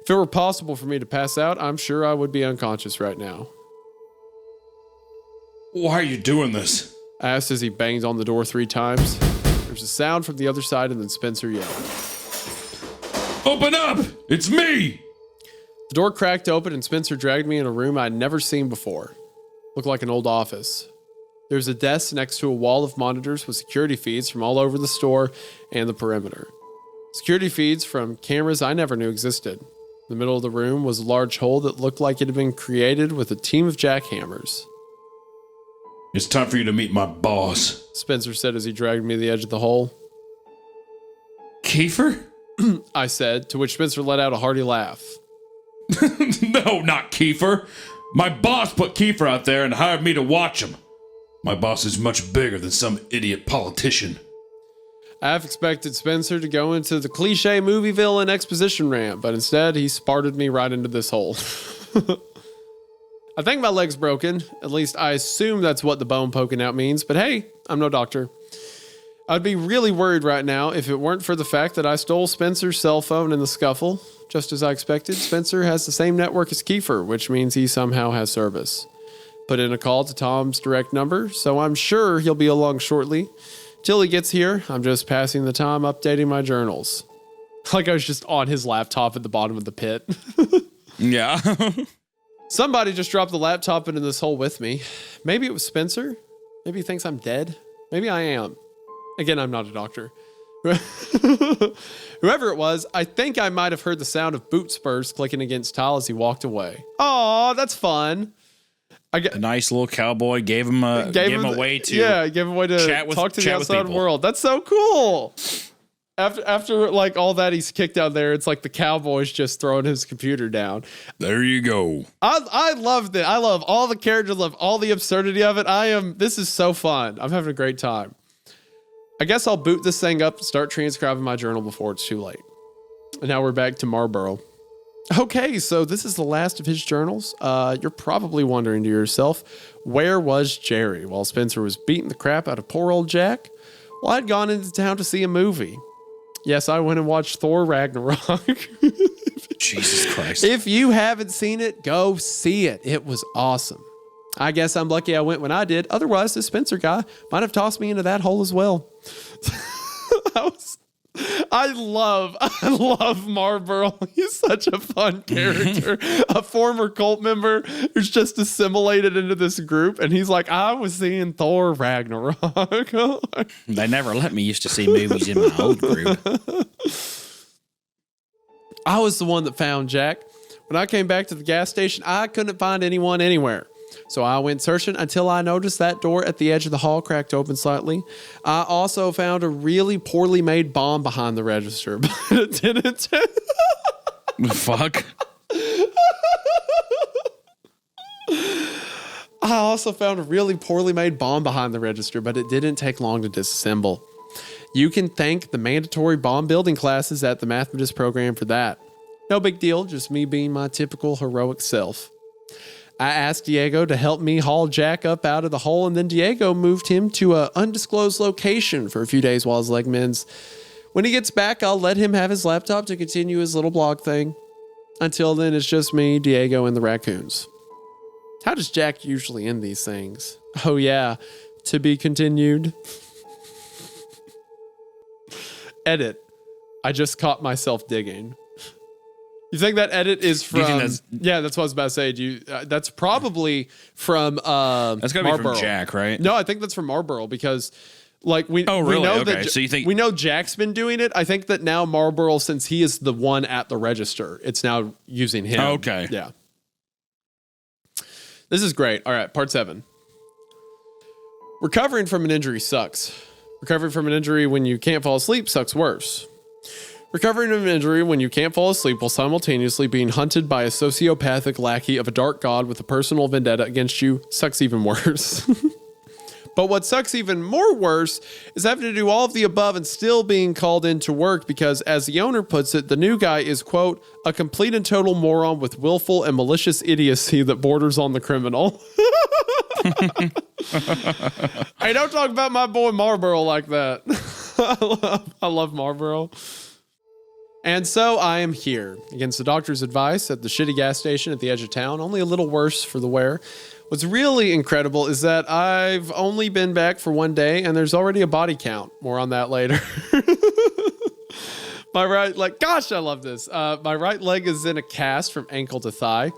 If it were possible for me to pass out, I'm sure I would be unconscious right now. Why are you doing this? I asked as he banged on the door 3 times. There's a sound from the other side, and then Spencer yelled, Open up! It's me! The door cracked open, and Spencer dragged me in a room I'd never seen before. Looked like an old office. There was a desk next to a wall of monitors with security feeds from all over the store and the perimeter. Security feeds from cameras I never knew existed. In the middle of the room was a large hole that looked like it had been created with a team of jackhammers. It's time for you to meet my boss. Spencer said as he dragged me to the edge of the hole. Kiefer? I said, to which Spencer let out a hearty laugh. No, not Kiefer. My boss put Kiefer out there and hired me to watch him. My boss is much bigger than some idiot politician. I half expected Spencer to go into the cliche movie villain exposition rant, but instead he sparted me right into this hole. I think my leg's broken. At least I assume that's what the bone poking out means, but hey, I'm no doctor. I'd be really worried right now if it weren't for the fact that I stole Spencer's cell phone in the scuffle. Just as I expected, Spencer has the same network as Kiefer, which means he somehow has service. Put in a call to Tom's direct number, so I'm sure he'll be along shortly. Till he gets here, I'm just passing the time updating my journals. Like I was just on his laptop at the bottom of the pit. Yeah. Somebody just dropped the laptop into this hole with me. Maybe it was Spencer. Maybe he thinks I'm dead. Maybe I am. Again, I'm not a doctor. Whoever it was, I think I might have heard the sound of boot spurs clicking against tile as he walked away. Aw, that's fun. A nice little cowboy gave him a way to gave him a way to talk to the outside world. That's so cool. After like all that he's kicked out there, it's like the cowboy's just throwing his computer down. There you go. I loved it. I love all the characters, love all the absurdity of it. This is so fun. I'm having a great time. I guess I'll boot this thing up and start transcribing my journal before it's too late. And now we're back to Marlborough. Okay, so this is the last of his journals. You're probably wondering to yourself, where was Jerry while Spencer was beating the crap out of poor old Jack? Well, I'd gone into town to see a movie. Yes, I went and watched Thor Ragnarok. Jesus Christ. If you haven't seen it, go see it. It was awesome. I guess I'm lucky I went when I did. Otherwise, this Spencer guy might have tossed me into that hole as well. I love Marlborough. He's such a fun character. A former cult member who's just assimilated into this group. And he's like, I was seeing Thor Ragnarok. They never let me used to see movies in my old group. I was the one that found Jack. When I came back to the gas station, I couldn't find anyone anywhere. So I went searching until I noticed that door at the edge of the hall cracked open slightly. I also found a really poorly made bomb behind the register, but it didn't. Fuck. I also found a really poorly made bomb behind the register, but it didn't take long to disassemble. You can thank the mandatory bomb building classes at the Mathematist program for that. No big deal, just me being my typical heroic self. I asked Diego to help me haul Jack up out of the hole, and then Diego moved him to an undisclosed location for a few days while his leg mends. When he gets back, I'll let him have his laptop to continue his little blog thing. Until then, it's just me, Diego, and the raccoons. How does Jack usually end these things? Oh yeah, to be continued. Edit. I just caught myself digging. You think that edit is from? Yeah, that's what I was about to say. Do you? That's probably from. That's gotta Marlborough. be from Jack, right? No, I think that's from Marlborough because, like we. Oh, really? We know Okay. So you think we know Jack's been doing it? I think that now Marlborough, since he is the one at the register, it's now using him. Okay. Yeah. This is great. All right, part 7. Recovering from an injury sucks. Recovering from an injury when you can't fall asleep sucks worse. Recovering from an injury when you can't fall asleep while simultaneously being hunted by a sociopathic lackey of a dark god with a personal vendetta against you sucks even worse. But what sucks even more worse is having to do all of the above and still being called into work because, as the owner puts it, the new guy is, quote, a complete and total moron with willful and malicious idiocy that borders on the criminal. Hey, don't talk about my boy Marlborough like that. I love Marlborough. And so I am here, against the doctor's advice, at the shitty gas station at the edge of town, only a little worse for the wear. What's really incredible is that I've only been back for 1 day, and there's already a body count. More on that later. My right leg, gosh, I love this. My right leg is in a cast from ankle to thigh,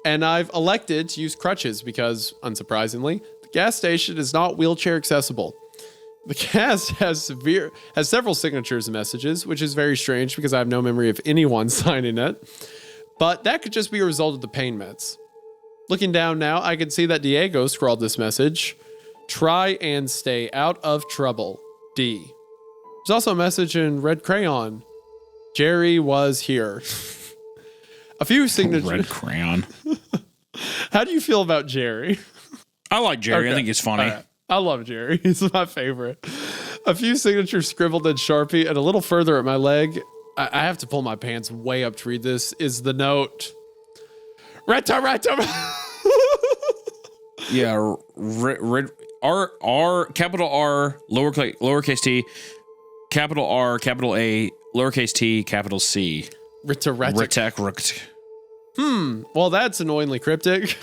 and I've elected to use crutches because, unsurprisingly, the gas station is not wheelchair accessible. The cast has several signatures and messages, which is very strange because I have no memory of anyone signing it. But that could just be a result of the pain meds. Looking down now, I can see that Diego scrawled this message. Try and stay out of trouble. D. There's also a message in red crayon. Jerry was here. A few signatures. Red crayon. How do you feel about Jerry? I like Jerry. Okay. I think he's funny. Right. I love Jerry. He's my favorite. A few signatures scribbled in Sharpie, and a little further at my leg, I have to pull my pants way up to read this, is the note. Retta. Yeah. R, capital R, lowercase t, capital R, capital A, lowercase t, capital C. Retta. Well, that's annoyingly cryptic.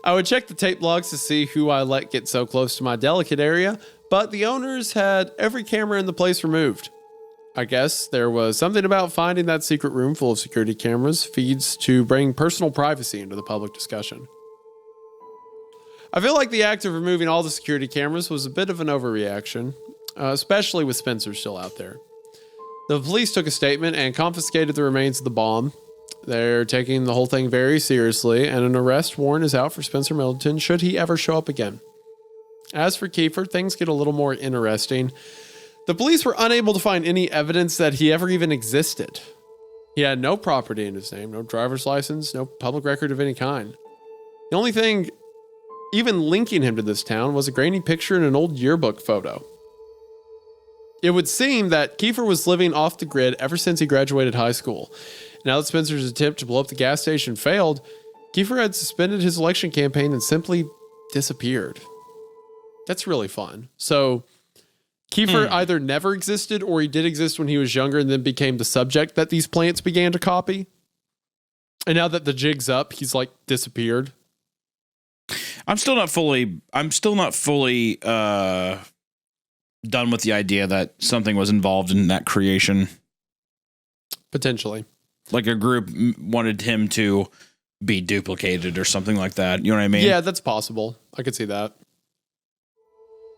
I would check the tape logs to see who I let get so close to my delicate area, but the owners had every camera in the place removed. I guess there was something about finding that secret room full of security cameras feeds to bring personal privacy into the public discussion. I feel like the act of removing all the security cameras was a bit of an overreaction, especially with Spencer still out there. The police took a statement and confiscated the remains of the bomb. They're taking the whole thing very seriously, and an arrest warrant is out for Spencer Middleton should he ever show up again. As for Kiefer, things get a little more interesting. The police were unable to find any evidence that he ever even existed. He had no property in his name, no driver's license, no public record of any kind. The only thing even linking him to this town was a grainy picture in an old yearbook photo. It would seem that Kiefer was living off the grid ever since he graduated high school. Now that Spencer's attempt to blow up the gas station failed, Kiefer had suspended his election campaign and simply disappeared. That's really fun. So Kiefer either never existed or he did exist when he was younger and then became the subject that these plants began to copy. And now that the jig's up, he's like disappeared. I'm still not fully done with the idea that something was involved in that creation. Potentially. Like a group wanted him to be duplicated or something like that. You know what I mean? Yeah, that's possible. I could see that.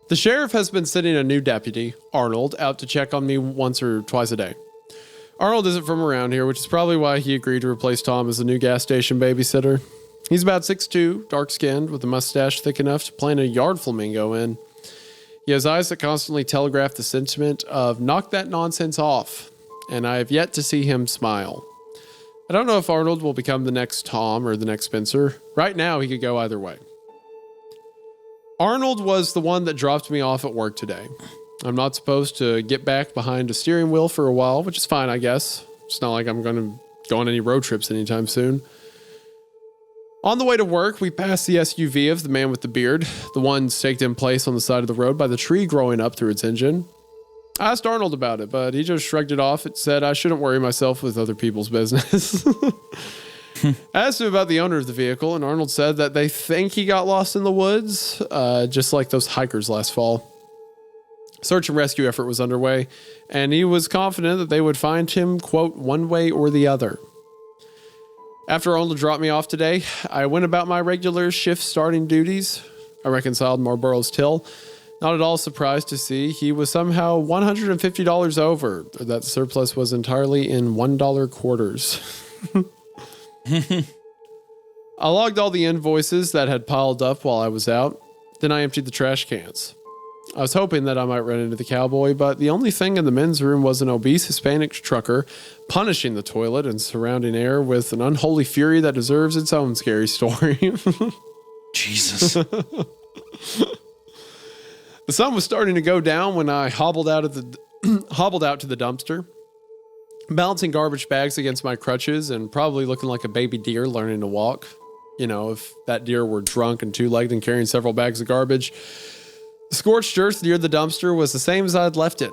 The sheriff has been sending a new deputy, Arnold, out to check on me once or twice a day. Arnold isn't from around here, which is probably why he agreed to replace Tom as the new gas station babysitter. He's about 6'2", dark-skinned, with a mustache thick enough to plant a yard flamingo in. He has eyes that constantly telegraph the sentiment of knock that nonsense off, and I have yet to see him smile. I don't know if Arnold will become the next Tom or the next Spencer. Right now, he could go either way. Arnold was the one that dropped me off at work today. I'm not supposed to get back behind a steering wheel for a while, which is fine, I guess. It's not like I'm going to go on any road trips anytime soon. On the way to work, we passed the SUV of the man with the beard, the one staked in place on the side of the road by the tree growing up through its engine. I asked Arnold about it, but he just shrugged it off and said I shouldn't worry myself with other people's business. I asked him about the owner of the vehicle, and Arnold said that they think he got lost in the woods, just like those hikers last fall. Search and rescue effort was underway, and he was confident that they would find him, quote, one way or the other. After Arnold dropped me off today, I went about my regular shift starting duties. I reconciled Marlboro's till. Not at all surprised to see he was somehow $150 over, or that the surplus was entirely in $1 quarters. I logged all the invoices that had piled up while I was out. Then I emptied the trash cans. I was hoping that I might run into the cowboy, but the only thing in the men's room was an obese Hispanic trucker punishing the toilet and surrounding air with an unholy fury that deserves its own scary story. Jesus. The sun was starting to go down when I hobbled out to the dumpster, balancing garbage bags against my crutches and probably looking like a baby deer learning to walk. You know, if that deer were drunk and two-legged and carrying several bags of garbage. The scorched earth near the dumpster was the same as I'd left it,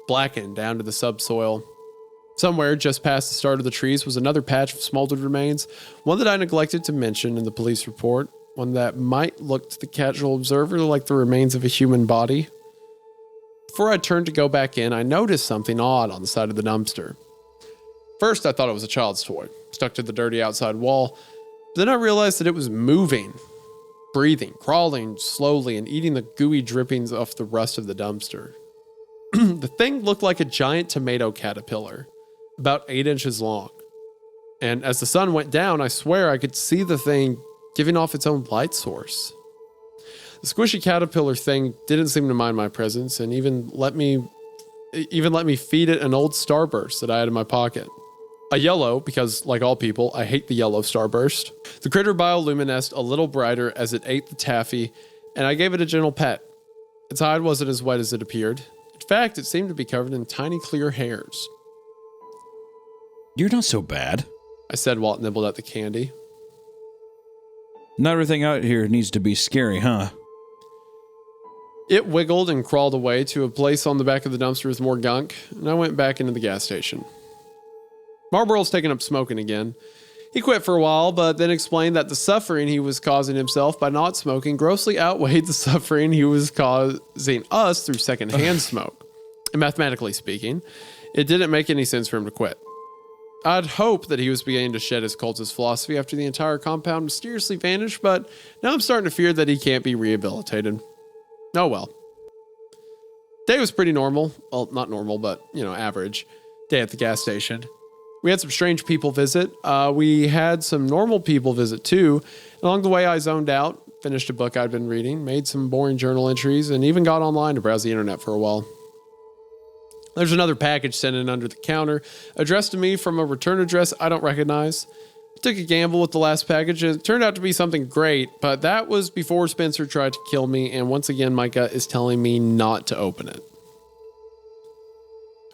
blackened down to the subsoil. Somewhere just past the start of the trees was another patch of smoldered remains, one that I neglected to mention in the police report, one that might look to the casual observer like the remains of a human body. Before I turned to go back in, I noticed something odd on the side of the dumpster. First, I thought it was a child's toy, stuck to the dirty outside wall, but then I realized that it was moving. Breathing, crawling slowly, and eating the gooey drippings off the rust of the dumpster. The thing looked like a giant tomato caterpillar, about 8 inches long. And as the sun went down, I swear I could see the thing giving off its own light source. The squishy caterpillar thing didn't seem to mind my presence, and even let me feed it an old starburst that I had in my pocket. A yellow, because like all people, I hate the yellow starburst. The critter bioluminesced a little brighter as it ate the taffy, and I gave it a gentle pet. Its hide wasn't as wet as it appeared. In fact, it seemed to be covered in tiny clear hairs. You're not so bad, I said while it nibbled at the candy. Not everything out here needs to be scary, huh? It wiggled and crawled away to a place on the back of the dumpster with more gunk, and I went back into the gas station. Marlboro's taken up smoking again. He quit for a while, but then explained that the suffering he was causing himself by not smoking grossly outweighed the suffering he was causing us through secondhand smoke. And mathematically speaking, it didn't make any sense for him to quit. I'd hoped that he was beginning to shed his cultist philosophy after the entire compound mysteriously vanished, but now I'm starting to fear that he can't be rehabilitated. Oh well. Day was pretty normal. Well, not normal, but, average. Day at the gas station. We had some strange people visit. We had some normal people visit too. Along the way, I zoned out, finished a book I'd been reading, made some boring journal entries, and even got online to browse the internet for a while. There's another package sent in under the counter, addressed to me from a return address I don't recognize. I took a gamble with the last package, and it turned out to be something great, but that was before Spencer tried to kill me, and once again, my gut is telling me not to open it.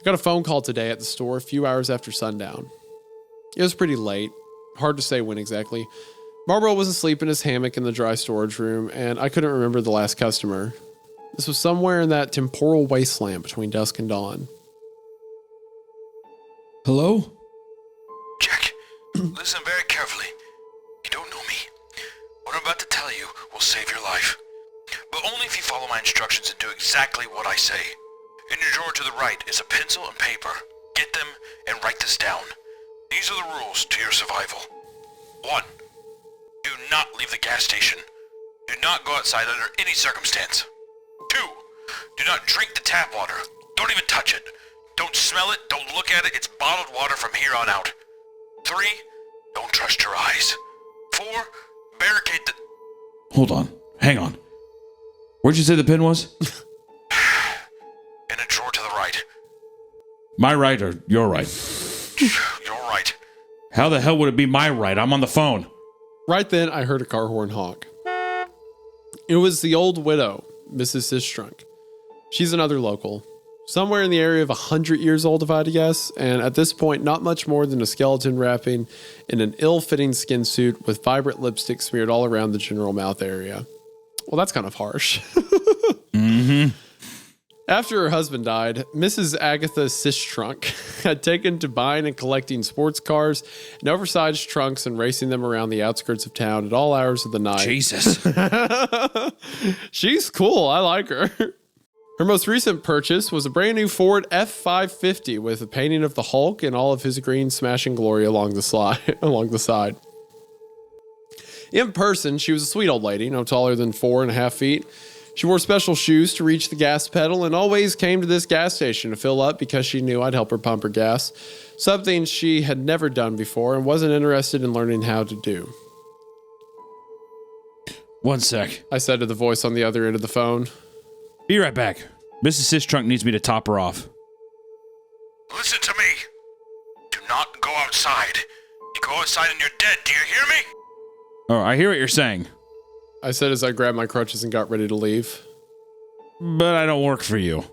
Got a phone call today at the store a few hours after sundown. It was pretty late. Hard to say when exactly. Marlboro was asleep in his hammock in the dry storage room, and I couldn't remember the last customer. This was somewhere in that temporal wasteland between dusk and dawn. Hello? Jack, listen very carefully. You don't know me. What I'm about to tell you will save your life. But only if you follow my instructions and do exactly what I say. In your drawer to the right is a pencil and paper. Get them and write this down. These are the rules to your survival. 1. Do not leave the gas station. Do not go outside under any circumstance. 2. Do not drink the tap water. Don't even touch it. Don't smell it. Don't look at it. It's bottled water from here on out. 3. Don't trust your eyes. 4. Barricade the... Hold on. Hang on. Where'd you say the pin was? In a drawer to the right. My right or your right? You're right. How the hell would it be my right? I'm on the phone. Right then, I heard a car horn honk. It was the old widow, Mrs. Sistrunk. She's another local. Somewhere in the area of 100 years old, if I had to guess, and at this point, not much more than a skeleton wrapping in an ill-fitting skin suit with vibrant lipstick smeared all around the general mouth area. Well, that's kind of harsh. Mm-hmm. After her husband died, Mrs. Agatha Sistrunk had taken to buying and collecting sports cars and oversized trunks and racing them around the outskirts of town at all hours of the night. Jesus. She's cool. I like her. Her most recent purchase was a brand new Ford F550 with a painting of the Hulk and all of his green smashing glory along the side. In person, she was a sweet old lady, no taller than 4.5 feet. She wore special shoes to reach the gas pedal and always came to this gas station to fill up because she knew I'd help her pump her gas, something she had never done before and wasn't interested in learning how to do. One sec. I said to the voice on the other end of the phone. Be right back. Mrs. Sistrunk needs me to top her off. Listen to me. Do not go outside. You go outside and you're dead. Do you hear me? Oh, I hear what you're saying. I said as I grabbed my crutches and got ready to leave. But I don't work for you.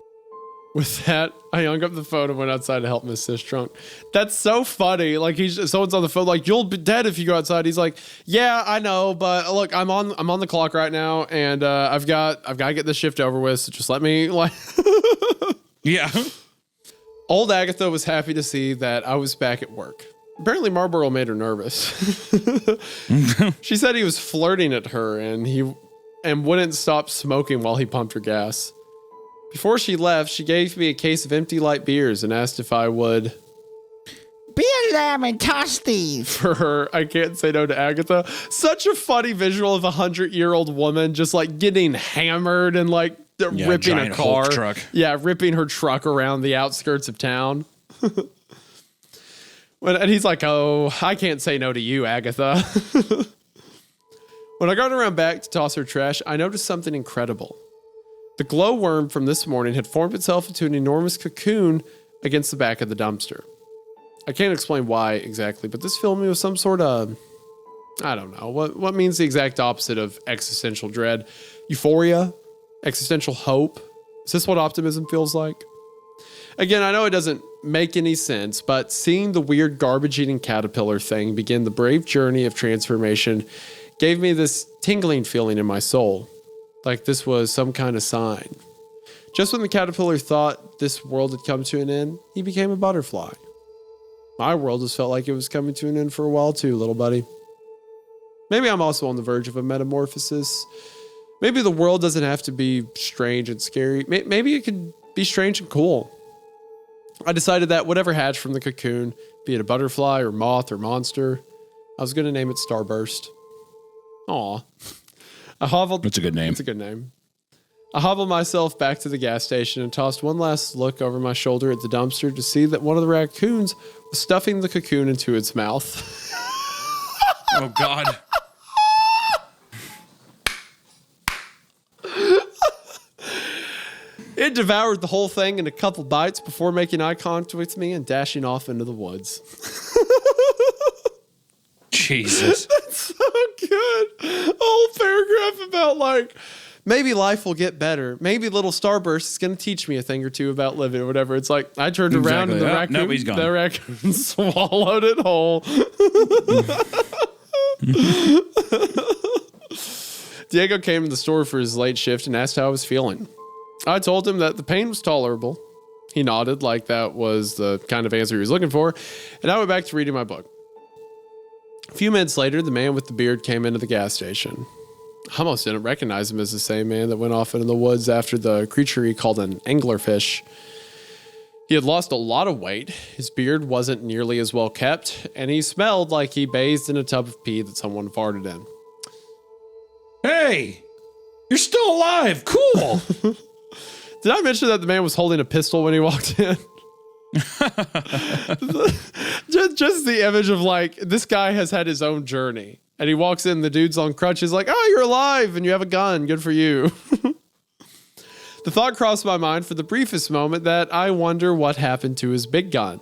With that, I hung up the phone and went outside to help Miss Sistrunk. That's so funny. Like someone's on the phone, like, you'll be dead if you go outside. He's like, yeah, I know, but look, I'm on the clock right now, and I've got to get this shift over with. So just let me like. Yeah. Old Agatha was happy to see that I was back at work. Apparently, Marlboro made her nervous. She said he was flirting at her, and wouldn't stop smoking while he pumped her gas. Before she left, she gave me a case of empty light beers and asked if I would be a lamb and toss these. For her, I can't say no to Agatha. Such a funny visual of a 100-year-old woman just like getting hammered and like ripping a car. Hulk truck. Yeah, ripping her truck around the outskirts of town. And he's like, oh, I can't say no to you, Agatha. When I got around back to toss her trash, I noticed something incredible. The glowworm from this morning had formed itself into an enormous cocoon against the back of the dumpster. I can't explain why exactly, but this filled me with some sort of, I don't know, what means the exact opposite of existential dread? Euphoria? Existential hope? Is this what optimism feels like? Again, I know it doesn't make any sense, but seeing the weird garbage-eating caterpillar thing begin the brave journey of transformation gave me this tingling feeling in my soul. Like this was some kind of sign. Just when the caterpillar thought this world had come to an end, he became a butterfly. My world has felt like it was coming to an end for a while too, little buddy. Maybe I'm also on the verge of a metamorphosis. Maybe the world doesn't have to be strange and scary. Maybe it could be strange and cool. I decided that whatever hatched from the cocoon, be it a butterfly or moth or monster, I was going to name it Starburst. Aw. That's a good name. It's a good name. I hobbled myself back to the gas station and tossed one last look over my shoulder at the dumpster to see that one of the raccoons was stuffing the cocoon into its mouth. Oh, God. It devoured the whole thing in a couple bites before making eye contact with me and dashing off into the woods. Jesus. That's so good. A whole paragraph about like maybe life will get better. Maybe little Starburst is going to teach me a thing or two about living or whatever. It's like I turned around and the raccoon, he's gone. the raccoon swallowed it whole. Diego came to the store for his late shift and asked how I was feeling. I told him that the pain was tolerable. He nodded like that was the kind of answer he was looking for, and I went back to reading my book. A few minutes later, the man with the beard came into the gas station. I almost didn't recognize him as the same man that went off into the woods after the creature he called an anglerfish. He had lost a lot of weight, his beard wasn't nearly as well kept, and he smelled like he bathed in a tub of pee that someone farted in. Hey, you're still alive. Cool. Did I mention that the man was holding a pistol when he walked in? just the image of like, this guy has had his own journey. And he walks in, the dude's on crutches like, oh, you're alive and you have a gun. Good for you. The thought crossed my mind for the briefest moment that I wonder what happened to his big gun.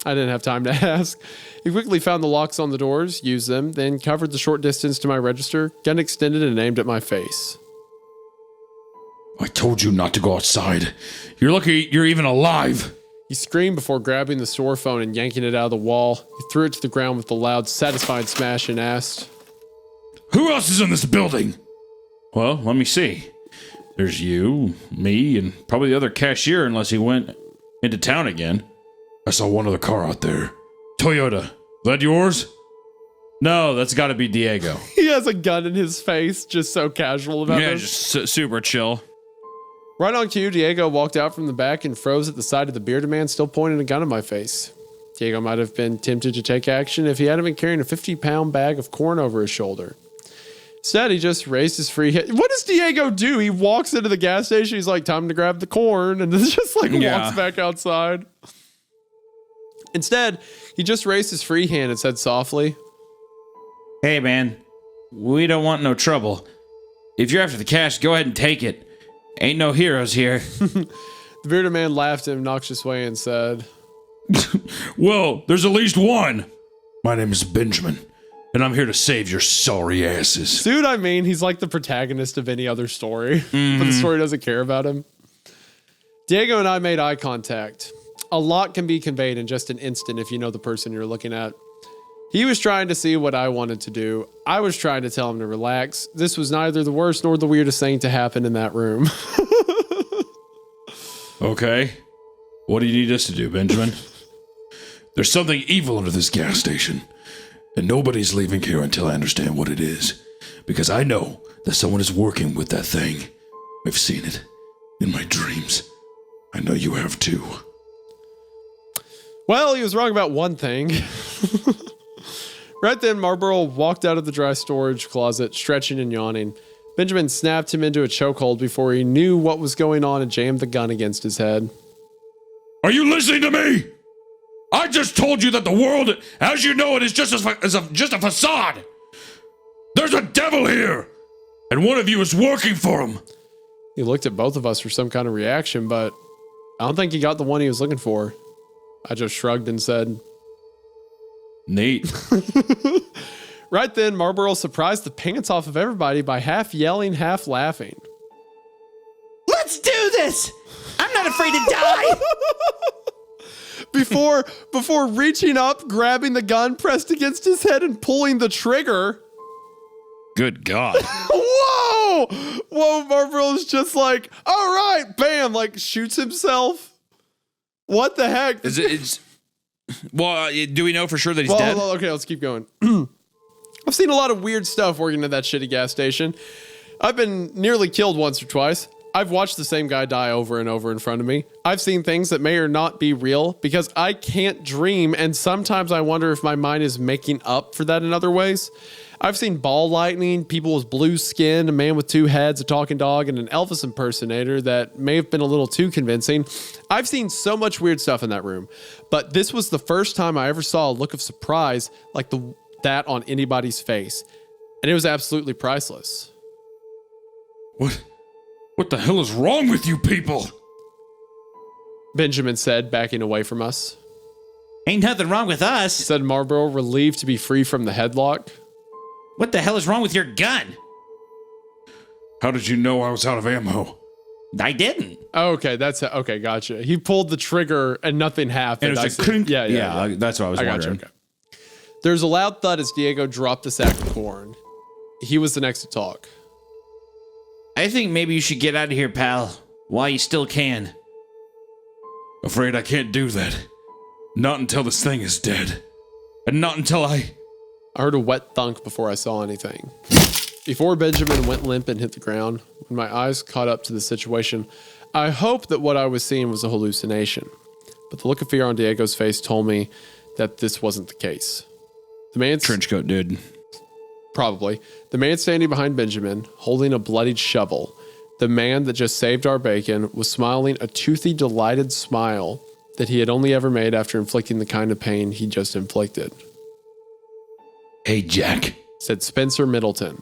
I didn't have time to ask. He quickly found the locks on the doors, used them, then covered the short distance to my register, gun extended and aimed at my face. I told you not to go outside. You're lucky you're even alive. He screamed before grabbing the store phone and yanking it out of the wall. He threw it to the ground with a loud, satisfied smash and asked, Who else is in this building? Well, let me see. There's you, me, and probably the other cashier unless he went into town again. I saw one other car out there. Toyota. That yours? No, that's got to be Diego. He has a gun in his face, just so casual about it. Yeah, just super chill. Right on cue, Diego walked out from the back and froze at the sight of the bearded man still pointing a gun at my face. Diego might have been tempted to take action if he hadn't been carrying a 50-pound bag of corn over his shoulder. Instead, he just raised his free hand. What does Diego do? He walks into the gas station. He's like, time to grab the corn. And then just like walks back outside. Instead, he just raised his free hand and said softly, Hey, man, we don't want no trouble. If you're after the cash, go ahead and take it. Ain't no heroes here. The bearded man laughed in an obnoxious way and said, Well, there's at least one. My name is Benjamin, and I'm here to save your sorry asses. See what I mean? He's like the protagonist of any other story, but the story doesn't care about him. Diego and I made eye contact. A lot can be conveyed in just an instant if you know the person you're looking at. He was trying to see what I wanted to do. I was trying to tell him to relax. This was neither the worst nor the weirdest thing to happen in that room. Okay. What do you need us to do, Benjamin? There's something evil under this gas station, and nobody's leaving here until I understand what it is, because I know that someone is working with that thing. I've seen it in my dreams. I know you have too. Well, he was wrong about one thing. Right then, Marlboro walked out of the dry storage closet, stretching and yawning. Benjamin snapped him into a chokehold before he knew what was going on and jammed the gun against his head. Are you listening to me? I just told you that the world, as you know it, is just a facade. There's a devil here, and one of you is working for him. He looked at both of us for some kind of reaction, but I don't think he got the one he was looking for. I just shrugged and said, Neat. Right then, Marlboro surprised the pants off of everybody by half yelling, half laughing. Let's do this! I'm not afraid to die! Before reaching up, grabbing the gun pressed against his head and pulling the trigger. Good God. Whoa! Whoa, Marlboro's just like, all right, bam, like shoots himself. What the heck? Well, do we know for sure that he's Well, dead? hold on, okay, let's keep going. I've seen a lot of weird stuff working at that shitty gas station. I've been nearly killed once or twice. I've watched the same guy die over and over in front of me. I've seen things that may or not be real because I can't dream, and sometimes I wonder if my mind is making up for that in other ways. I've seen ball lightning, people with blue skin, a man with two heads, a talking dog, and an Elvis impersonator that may have been a little too convincing. I've seen so much weird stuff in that room, but this was the first time I ever saw a look of surprise like that on anybody's face, and it was absolutely priceless. What the hell is wrong with you people? Benjamin said, backing away from us. Ain't nothing wrong with us. Said Marlboro, relieved to be free from the headlock. What the hell is wrong with your gun? How did you know I was out of ammo? I didn't. Okay, okay. Gotcha. He pulled the trigger and nothing happened. And it I was like, see. clink. Yeah. That's what I was I wondering. gotcha. Okay. There's a loud thud as Diego dropped the sack of corn. He was the next to talk. I think maybe you should get out of here, pal, while you still can. Afraid I can't do that. Not until this thing is dead. And not until I heard a wet thunk before I saw anything. Before Benjamin went limp and hit the ground, when my eyes caught up to the situation, I hoped that what I was seeing was a hallucination. But the look of fear on Diego's face told me that this wasn't the case. The man Trench coat dude. Probably. The man standing behind Benjamin, holding a bloodied shovel, the man that just saved our bacon, was smiling a toothy, delighted smile that he had only ever made after inflicting the kind of pain he just inflicted. Hey, Jack. Said Spencer Middleton.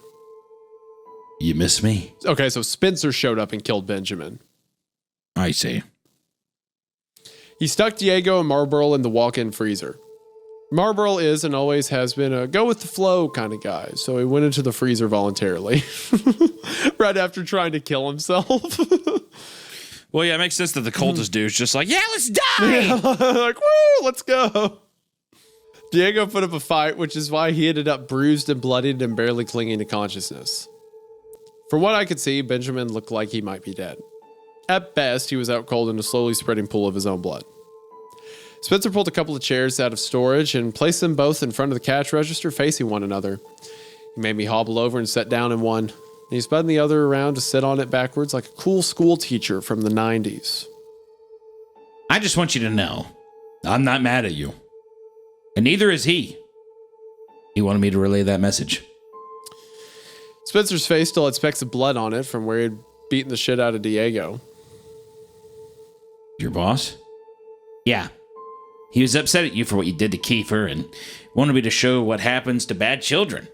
You miss me? Okay, so Spencer showed up and killed Benjamin. I see. He stuck Diego and Marlboro in the walk-in freezer. Marlboro is and always has been a go-with-the-flow kind of guy, so he went into the freezer voluntarily. Right after trying to kill himself. Well, yeah, it makes sense that the cultist dude's just like, yeah, let's die! Like, woo, let's go. Diego put up a fight, which is why he ended up bruised and bloodied and barely clinging to consciousness. From what I could see, Benjamin looked like he might be dead. At best, he was out cold in a slowly spreading pool of his own blood. Spencer pulled a couple of chairs out of storage and placed them both in front of the cash register facing one another. He made me hobble over and sat down in one. And he spun the other around to sit on it backwards like a cool school teacher from the 90s. I just want you to know, I'm not mad at you. And neither is he. He wanted me to relay that message. Spencer's face still had specks of blood on it from where he'd beaten the shit out of Diego. Your boss? Yeah. He was upset at you for what you did to Kiefer and wanted me to show what happens to bad children.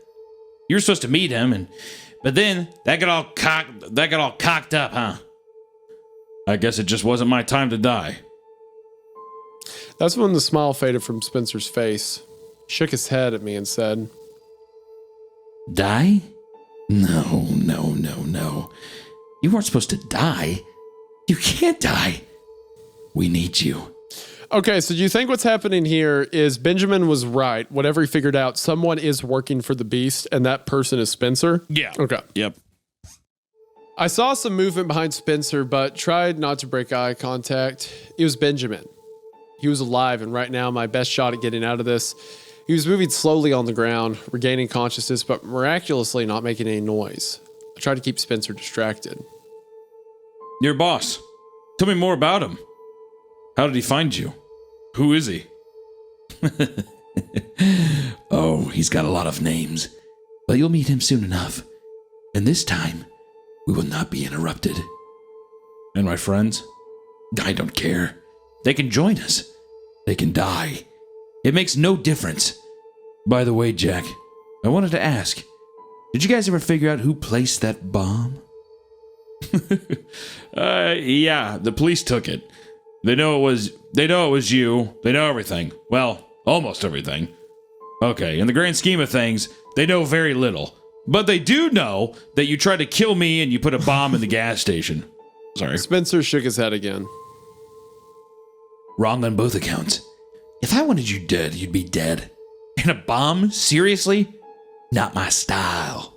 You were supposed to meet him, but then that got all cocked up, huh? I guess it just wasn't my time to die. That's when the smile faded from Spencer's face. He shook his head at me and said, Die? No. You weren't supposed to die. You can't die. We need you. Okay, so do you think what's happening here is Benjamin was right? Whatever he figured out, someone is working for the beast, and that person is Spencer? Yeah. Okay. Yep. I saw some movement behind Spencer, but tried not to break eye contact. It was Benjamin. He was alive, and right now, my best shot at getting out of this. He was moving slowly on the ground, regaining consciousness, but miraculously not making any noise. I tried to keep Spencer distracted. Your boss. Tell me more about him. How did he find you? Who is he? Oh, he's got a lot of names. But you'll meet him soon enough. And this time, we will not be interrupted. And my friends? I don't care. They can join us. They can die. It makes no difference. By the way, Jack, I wanted to ask, did you guys ever figure out who placed that bomb? Yeah, the police took it. They know it was you. They know everything. Well, almost everything. Okay, in the grand scheme of things, they know very little. But they do know that you tried to kill me and you put a bomb in the gas station. Sorry. Spencer shook his head again. Wrong on both accounts. If I wanted you dead, you'd be dead. And a bomb? Seriously? Not my style.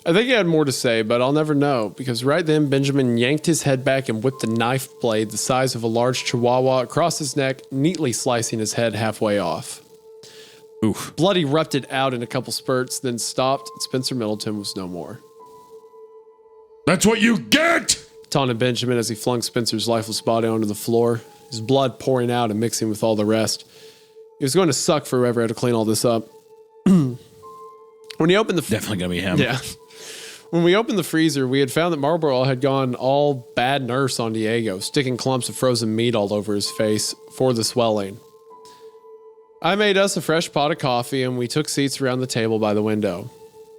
I think he had more to say, but I'll never know, because right then Benjamin yanked his head back and whipped a knife blade the size of a large chihuahua across his neck, neatly slicing his head halfway off. Oof. Blood erupted out in a couple spurts, then stopped, and Spencer Middleton was no more. That's what you get! Taunted Benjamin as he flung Spencer's lifeless body onto the floor, his blood pouring out and mixing with all the rest. It was going to suck for whoever had to clean all this up. When he opened the... Definitely gonna be him. Yeah. When we opened the freezer, we had found that Marlboro had gone all bad nurse on Diego, sticking clumps of frozen meat all over his face for the swelling. I made us a fresh pot of coffee, and we took seats around the table by the window.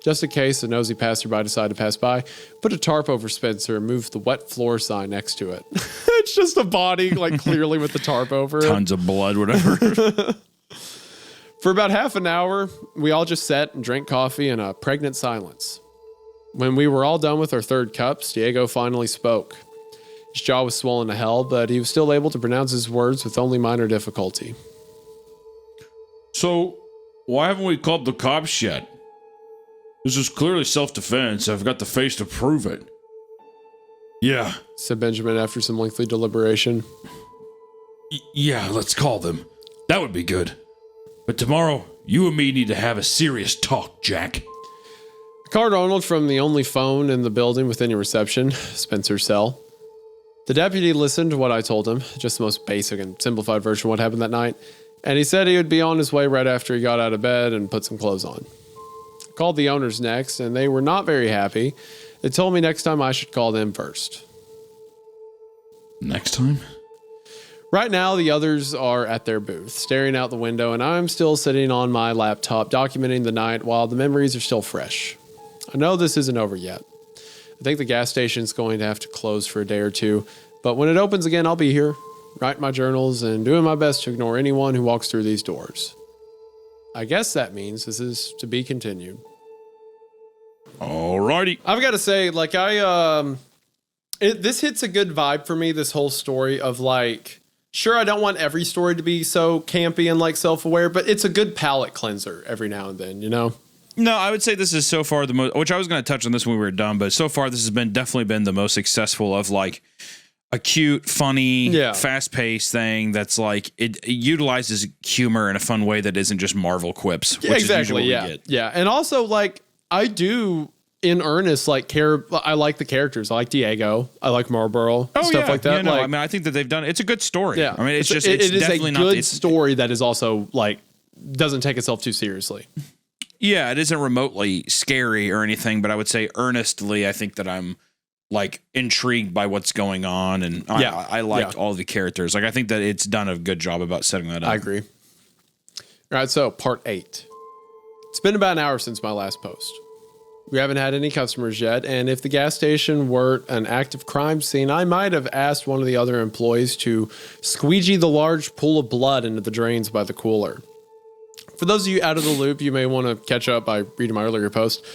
Just in case a nosy passerby decided to pass by, put a tarp over Spencer and moved the wet floor sign next to it. It's just a body, like clearly with the tarp over it. Tons of blood, whatever. For about half an hour, we all just sat and drank coffee in a pregnant silence. When we were all done with our third cups, Diego finally spoke. His jaw was swollen to hell, but he was still able to pronounce his words with only minor difficulty. So, why haven't we called the cops yet? This is clearly self-defense. I've got the face to prove it. Yeah. Said Benjamin after some lengthy deliberation. Yeah, let's call them. That would be good. But tomorrow, you and me need to have a serious talk, Jack. I called Arnold from the only phone in the building with any reception, Spencer's cell. The deputy listened to what I told him, just the most basic and simplified version of what happened that night, and he said he would be on his way right after he got out of bed and put some clothes on. I called the owners next, and they were not very happy. They told me next time I should call them first. Next time? Right now, the others are at their booth, staring out the window, and I'm still sitting on my laptop documenting the night while the memories are still fresh. I know this isn't over yet. I think the gas station's going to have to close for a day or two, but when it opens again, I'll be here, writing my journals and doing my best to ignore anyone who walks through these doors. I guess that means this is to be continued. Alrighty. I've got to say, like, this hits a good vibe for me, this whole story of, like, sure, I don't want every story to be so campy and, like, self-aware, but it's a good palate cleanser every now and then, you know? No, I would say this is so far the most, which I was going to touch on this when we were done, but so far this has been definitely been the most successful of like a cute, funny, fast-paced thing that's like, it utilizes humor in a fun way that isn't just Marvel quips, which is usually what we get. Yeah, and also like, I do in earnest like care, I like the characters. I like Diego. I like Marlboro, stuff like that. Yeah, no, like, I mean, I think that they've done, it's a good story. Yeah. I mean, it's definitely a good story that is also like, doesn't take itself too seriously. Yeah, it isn't remotely scary or anything, but I would say earnestly, I think that I'm like intrigued by what's going on, and I liked all the characters. Like, I think that it's done a good job about setting that up. I agree. All right, so part 8. It's been about an hour since my last post. We haven't had any customers yet, and if the gas station weren't an active crime scene, I might have asked one of the other employees to squeegee the large pool of blood into the drains by the cooler. For those of you out of the loop, you may want to catch up by reading my earlier post.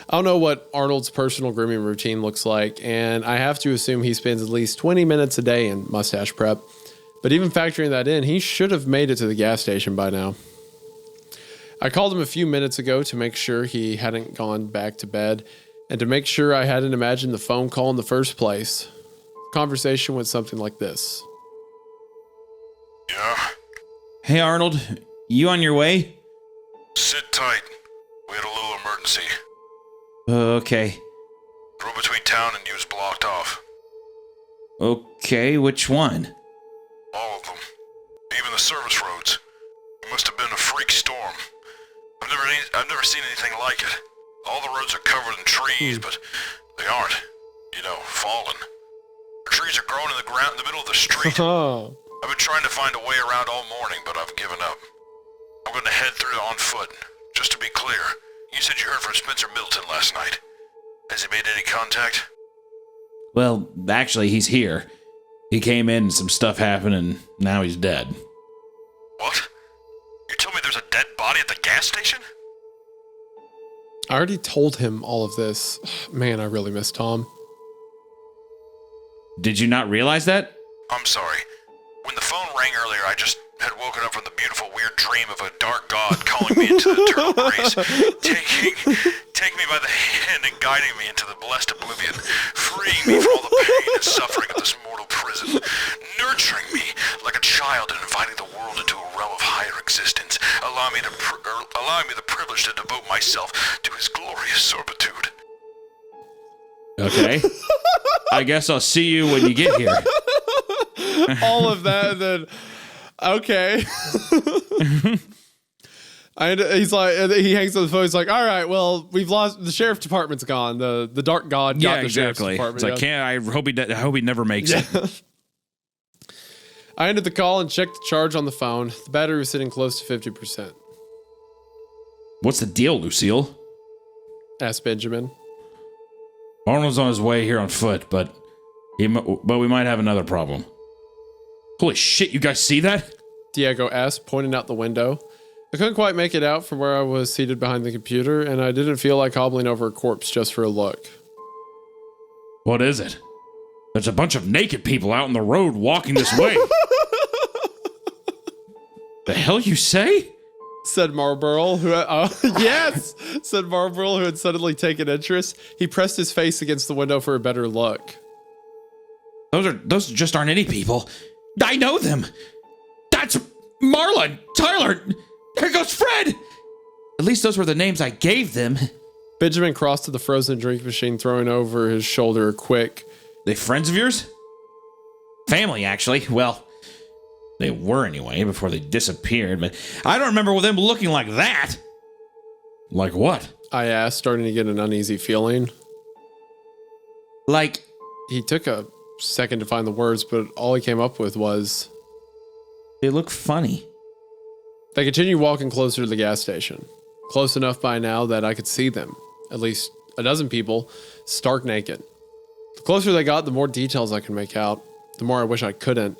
I don't know what Arnold's personal grooming routine looks like, and I have to assume he spends at least 20 minutes a day in mustache prep. But even factoring that in, he should have made it to the gas station by now. I called him a few minutes ago to make sure he hadn't gone back to bed, and to make sure I hadn't imagined the phone call in the first place. The conversation went something like this. Yeah? Hey, Arnold. You on your way? Sit tight. We had a little emergency. Okay. Road between town and you is blocked off. Okay, which one? All of them. Even the service roads. It must have been a freak storm. I've never seen anything like it. All the roads are covered in trees, but they aren't, fallen. The trees are growing in the ground in the middle of the street. I've been trying to find a way around all morning, but I've given up. I'm going to head through on foot. Just to be clear, you said you heard from Spencer Middleton last night. Has he made any contact? Well, actually, he's here. He came in and some stuff happened, and now he's dead. What? You told me there's a dead body at the gas station? I already told him all of this. Man, I really miss Tom. Did you not realize that? I'm sorry. When the phone rang earlier, I just had woken up from the beautiful, weird dream of a dark god calling me into the eternal grace, taking me by the hand and guiding me into the blessed oblivion, freeing me from all the pain and suffering of this mortal prison, nurturing me like a child and inviting the world into a realm of higher existence, allowing me the privilege to devote myself to his glorious servitude. Okay. I guess I'll see you when you get here. All of that, and then okay. He's like, he hangs up the phone. He's like, all right, well, we've lost, the sheriff department's gone. The dark god got the sheriff's department. It's like, I hope he never makes it. I ended the call and checked the charge on the phone. The battery was sitting close to 50%. What's the deal, Lucille? Asked Benjamin. Arnold's on his way here on foot, but we might have another problem. Holy shit, you guys see that? Diego asked, pointing out the window. I couldn't quite make it out from where I was seated behind the computer, and I didn't feel like hobbling over a corpse just for a look. What is it? There's a bunch of naked people out in the road walking this way. The hell you say? Said Marlborough, who yes, said Marlborough, who had suddenly taken interest. He pressed his face against the window for a better look. Those just aren't any people. I know them. That's Marla, Tyler. There goes Fred. At least those were the names I gave them. Benjamin crossed to the frozen drink machine, throwing over his shoulder a quick, They friends of yours? Family, actually. Well, they were anyway before they disappeared, but I don't remember them looking like that. Like what? I asked, starting to get an uneasy feeling. Like, He took a second to find the words, but all he came up with was, they look funny. They continued walking closer to the gas station. Close enough by now that I could see them. At least a dozen people, stark naked. The closer they got, the more details I could make out. The more I wish I couldn't.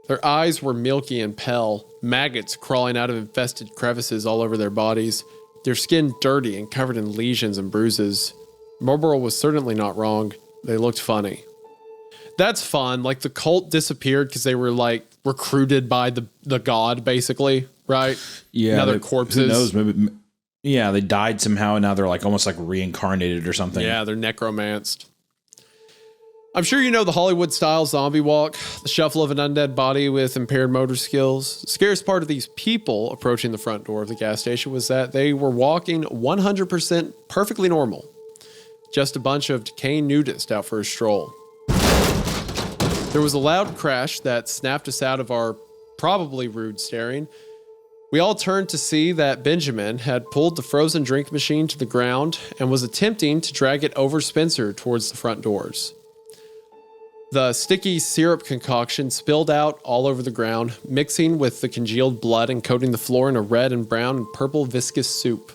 Their eyes were milky and pale, maggots crawling out of infested crevices all over their bodies, their skin dirty and covered in lesions and bruises. Marlborough was certainly not wrong. They looked funny. That's fun. Like, the cult disappeared because they were, like, recruited by the god, basically, right? Yeah. Now they're corpses. Who knows? Maybe. Yeah, they died somehow, and now they're like almost like reincarnated or something. Yeah, they're necromanced. I'm sure you know the Hollywood-style zombie walk, the shuffle of an undead body with impaired motor skills. The scariest part of these people approaching the front door of the gas station was that they were walking 100% perfectly normal. Just a bunch of decaying nudists out for a stroll. There was a loud crash that snapped us out of our probably rude staring. We all turned to see that Benjamin had pulled the frozen drink machine to the ground and was attempting to drag it over Spencer towards the front doors. The sticky syrup concoction spilled out all over the ground, mixing with the congealed blood and coating the floor in a red and brown and purple viscous soup.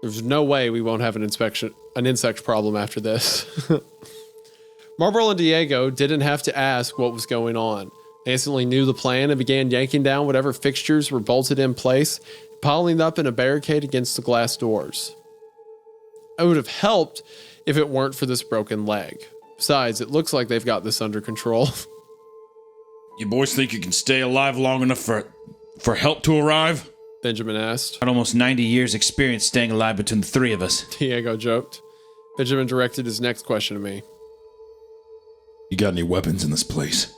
There's no way we won't have an insect problem after this. Marlborough and Diego didn't have to ask what was going on. They instantly knew the plan and began yanking down whatever fixtures were bolted in place, piling up in a barricade against the glass doors. It would have helped if it weren't for this broken leg. Besides, it looks like they've got this under control. You boys think you can stay alive long enough for help to arrive? Benjamin asked. Had almost 90 years experience staying alive between the three of us. Diego joked. Benjamin directed his next question to me. You got any weapons in this place?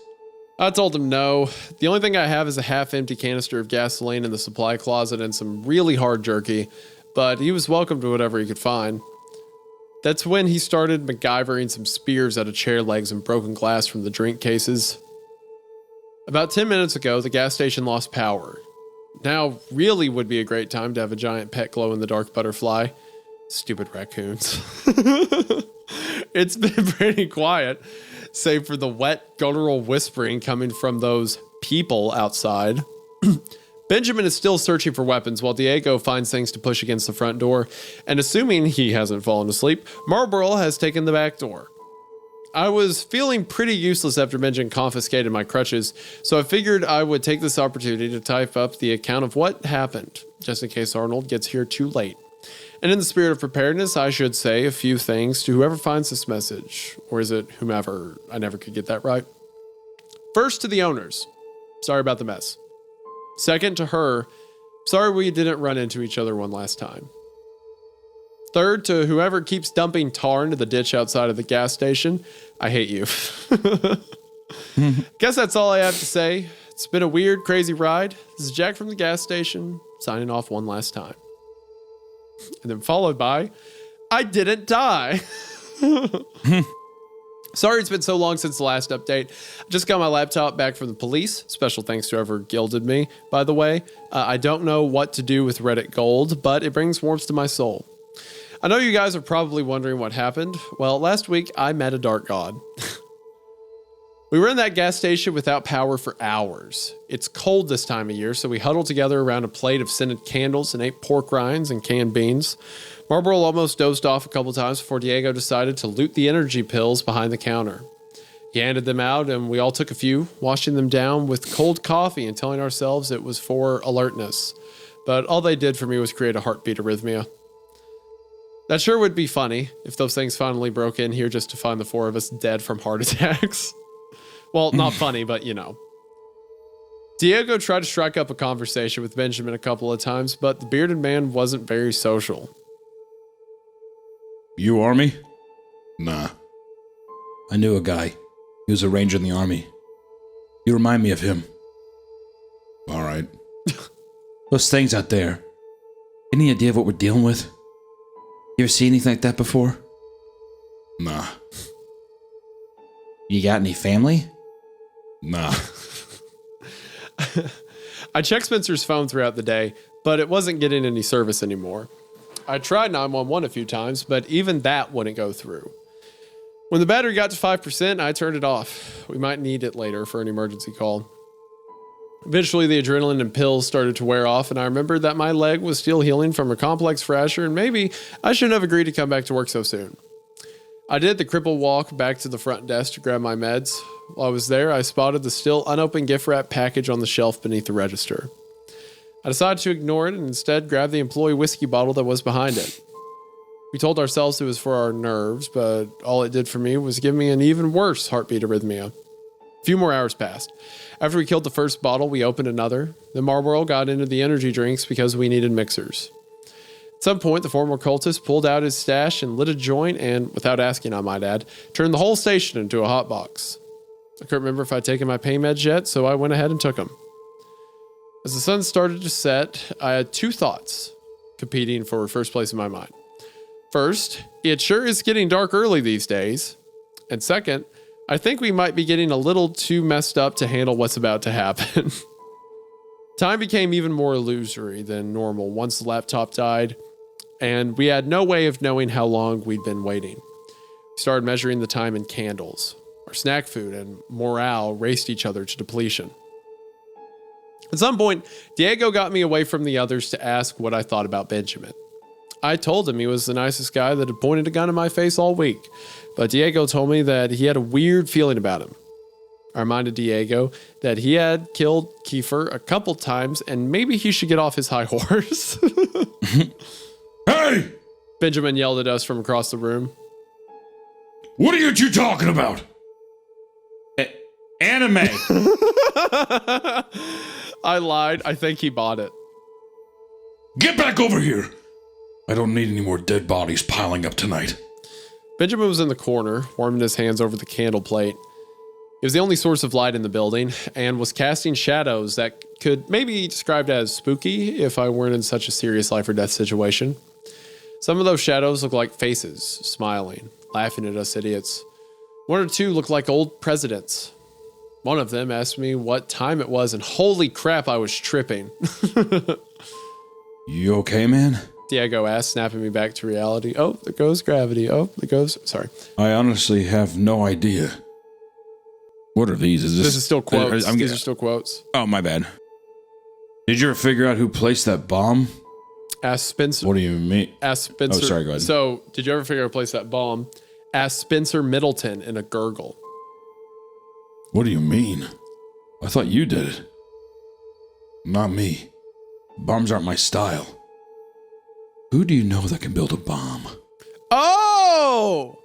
I told him no. The only thing I have is a half-empty canister of gasoline in the supply closet and some really hard jerky, but he was welcome to whatever he could find. That's when he started MacGyvering some spears out of chair legs and broken glass from the drink cases. About 10 minutes ago, the gas station lost power. Now really would be a great time to have a giant pet glow-in-the-dark butterfly. Stupid raccoons. It's been pretty quiet, save for the wet, guttural whispering coming from those people outside. Benjamin is still searching for weapons while Diego finds things to push against the front door, and assuming he hasn't fallen asleep, Marlborough has taken the back door. I was feeling pretty useless after Benjamin confiscated my crutches, so I figured I would take this opportunity to type up the account of what happened, just in case Arnold gets here too late. And in the spirit of preparedness, I should say a few things to whoever finds this message. Or is it whomever? I never could get that right. First, to the owners. Sorry about the mess. Second, to her. Sorry we didn't run into each other one last time. Third, to whoever keeps dumping tar into the ditch outside of the gas station. I hate you. Guess that's all I have to say. It's been a weird, crazy ride. This is Jack from the gas station, signing off one last time. And then followed by, I didn't die. Sorry it's been so long since the last update. I just got my laptop back from the police. Special thanks to whoever gilded me, by the way. I don't know what to do with Reddit Gold, but it brings warmth to my soul. I know you guys are probably wondering what happened. Well, last week I met a dark god. We were in that gas station without power for hours. It's cold this time of year, so we huddled together around a plate of scented candles and ate pork rinds and canned beans. Marlborough almost dozed off a couple times before Diego decided to loot the energy pills behind the counter. He handed them out, and we all took a few, washing them down with cold coffee and telling ourselves it was for alertness. but all they did for me was create a heartbeat arrhythmia. That sure would be funny if those things finally broke in here just to find the four of us dead from heart attacks. Well, not funny, but you know. Diego tried to strike up a conversation with Benjamin a couple of times, but the bearded man wasn't very social. You Army? Nah. I knew a guy. He was a ranger in the Army. You remind me of him. All right. Those things out there. Any idea of what we're dealing with? You ever see anything like that before? Nah. You got any family? Nah. I checked Spencer's phone throughout the day, but it wasn't getting any service anymore. I tried 911 a few times, but even that wouldn't go through. When the battery got to 5%, I turned it off. We might need it later for an emergency call. Eventually, the adrenaline and pills started to wear off, and I remembered that my leg was still healing from a complex fracture, and maybe I shouldn't have agreed to come back to work so soon. I did the cripple walk back to the front desk to grab my meds. While I was there, I spotted the still unopened gift wrap package on the shelf beneath the register. I decided to ignore it and instead grab the employee whiskey bottle that was behind it. We told ourselves it was for our nerves, but all it did for me was give me an even worse heartbeat arrhythmia. A few more hours passed. After we killed the first bottle, we opened another. Then Marlboro got into the energy drinks because we needed mixers. At some point, the former cultist pulled out his stash and lit a joint and, without asking I might add, turned the whole station into a hot box. I couldn't remember if I'd taken my pain meds yet, so I went ahead and took them. As the sun started to set, I had two thoughts competing for first place in my mind. First, it sure is getting dark early these days. And second, I think we might be getting a little too messed up to handle what's about to happen. Time became even more illusory than normal once the laptop died, and we had no way of knowing how long we'd been waiting. We started measuring the time in candles. Our snack food and morale raced each other to depletion. At some point, Diego got me away from the others to ask what I thought about Benjamin. I told him he was the nicest guy that had pointed a gun in my face all week, but Diego told me that he had a weird feeling about him. I reminded Diego that he had killed Kiefer a couple times and maybe he should get off his high horse. Hey! Benjamin yelled at us from across the room. What are you two talking about? Anime. I lied. I think he bought it. Get back over here! I don't need any more dead bodies piling up tonight. Benjamin was in the corner, warming his hands over the candle plate. It was the only source of light in the building, and was casting shadows that could maybe be described as spooky if I weren't in such a serious life or death situation. Some of those shadows looked like faces, smiling, laughing at us idiots. One or two looked like old presidents. One of them asked me what time it was, and holy crap, I was tripping. You okay, man? Diego asked, snapping me back to reality. Oh, there goes gravity. Oh, there goes... Sorry. I honestly have no idea. What are these? This is still quotes. These are still quotes. Oh, my bad. Did you ever figure out who placed that bomb? Ask Spencer. What do you mean? Ask Spencer. Oh, sorry, go ahead. So, did you ever figure out who placed that bomb? Ask Spencer Middleton in a gurgle. What do you mean? I thought you did it. Not me. Bombs aren't my style. Who do you know that can build a bomb? Oh!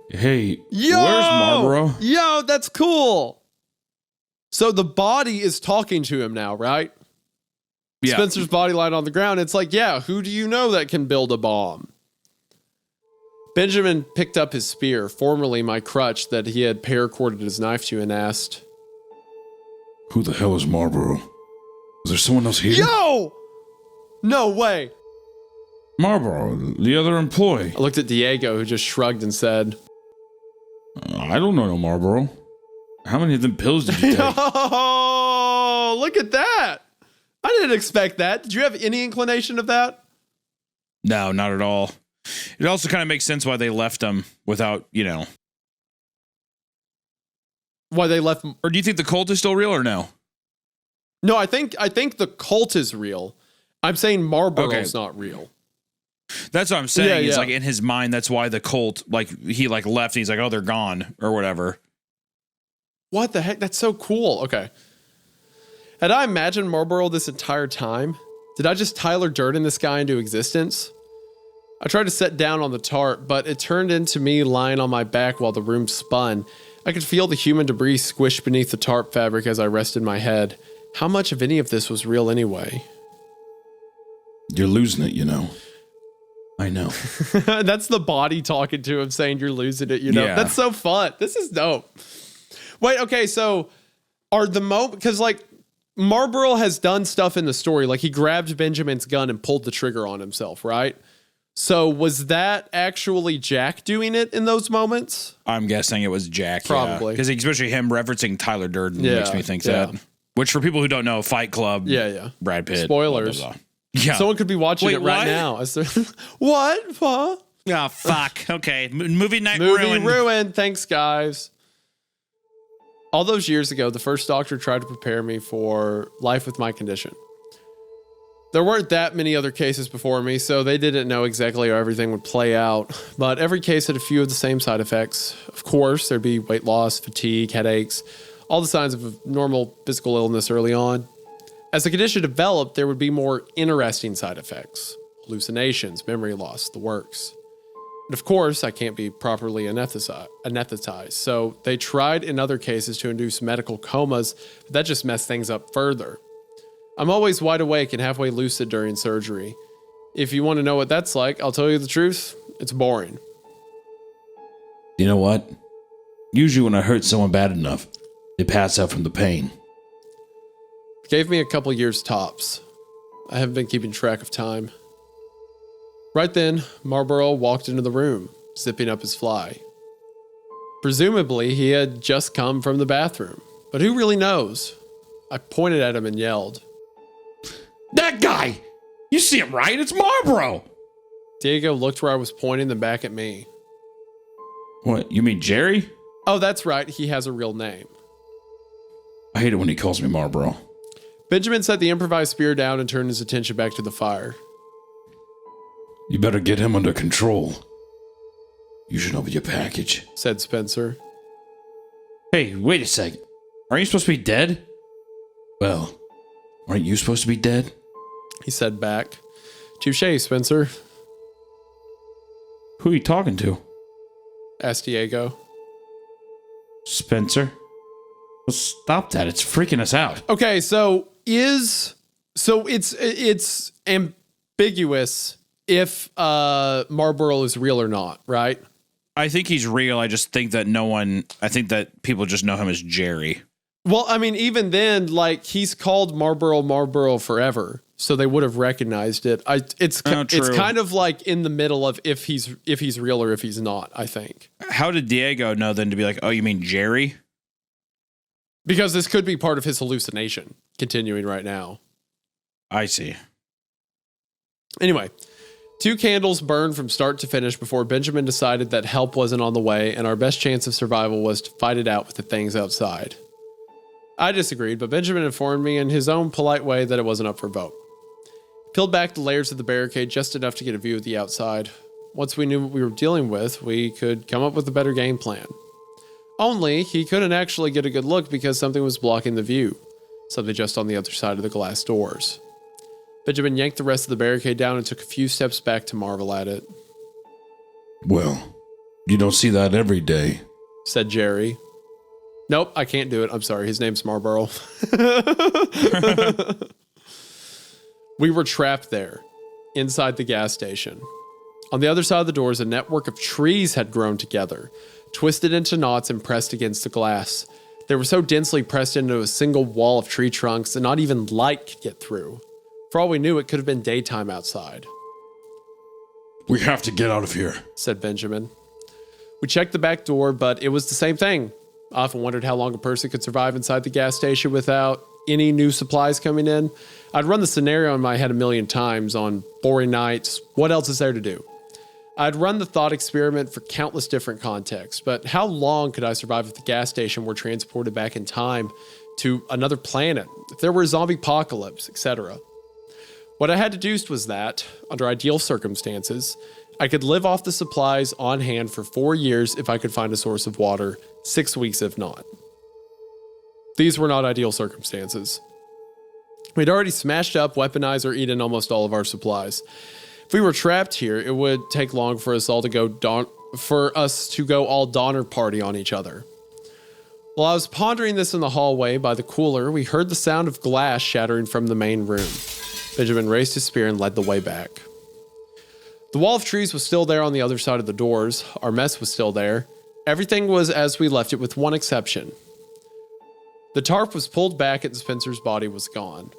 Hey, Yo! where's Marlboro? Yo, that's cool. So the body is talking to him now, right? Yeah. Spencer's body lying on the ground. It's like, yeah, who do you know that can build a bomb? Benjamin picked up his spear, formerly my crutch that he had paracorded his knife to, and asked, Who the hell is Marlboro? Is there someone else here? Yo! No way. Marlboro, the other employee. I looked at Diego, who just shrugged and said, I don't know no Marlboro. How many of them pills did you take? Oh, look at that. I didn't expect that. Did you have any inclination of that? No, not at all. It also kind of makes sense why they left him without, Why they left? Or do you think the cult is still real or no? No, I think the cult is real. I'm saying Marlboro's not real. That's what I'm saying. Yeah, It's yeah. like in his mind, that's why the cult, he left and he's like, oh, they're gone or whatever. What the heck? That's so cool. Okay. Had I imagined Marlboro this entire time? Did I just Tyler Durden this guy into existence? I tried to sit down on the tarp, but it turned into me lying on my back while the room spun. I could feel the human debris squish beneath the tarp fabric as I rested my head. How much of any of this was real anyway? You're losing it, you know. I know. That's the body talking to him saying you're losing it, you know? Yeah. That's so fun. This is dope. Wait, okay, so are the because like Marlborough has done stuff in the story, like he grabbed Benjamin's gun and pulled the trigger on himself, right? So was that actually Jack doing it in those moments? I'm guessing it was Jack. Probably. Because especially him referencing Tyler Durden makes me think that. Which for people who don't know, Fight Club, Brad Pitt. Spoilers. Blah, blah, blah. Yeah. Someone could be watching it right what? now. What? Huh? Oh, fuck. Okay. Movie night Movie ruined. ruined. Thanks, guys. All those years ago, the first doctor tried to prepare me for life with my condition. There weren't that many other cases before me, so they didn't know exactly how everything would play out. But every case had a few of the same side effects. Of course, there'd be weight loss, fatigue, headaches, all the signs of normal physical illness early on. As the condition developed, there would be more interesting side effects. Hallucinations, memory loss, the works. And of course, I can't be properly anesthetized, so they tried in other cases to induce medical comas, but that just messed things up further. I'm always wide awake and halfway lucid during surgery. If you want to know what that's like, I'll tell you the truth, it's boring. You know what? Usually when I hurt someone bad enough, they pass out from the pain. It gave me a couple years tops. I haven't been keeping track of time. Right then, Marlborough walked into the room, zipping up his fly. Presumably, he had just come from the bathroom, but who really knows? I pointed at him and yelled. That guy! You see him, right? It's Marlborough! Diego looked where I was pointing, then back at me. What, you mean Jerry? Oh, that's right, he has a real name. I hate it when he calls me Marlborough. Benjamin set the improvised spear down and turned his attention back to the fire. You better get him under control. You should open your package, Said Spencer. Hey, wait a second. Aren't you supposed to be dead? Well, aren't you supposed to be dead? He said back. Touché, Spencer, Who are you talking to? asked Diego. Spencer? Well, stop that. It's freaking us out. Okay, so it's ambiguous if Marlborough is real or not, right? I think he's real. I just think that I think that people just know him as Jerry. Well, I mean, even then, like, he's called Marlborough forever, so they would have recognized it. It's kind of like in the middle of if he's real or if he's not, I think. How did Diego know then to be like, oh, you mean Jerry? Because this could be part of his hallucination continuing right now. I see. Anyway, 2 candles burned from start to finish before Benjamin decided that help wasn't on the way and our best chance of survival was to fight it out with the things outside. I disagreed, but Benjamin informed me in his own polite way that it wasn't up for vote. Peeled back the layers of the barricade just enough to get a view of the outside. Once we knew what we were dealing with, we could come up with a better game plan. Only, he couldn't actually get a good look because something was blocking the view. Something just on the other side of the glass doors. Benjamin yanked the rest of the barricade down and took a few steps back to marvel at it. Well, you don't see that every day, Said Jerry. Nope, I can't do it. I'm sorry. His name's Marlborough. We were trapped there, inside the gas station. On the other side of the doors, a network of trees had grown together, twisted into knots and pressed against the glass. They were so densely pressed into a single wall of tree trunks that not even light could get through. For all we knew, it could have been daytime outside. We have to get out of here, Said Benjamin. We checked the back door, but it was the same thing. I often wondered how long a person could survive inside the gas station without any new supplies coming in. I'd run the scenario in my head a million times on boring nights. What else is there to do? I'd run the thought experiment for countless different contexts, but how long could I survive if the gas station were transported back in time to another planet, if there were a zombie apocalypse, etc.? What I had deduced was that, under ideal circumstances, I could live off the supplies on hand for 4 years if I could find a source of water, 6 weeks if not. These were not ideal circumstances. We'd already smashed up, weaponized, or eaten almost all of our supplies. If we were trapped here, it would take long for us all to go all Donner Party on each other. While I was pondering this in the hallway by the cooler, we heard the sound of glass shattering from the main room. Benjamin raised his spear and led the way back. The wall of trees was still there on the other side of the doors. Our mess was still there. Everything was as we left it with one exception. The tarp was pulled back and Spencer's body was gone.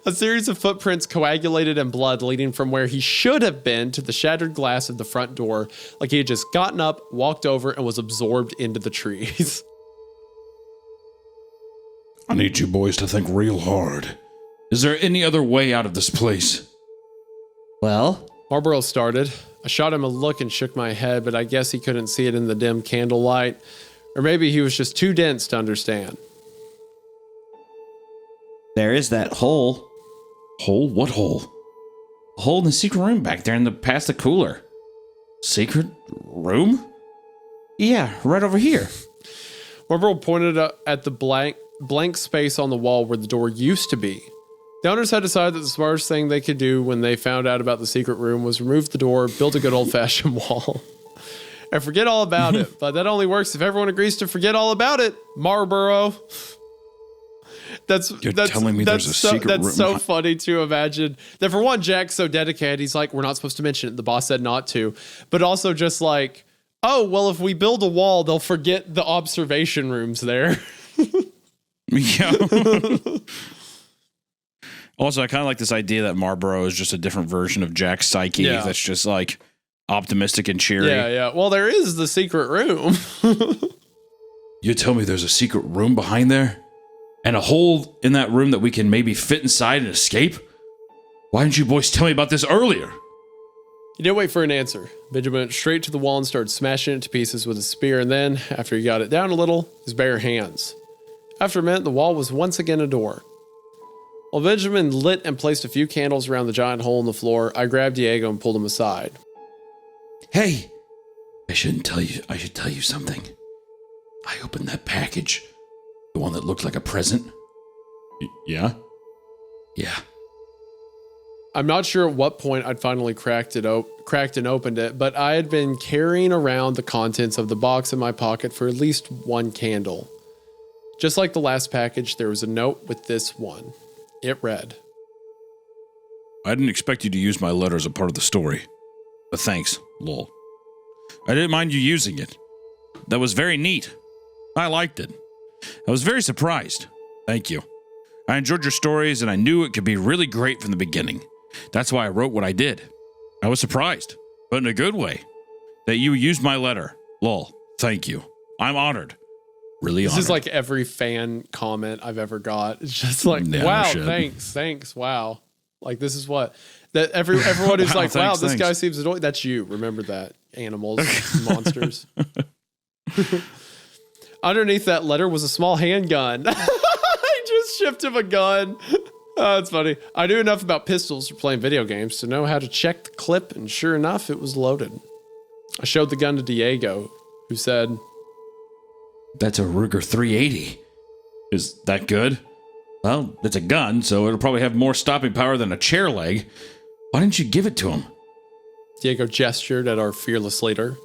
A series of footprints coagulated in blood leading from where he should have been to the shattered glass of the front door, like he had just gotten up, walked over, and was absorbed into the trees. I need you boys to think real hard. Is there any other way out of this place? Well, Marlborough started. I shot him a look and shook my head, but I guess he couldn't see it in the dim candlelight. Or maybe he was just too dense to understand. there is that hole. Hole? What hole? A hole in the secret room back there past the cooler. Secret room? Yeah, right over here. Marlborough pointed at the blank space on the wall where the door used to be. The owners had decided that the smartest thing they could do when they found out about the secret room was remove the door, build a good old-fashioned wall, and forget all about it. But that only works if everyone agrees to forget all about it. Marlborough. You're telling me there's a secret room? That's so funny to imagine. That for one, Jack's so dedicated. He's like, we're not supposed to mention it. The boss said not to. But also just like, oh, well, if we build a wall, they'll forget the observation rooms there. Yeah. Also, I kind of like this idea that Marlborough is just a different version of Jack's psyche that's just like optimistic and cheery. Yeah, yeah. Well, there is the secret room. You tell me there's a secret room behind there? And a hole in that room that we can maybe fit inside and escape? Why didn't you boys tell me about this earlier? He didn't wait for an answer. Benjamin went straight to the wall and started smashing it to pieces with his spear, and then, after he got it down a little, his bare hands. After a minute, the wall was once again a door. While Benjamin lit and placed a few candles around the giant hole in the floor, I grabbed Diego and pulled him aside. Hey, I should tell you something. I opened that package. The one that looked like a present. Yeah? Yeah. I'm not sure at what point I'd finally cracked and opened it, but I had been carrying around the contents of the box in my pocket for at least one candle. Just like the last package, there was a note with this one. It read, I didn't expect you to use my letter as a part of the story, but thanks, lol. I didn't mind you using it. That was very neat. I liked it. I was very surprised. Thank you. I enjoyed your stories and I knew it could be really great from the beginning. That's why I wrote what I did. I was surprised, but in a good way, that you used my letter. Lol. Thank you. I'm honored. Really honored. This is like every fan comment I've ever got. It's just like, Yeah, wow, no shit. thanks, wow. Like this is what that everyone who's Wow, like, wow, thanks, this thanks. guy seems annoying. That's you. Remember that. Animals, monsters. Underneath that letter was a small handgun. I just shipped him a gun. Oh, that's funny. I knew enough about pistols for playing video games to know how to check the clip, and sure enough, it was loaded. I showed the gun to Diego, who said, That's a Ruger 380. Is that good? Well, it's a gun, so it'll probably have more stopping power than a chair leg. Why didn't you give it to him? Diego gestured at our fearless leader.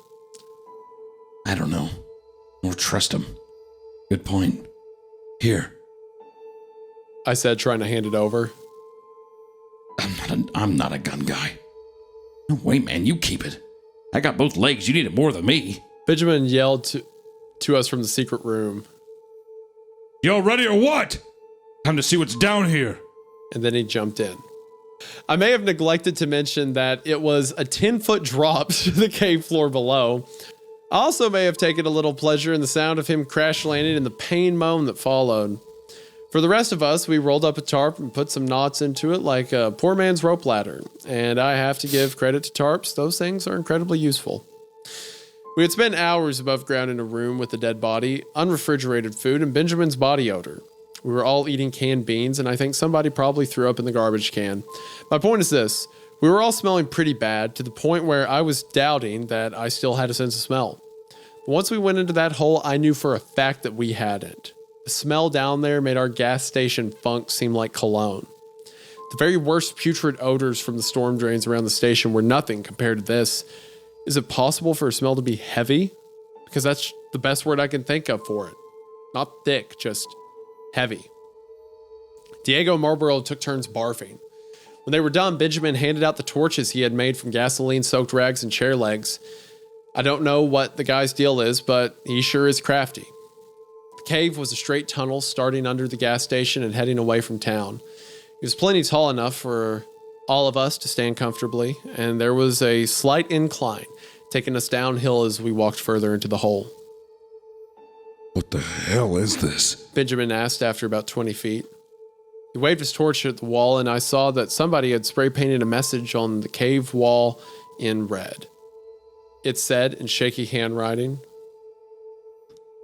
I don't know. Or trust him. Good point. Here. I said, trying to hand it over. I'm not a gun guy. No, wait, man, you keep it. I got both legs. You need it more than me. Benjamin yelled to us from the secret room, Y'all ready or what? Time to see what's down here. and then he jumped in. I may have neglected to mention that it was a 10-foot drop to the cave floor below. I also may have taken a little pleasure in the sound of him crash landing and the pain moan that followed. For the rest of us, we rolled up a tarp and put some knots into it like a poor man's rope ladder. And I have to give credit to tarps. Those things are incredibly useful. We had spent hours above ground in a room with a dead body, unrefrigerated food, and Benjamin's body odor. We were all eating canned beans, and I think somebody probably threw up in the garbage can. My point is this. We were all smelling pretty bad to the point where I was doubting that I still had a sense of smell. But once we went into that hole, I knew for a fact that we hadn't. smell down there made our gas station funk seem like cologne. The very worst putrid odors from the storm drains around the station were nothing compared to this. Is it possible for a smell to be heavy? Because that's the best word I can think of for it. Not thick, just heavy. Diego and Marlboro took turns barfing. When they were done, Benjamin handed out the torches he had made from gasoline-soaked rags and chair legs. I don't know what the guy's deal is, but he sure is crafty. The cave was a straight tunnel starting under the gas station and heading away from town. It was plenty tall enough for all of us to stand comfortably, and there was a slight incline taking us downhill as we walked further into the hole. What the hell is this? Benjamin asked after about 20 feet. He waved his torch at the wall, and I saw that somebody had spray painted a message on the cave wall in red. It said in shaky handwriting,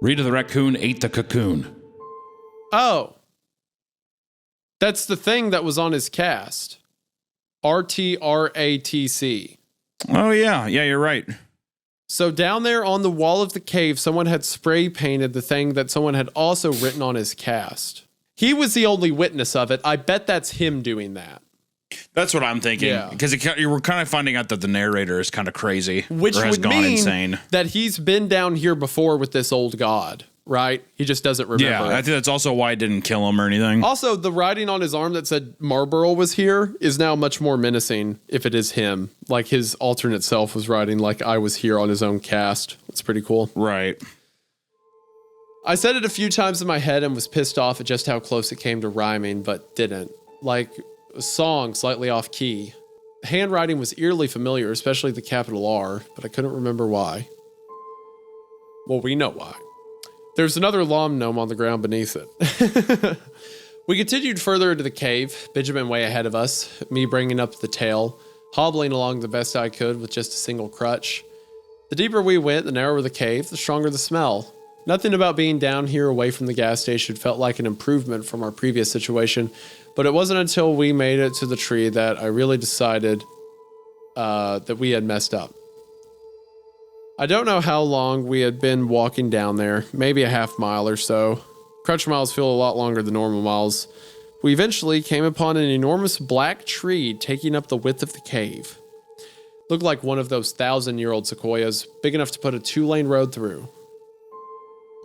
Rita the raccoon ate the cocoon. Oh, that's the thing that was on his cast. RTRATC. Oh, yeah. Yeah, you're right. So down there on the wall of the cave, someone had spray painted the thing that someone had also written on his cast. He was the only witness of it. I bet that's him doing that. That's what I'm thinking. Yeah. Because you were kind of finding out that the narrator is kind of crazy. Which or has would gone mean insane. that he's been down here before with this old god, right? He just doesn't remember. Yeah, I think that's also why it didn't kill him or anything. Also, the writing on his arm that said Marlboro was here is now much more menacing if it is him. Like his alternate self was writing like I was here on his own cast. That's pretty cool. Right. I said it a few times in my head and was pissed off at just how close it came to rhyming, but didn't. Like a song slightly off key. The handwriting was eerily familiar, especially the capital R, but I couldn't remember why. Well, we know why. There's another lawn gnome on the ground beneath it. We continued further into the cave, Benjamin way ahead of us, me bringing up the tail, hobbling along the best I could with just a single crutch. The deeper we went, the narrower the cave, the stronger the smell. Nothing about being down here away from the gas station felt like an improvement from our previous situation, but it wasn't until we made it to the tree that I really decided that we had messed up. I don't know how long we had been walking down there, maybe a half mile or so. Crutch miles feel a lot longer than normal miles. We eventually came upon an enormous black tree taking up the width of the cave. Looked like one of those 1,000-year-old sequoias, big enough to put a 2-lane road through.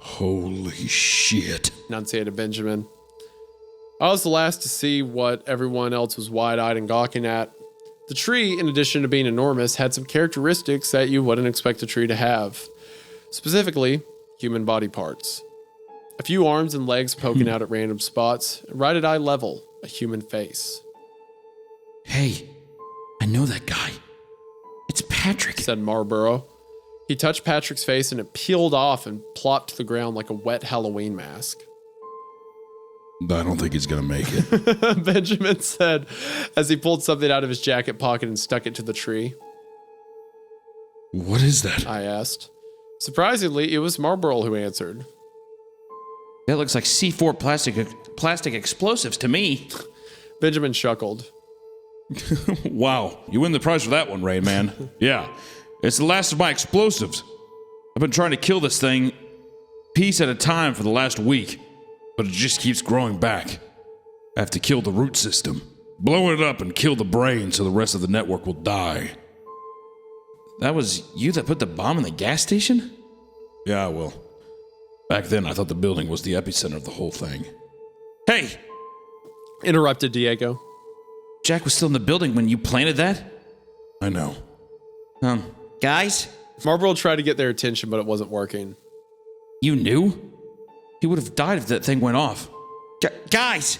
Holy shit. Enunciated Benjamin. I was the last to see what everyone else was wide-eyed and gawking at. The tree, in addition to being enormous, had some characteristics that you wouldn't expect a tree to have. Specifically, human body parts. A few arms and legs poking out at random spots, and right at eye level, a human face. Hey, I know that guy. It's Patrick. Said Marlboro. He touched Patrick's face and it peeled off and plopped to the ground like a wet Halloween mask. I don't think he's gonna make it. Benjamin said as he pulled something out of his jacket pocket and stuck it to the tree. What is that? I asked. Surprisingly, it was Marlboro who answered. That looks like C4 plastic explosives to me. Benjamin chuckled. Wow. You win the prize for that one, Ray, man. Yeah. It's the last of my explosives. I've been trying to kill this thing piece at a time for the last week, but it just keeps growing back. I have to kill the root system, blow it up and kill the brain so the rest of the network will die. That was you that put the bomb in the gas station? Yeah, well, back then I thought the building was the epicenter of the whole thing. Hey! Interrupted Diego. Jack was still in the building when you planted that? I know. Guys? Marlboro tried to get their attention, but it wasn't working. You knew? He would have died if that thing went off. Guys!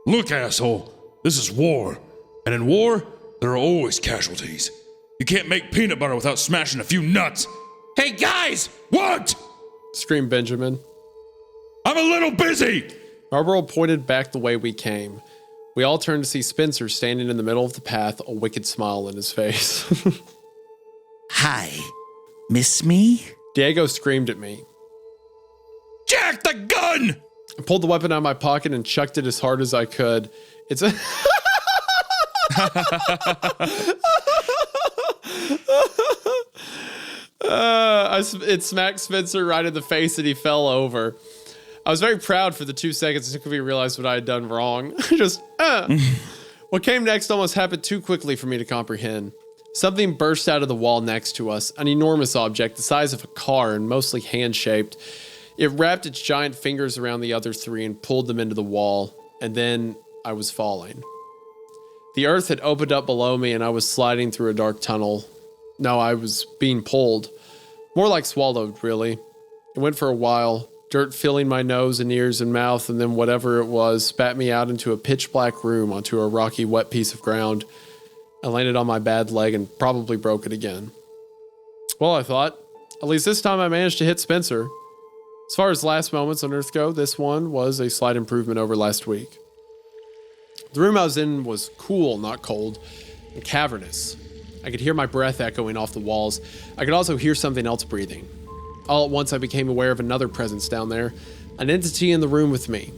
Look, asshole. This is war. And in war, there are always casualties. You can't make peanut butter without smashing a few nuts. Hey, guys! What? Screamed Benjamin. I'm a little busy. Marlboro pointed back the way we came. We all turned to see Spencer standing in the middle of the path, a wicked smile in his face. Hi. Miss me? Diego screamed at me. Jack, the gun! I pulled the weapon out of my pocket and chucked it as hard as I could. It's a... It smacked Spencer right in the face and he fell over. I was very proud for the 2 seconds it took me to realize what I had done wrong. What came next almost happened too quickly for me to comprehend. Something burst out of the wall next to us, an enormous object the size of a car and mostly hand-shaped. It wrapped its giant fingers around the other 3 and pulled them into the wall, and then I was falling. The earth had opened up below me and I was sliding through a dark tunnel. No, I was being pulled. More like swallowed, really. It went for a while, dirt filling my nose and ears and mouth, and then whatever it was spat me out into a pitch black room onto a rocky, wet piece of ground. I landed on my bad leg and probably broke it again. Well, I thought, at least this time I managed to hit Spencer. As far as last moments on Earth go, this one was a slight improvement over last week. The room I was in was cool, not cold, and cavernous. I could hear my breath echoing off the walls. I could also hear something else breathing. All at once, I became aware of another presence down there, an entity in the room with me.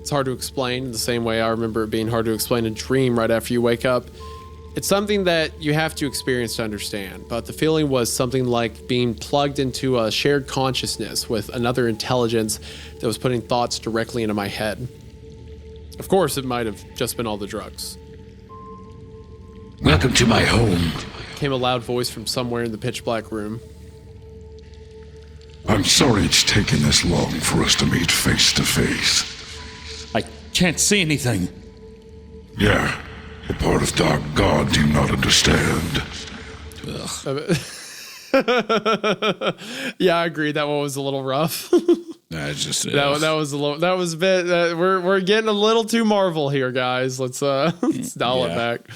It's hard to explain in the same way I remember it being hard to explain a dream right after you wake up. It's something that you have to experience to understand, but the feeling was something like being plugged into a shared consciousness with another intelligence that was putting thoughts directly into my head. Of course, it might have just been all the drugs. Welcome to my home. Came a loud voice from somewhere in the pitch black room. I'm sorry it's taken this long for us to meet face to face. I can't see anything. Yeah, the part of dark God do not understand. Yeah, I agree. That one was a little rough. It's just that was a little. That was a bit. We're getting a little too Marvel here, guys. Let's dial it back.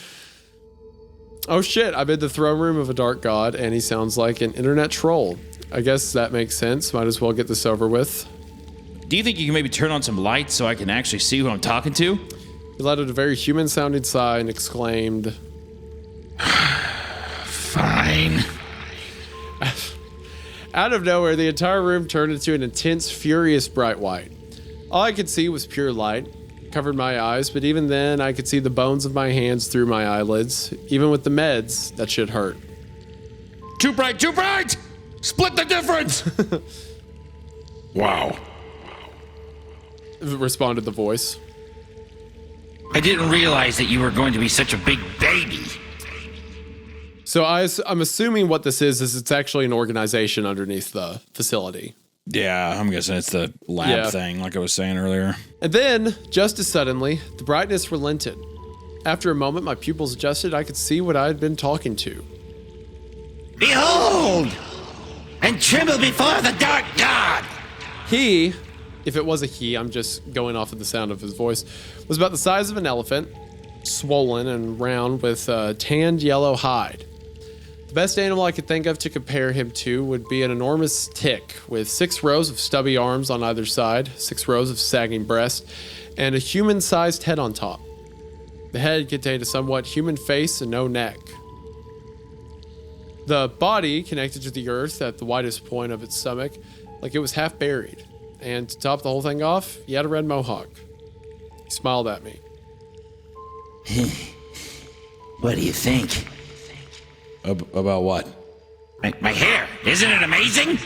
Oh shit! I'm in the throne room of a dark god, and he sounds like an internet troll. I guess that makes sense. Might as well get this over with. Do you think you can maybe turn on some lights so I can actually see who I'm talking to? He let out a very human-sounding sigh and exclaimed, Fine. Out of nowhere, the entire room turned into an intense, furious bright white. All I could see was pure light. It covered my eyes, but even then, I could see the bones of my hands through my eyelids. Even with the meds, that shit hurt. Too bright, too bright! Split the difference! Wow. Responded the voice. I didn't realize that you were going to be such a big baby. So I'm assuming what this is it's actually an organization underneath the facility. Yeah, I'm guessing it's the lab thing, like I was saying earlier. And then, just as suddenly, the brightness relented. After a moment, my pupils adjusted. I could see what I had been talking to. Behold! And tremble before the dark god! He, if it was a he, I'm just going off of the sound of his voice, was about the size of an elephant, swollen and round with a tanned yellow hide. The best animal I could think of to compare him to would be an enormous tick with 6 rows of stubby arms on either side, 6 rows of sagging breast, and a human-sized head on top. The head contained a somewhat human face and no neck. The body connected to the earth at the widest point of its stomach, like it was half buried. And to top the whole thing off, he had a red mohawk. He smiled at me. What do you think? About what? My hair, isn't it amazing?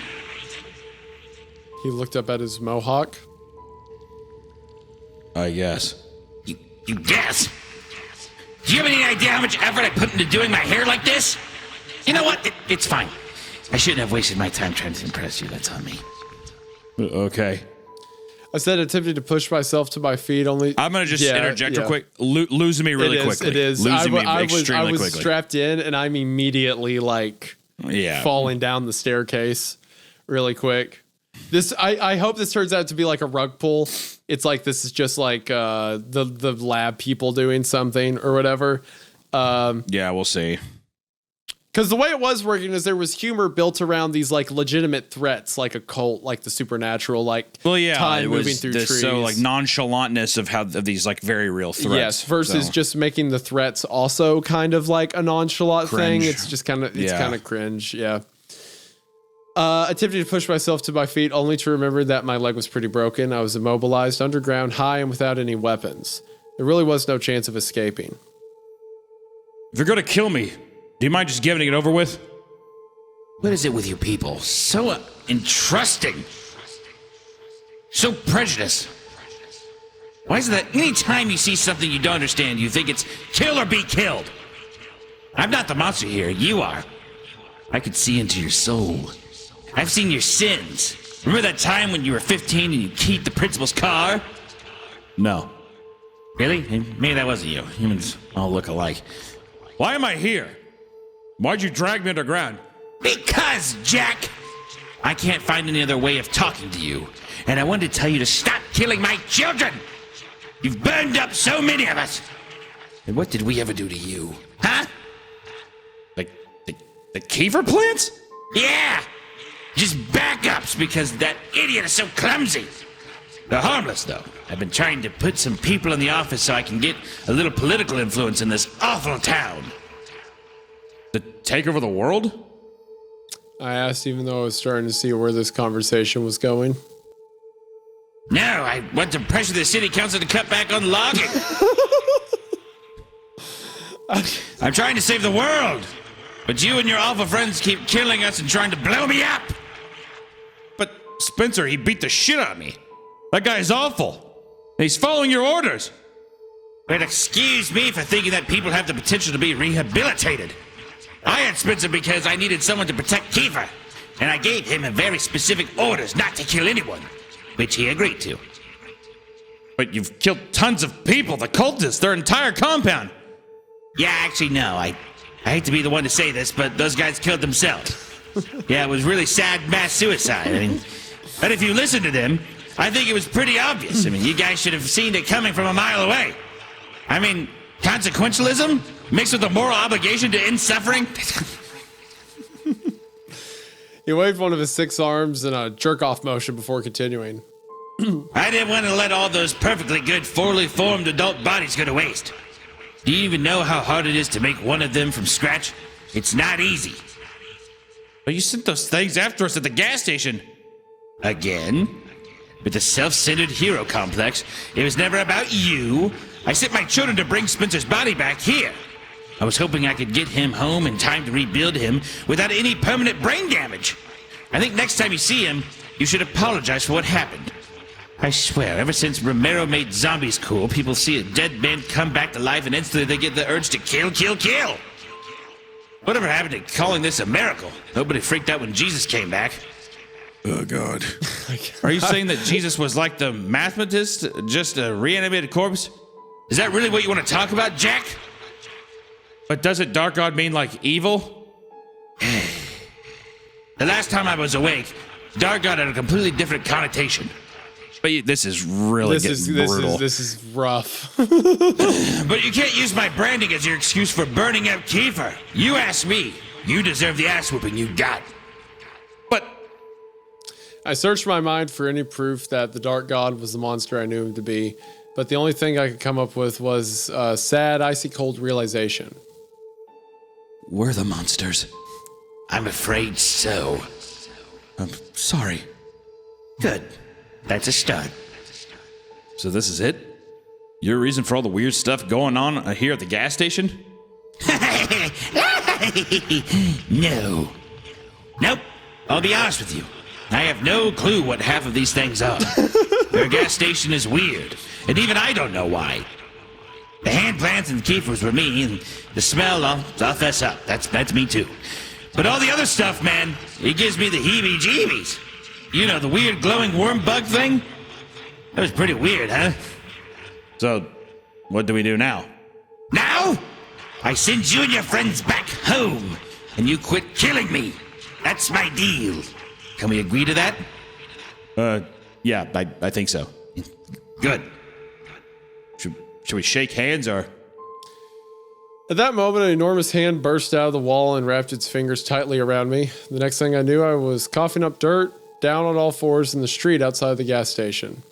He looked up at his mohawk. I guess. You guess? Do you have any idea how much effort I put into doing my hair like this? You know what? It's fine. I shouldn't have wasted my time trying to impress you. That's on me. Okay. I said, attempting to push myself to my feet. Only I'm gonna just interject real quick. Losing me really quickly. It is. Losing me I extremely was quickly. strapped in, and I'm immediately falling down the staircase, really quick. I hope this turns out to be like a rug pull. It's like this is just like the lab people doing something or whatever. Yeah, we'll see. Because the way it was working is there was humor built around these like legitimate threats, like a cult, like the supernatural, time moving through trees. So like nonchalantness of these like very real threats. Yes, versus just making the threats also kind of like a nonchalant cringe. thing. It's just kind of cringe. Yeah. Attempting to push myself to my feet, only to remember that my leg was pretty broken. I was immobilized, underground, high, and without any weapons. There really was no chance of escaping. If you're gonna kill me, do you mind just getting it over with? What is it with you people? So entrusting. So prejudiced. Why is it that any time you see something you don't understand, you think it's kill or be killed? I'm not the monster here, you are. I could see into your soul. I've seen your sins. Remember that time when you were 15 and you keyed the principal's car? No. Really? Maybe that wasn't you. Humans all look alike. Why am I here? Why'd you drag me underground? Because, Jack! I can't find any other way of talking to you. And I wanted to tell you to stop killing my children! You've burned up so many of us! And what did we ever do to you? Huh? The Kiefer plants? Yeah! Just backups because that idiot is so clumsy. They're harmless, though. I've been trying to put some people in the office so I can get a little political influence in this awful town. To take over the world? I asked, even though I was starting to see where this conversation was going. No, I want to pressure the city council to cut back on logging. I'm trying to save the world. But you and your awful friends keep killing us and trying to blow me up. But Spencer, he beat the shit out of me. That guy is awful. He's following your orders. But excuse me for thinking that people have the potential to be rehabilitated. I had Spencer because I needed someone to protect Kiefer. And I gave him a very specific orders not to kill anyone, which he agreed to. But you've killed tons of people, the cultists, their entire compound. Yeah, actually, no. I hate to be the one to say this, but those guys killed themselves. Yeah, it was really sad mass suicide. I mean, but if you listen to them, I think it was pretty obvious. I mean, you guys should have seen it coming from a mile away. I mean, consequentialism mixed with a moral obligation to end suffering. He waved one of his 6 arms in a jerk-off motion before continuing. I didn't want to let all those perfectly good, fully formed adult bodies go to waste. Do you even know how hard it is to make one of them from scratch? It's not easy. But you sent those things after us at the gas station. Again? With the self-centered hero complex, it was never about you. I sent my children to bring Spencer's body back here. I was hoping I could get him home in time to rebuild him without any permanent brain damage. I think next time you see him, you should apologize for what happened. I swear, ever since Romero made zombies cool, people see a dead man come back to life and instantly they get the urge to kill, kill, kill. Whatever happened to calling this a miracle? Nobody freaked out when Jesus came back. Oh, God. Are you saying that Jesus was like the mathematist, just a reanimated corpse? Is that really what you want to talk about, Jack? But doesn't Dark God mean like evil? The last time I was awake, Dark God had a completely different connotation. But this is really brutal. This is rough. But you can't use my branding as your excuse for burning up Kiefer. You asked me. You deserve the ass whooping you got. But I searched my mind for any proof that the Dark God was the monster I knew him to be, but the only thing I could come up with was a sad, icy cold realization. We're the monsters. I'm afraid so. I'm sorry. Good. That's a start. so this is it? Your reason for all the weird stuff going on here at the gas station? No. Nope. I'll be honest with you. I have no clue what half of these things are. Their gas station is weird, and even I don't know why. The hand plants and the Kiefers were me, and the smell, I'll fess up. That's me too. But all the other stuff, man, it gives me the heebie-jeebies. You know, the weird glowing worm bug thing? That was pretty weird, huh? So, what do we do now? Now? I send you and your friends back home, and you quit killing me. That's my deal. Can we agree to that? Yeah, I think so. Good. Should we shake hands or? At that moment, an enormous hand burst out of the wall and wrapped its fingers tightly around me. The next thing I knew, I was coughing up dirt, down on all fours in the street outside the gas station.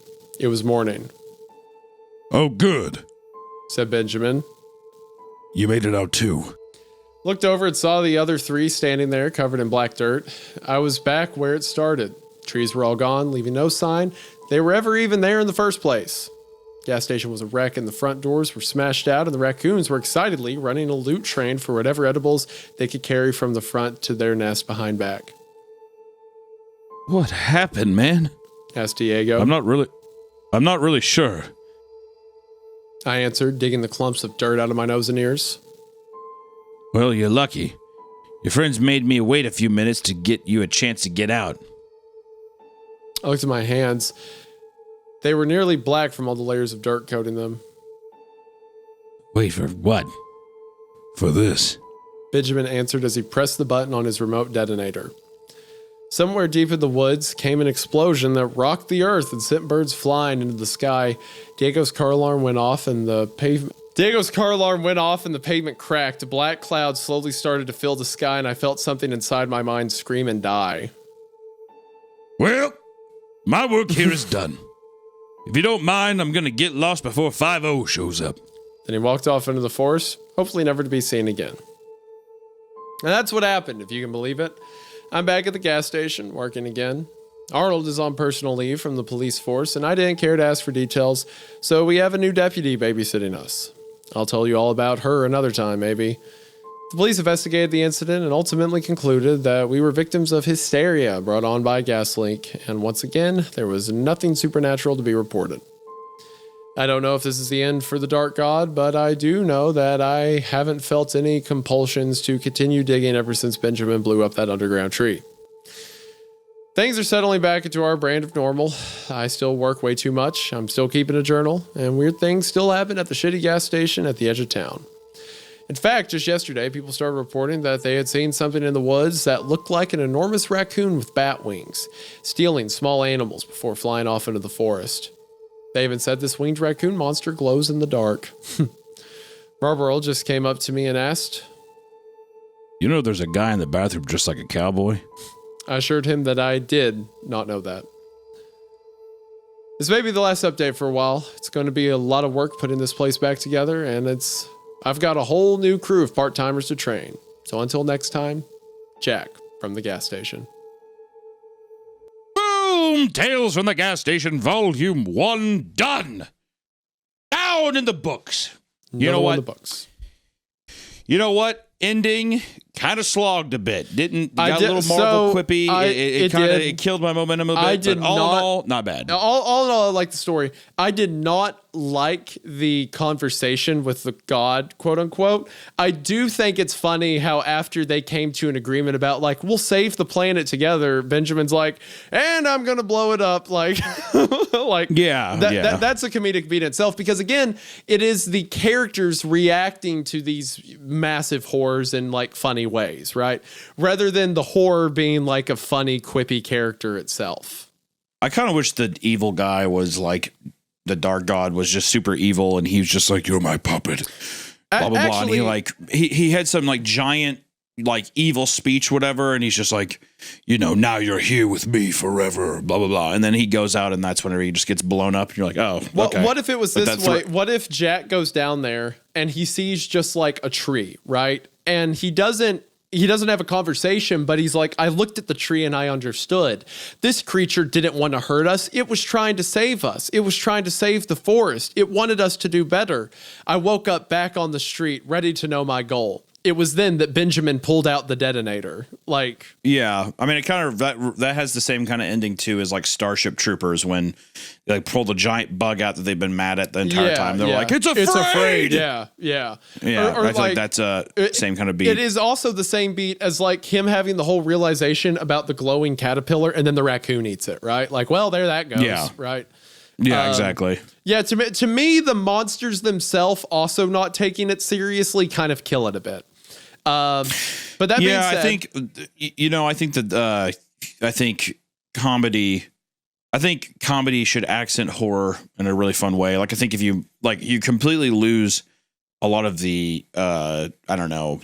It was morning, Oh, good. said Benjamin. You made it out too. Looked over and saw the other 3 standing there covered in black dirt. I was back where it started. Trees were all gone, leaving no sign they were ever even there in the first place. Gas station was a wreck and the front doors were smashed out and the raccoons were excitedly running a loot train for whatever edibles they could carry from the front to their nest behind back. What happened, man? asked Diego. I'm not really sure. I answered, digging the clumps of dirt out of my nose and ears. Well, you're lucky. Your friends made me wait a few minutes to get you a chance to get out. I looked at my hands. They were nearly black from all the layers of dirt coating them. Wait for what? For this. Benjamin answered as he pressed the button on his remote detonator. Somewhere deep in the woods came an explosion that rocked the earth and sent birds flying into the sky. Diego's car alarm went off and the pavement cracked. A black cloud slowly started to fill the sky, and I felt something inside my mind scream and die. Well, my work here is done. If you don't mind, I'm going to get lost before 5-0 shows up. Then he walked off into the forest, hopefully never to be seen again. And that's what happened, if you can believe it. I'm back at the gas station, working again. Arnold is on personal leave from the police force, and I didn't care to ask for details, so we have a new deputy babysitting us. I'll tell you all about her another time, maybe. The police investigated the incident and ultimately concluded that we were victims of hysteria brought on by a gas leak, and once again, there was nothing supernatural to be reported. I don't know if this is the end for the Dark God, but I do know that I haven't felt any compulsions to continue digging ever since Benjamin blew up that underground tree. Things are settling back into our brand of normal. I still work way too much. I'm still keeping a journal, and weird things still happen at the shitty gas station at the edge of town. In fact, just yesterday, people started reporting that they had seen something in the woods that looked like an enormous raccoon with bat wings, stealing small animals before flying off into the forest. They even said this winged raccoon monster glows in the dark. Marlboro just came up to me and asked, You know there's a guy in the bathroom just like a cowboy? I assured him that I did not know that. This may be the last update for a while. It's going to be a lot of work putting this place back together, and I've got a whole new crew of part-timers to train. So until next time, Jack from the gas station. Boom! Tales from the Gas Station, Volume 1, done! Down in the books. You know what? The books. You know what? Ending kind of slogged a bit. Got a little Marvel quippy. It killed my momentum a bit. But all in all, not bad. All in all, I like the story. I did not like the conversation with the God, quote unquote. I do think it's funny how after they came to an agreement about like, we'll save the planet together, Benjamin's like, and I'm going to blow it up. Like, that's a comedic beat in itself, because again, it is the characters reacting to these massive horrors in like funny ways, right? Rather than the horror being like a funny, quippy character itself. I kind of wish the evil guy was like, the Dark God was just super evil, and he was just like, you're my puppet, blah, blah, blah. And he had some like giant, like evil speech, whatever. And he's just like, now you're here with me forever, blah, blah, blah. And then he goes out, and that's whenever he just gets blown up. And you're like, oh, okay. What if it was this way? What if Jack goes down there and he sees just like a tree, right? And he doesn't have a conversation, but he's like, I looked at the tree and I understood. This creature didn't want to hurt us. It was trying to save us. It was trying to save the forest. It wanted us to do better. I woke up back on the street, ready to know my goal. It was then that Benjamin pulled out the detonator. Like, yeah, I mean, it kind of that has the same kind of ending too as like Starship Troopers, when they like pull the giant bug out that they've been mad at the entire time. They're like, it's afraid. Yeah. I feel like that's a same kind of beat. It is also the same beat as like him having the whole realization about the glowing caterpillar, and then the raccoon eats it. Right? Like, well, there that goes. Yeah. Right. Yeah, exactly. Yeah, to me, the monsters themselves also not taking it seriously kind of kill it a bit. But that being said, I think comedy should accent horror in a really fun way. Like, I think if you completely lose a lot of the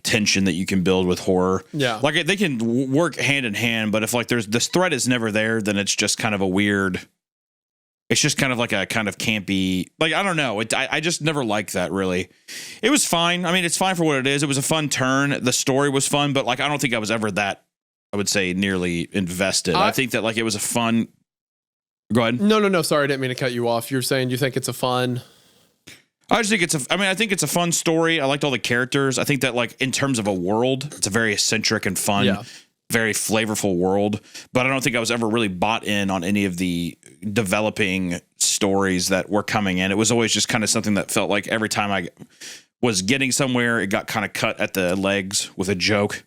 tension that you can build with horror. Yeah, like they can work hand in hand, but if like there's this threat is never there, then it's just kind of a weird. It's just kind of like a kind of campy, like, I don't know. I just never liked that, really. It was fine. I mean, it's fine for what it is. It was a fun turn. The story was fun, but like, I don't think I was ever that, I would say, nearly invested. I think that like it was a fun. Go ahead. No. Sorry, I didn't mean to cut you off. You're saying you think it's a fun. I just think I think it's a fun story. I liked all the characters. I think that like in terms of a world, it's a very eccentric and fun. Yeah. very flavorful world, but I don't think I was ever really bought in on any of the developing stories that were coming in. It was always just kind of something that felt like every time I was getting somewhere, it got kind of cut at the legs with a joke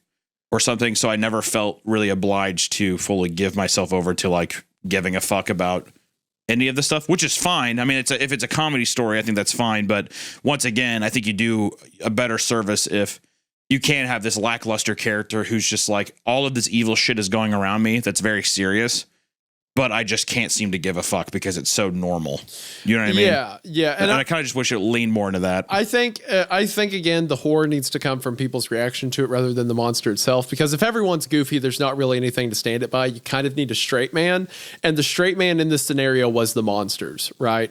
or something. So I never felt really obliged to fully give myself over to like giving a fuck about any of the stuff, which is fine. I mean, if it's a comedy story, I think that's fine. But once again, I think you do a better service if you can't have this lackluster character who's just like, all of this evil shit is going around me that's very serious, but I just can't seem to give a fuck because it's so normal. You know what I mean? Yeah. And I kind of just wish it leaned more into that. I think again, the horror needs to come from people's reaction to it rather than the monster itself. Because if everyone's goofy, there's not really anything to stand it by. You kind of need a straight man, and the straight man in this scenario was the monsters, right?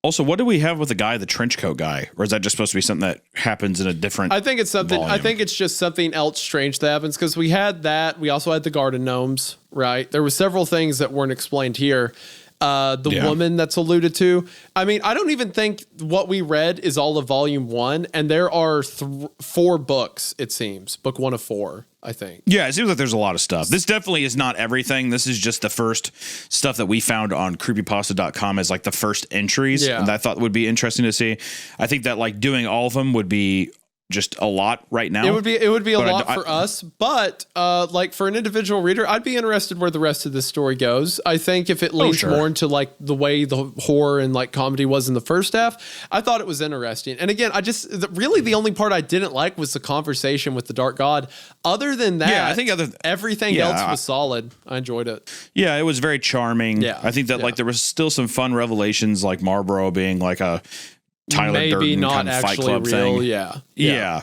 Also, what do we have with the guy, the trench coat guy? Or is that just supposed to be something that happens in a different I think it's something. volume? I think it's just something else strange that happens because we had that. We also had the garden gnomes, right? There were several things that weren't explained here. The woman that's alluded to. I mean, I don't even think what we read is all of volume 1, and there are 4 books, it seems. Book 1 of 4, I think. Yeah, it seems like there's a lot of stuff. This definitely is not everything. This is just the first stuff that we found on creepypasta.com as like the first entries. Yeah. And I thought would be interesting to see. I think that like doing all of them would be just a lot right now. It would be a But lot for us, but like for an individual reader, I'd be interested where the rest of this story goes. I think if it leans sure. more into like the way the horror and like comedy was in the first half, I thought it was interesting. And again, really the only part I didn't like was the conversation with the Dark God. Other than that, I think everything else was solid. I enjoyed it. Yeah, it was very charming. Yeah, I think that like there was still some fun revelations, like Marlboro being like a Tyler Maybe Durden not kind of Fight actually Club real. thing. Yeah.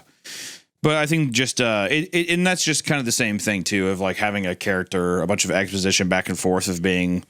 But I think just and that's just kind of the same thing too, of like having a character, a bunch of exposition back and forth of being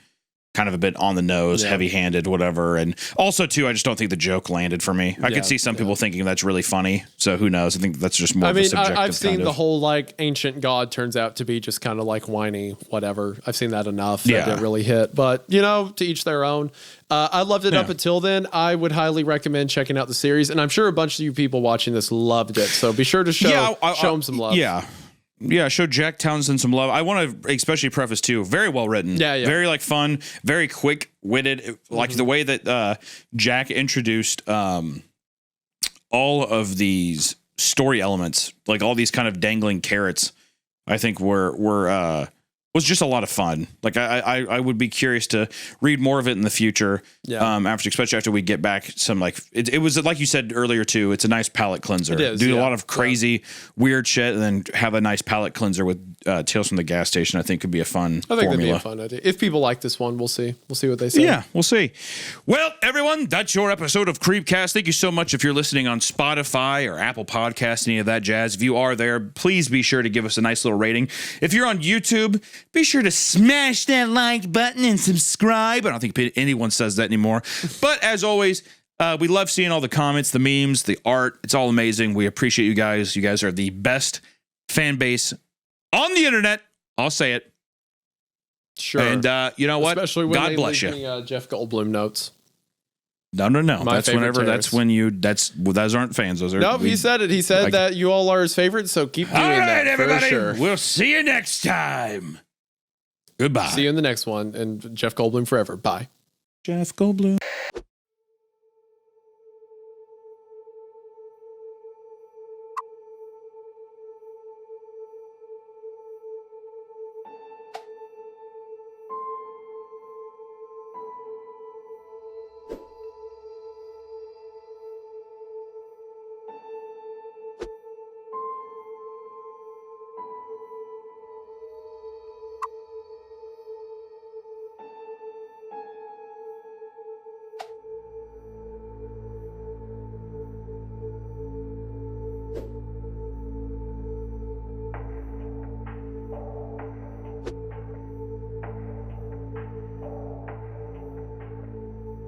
kind of a bit on the nose, heavy-handed, whatever. And also too, I just don't think the joke landed for me. I could see some people thinking that's really funny. So who knows? I think that's just more of a subjective I've seen kind the of. whole like ancient god turns out to be just kind of like whiny, whatever. I've seen that enough. That didn't really hit, but to each their own. I loved it up until then. I would highly recommend checking out the series, and I'm sure a bunch of you people watching this loved it. So be sure to show them some love. Yeah, show Jack Townsend some love. I want to especially preface too, very well written. Yeah. Very like fun, very quick witted. Like the way that Jack introduced all of these story elements, like all these kind of dangling carrots, I think was just a lot of fun. Like I would be curious to read more of it in the future. Especially after we get back some like it was like you said earlier too. It's a nice palate cleanser. It is, do a lot of crazy weird shit and then have a nice palate cleanser with Tales from the Gas Station. I think could be a fun. I think formula. that'd be a fun idea. If people like this one, we'll see. We'll see what they say. Yeah, we'll see. Well, everyone, that's your episode of Creepcast. Thank you so much if you're listening on Spotify or Apple Podcasts, any of that jazz. If you are there, please be sure to give us a nice little rating. If you're on YouTube, be sure to smash that like button and subscribe. I don't think anyone says that anymore. But as always, we love seeing all the comments, the memes, the art. It's all amazing. We appreciate you guys. You guys are the best fan base on the internet. I'll say it. Sure. And you know what? Especially when God they bless leave you. me, Jeff Goldblum notes. No. My That's favorite whenever. terrorist. That's when you. Those aren't fans. Those are. Nope, he said it. He said that you all are his favorites, so keep doing All right, that. everybody. For sure. We'll see you next time. Goodbye. See you in the next one. And Jeff Goldblum forever. Bye. Jeff Goldblum.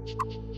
You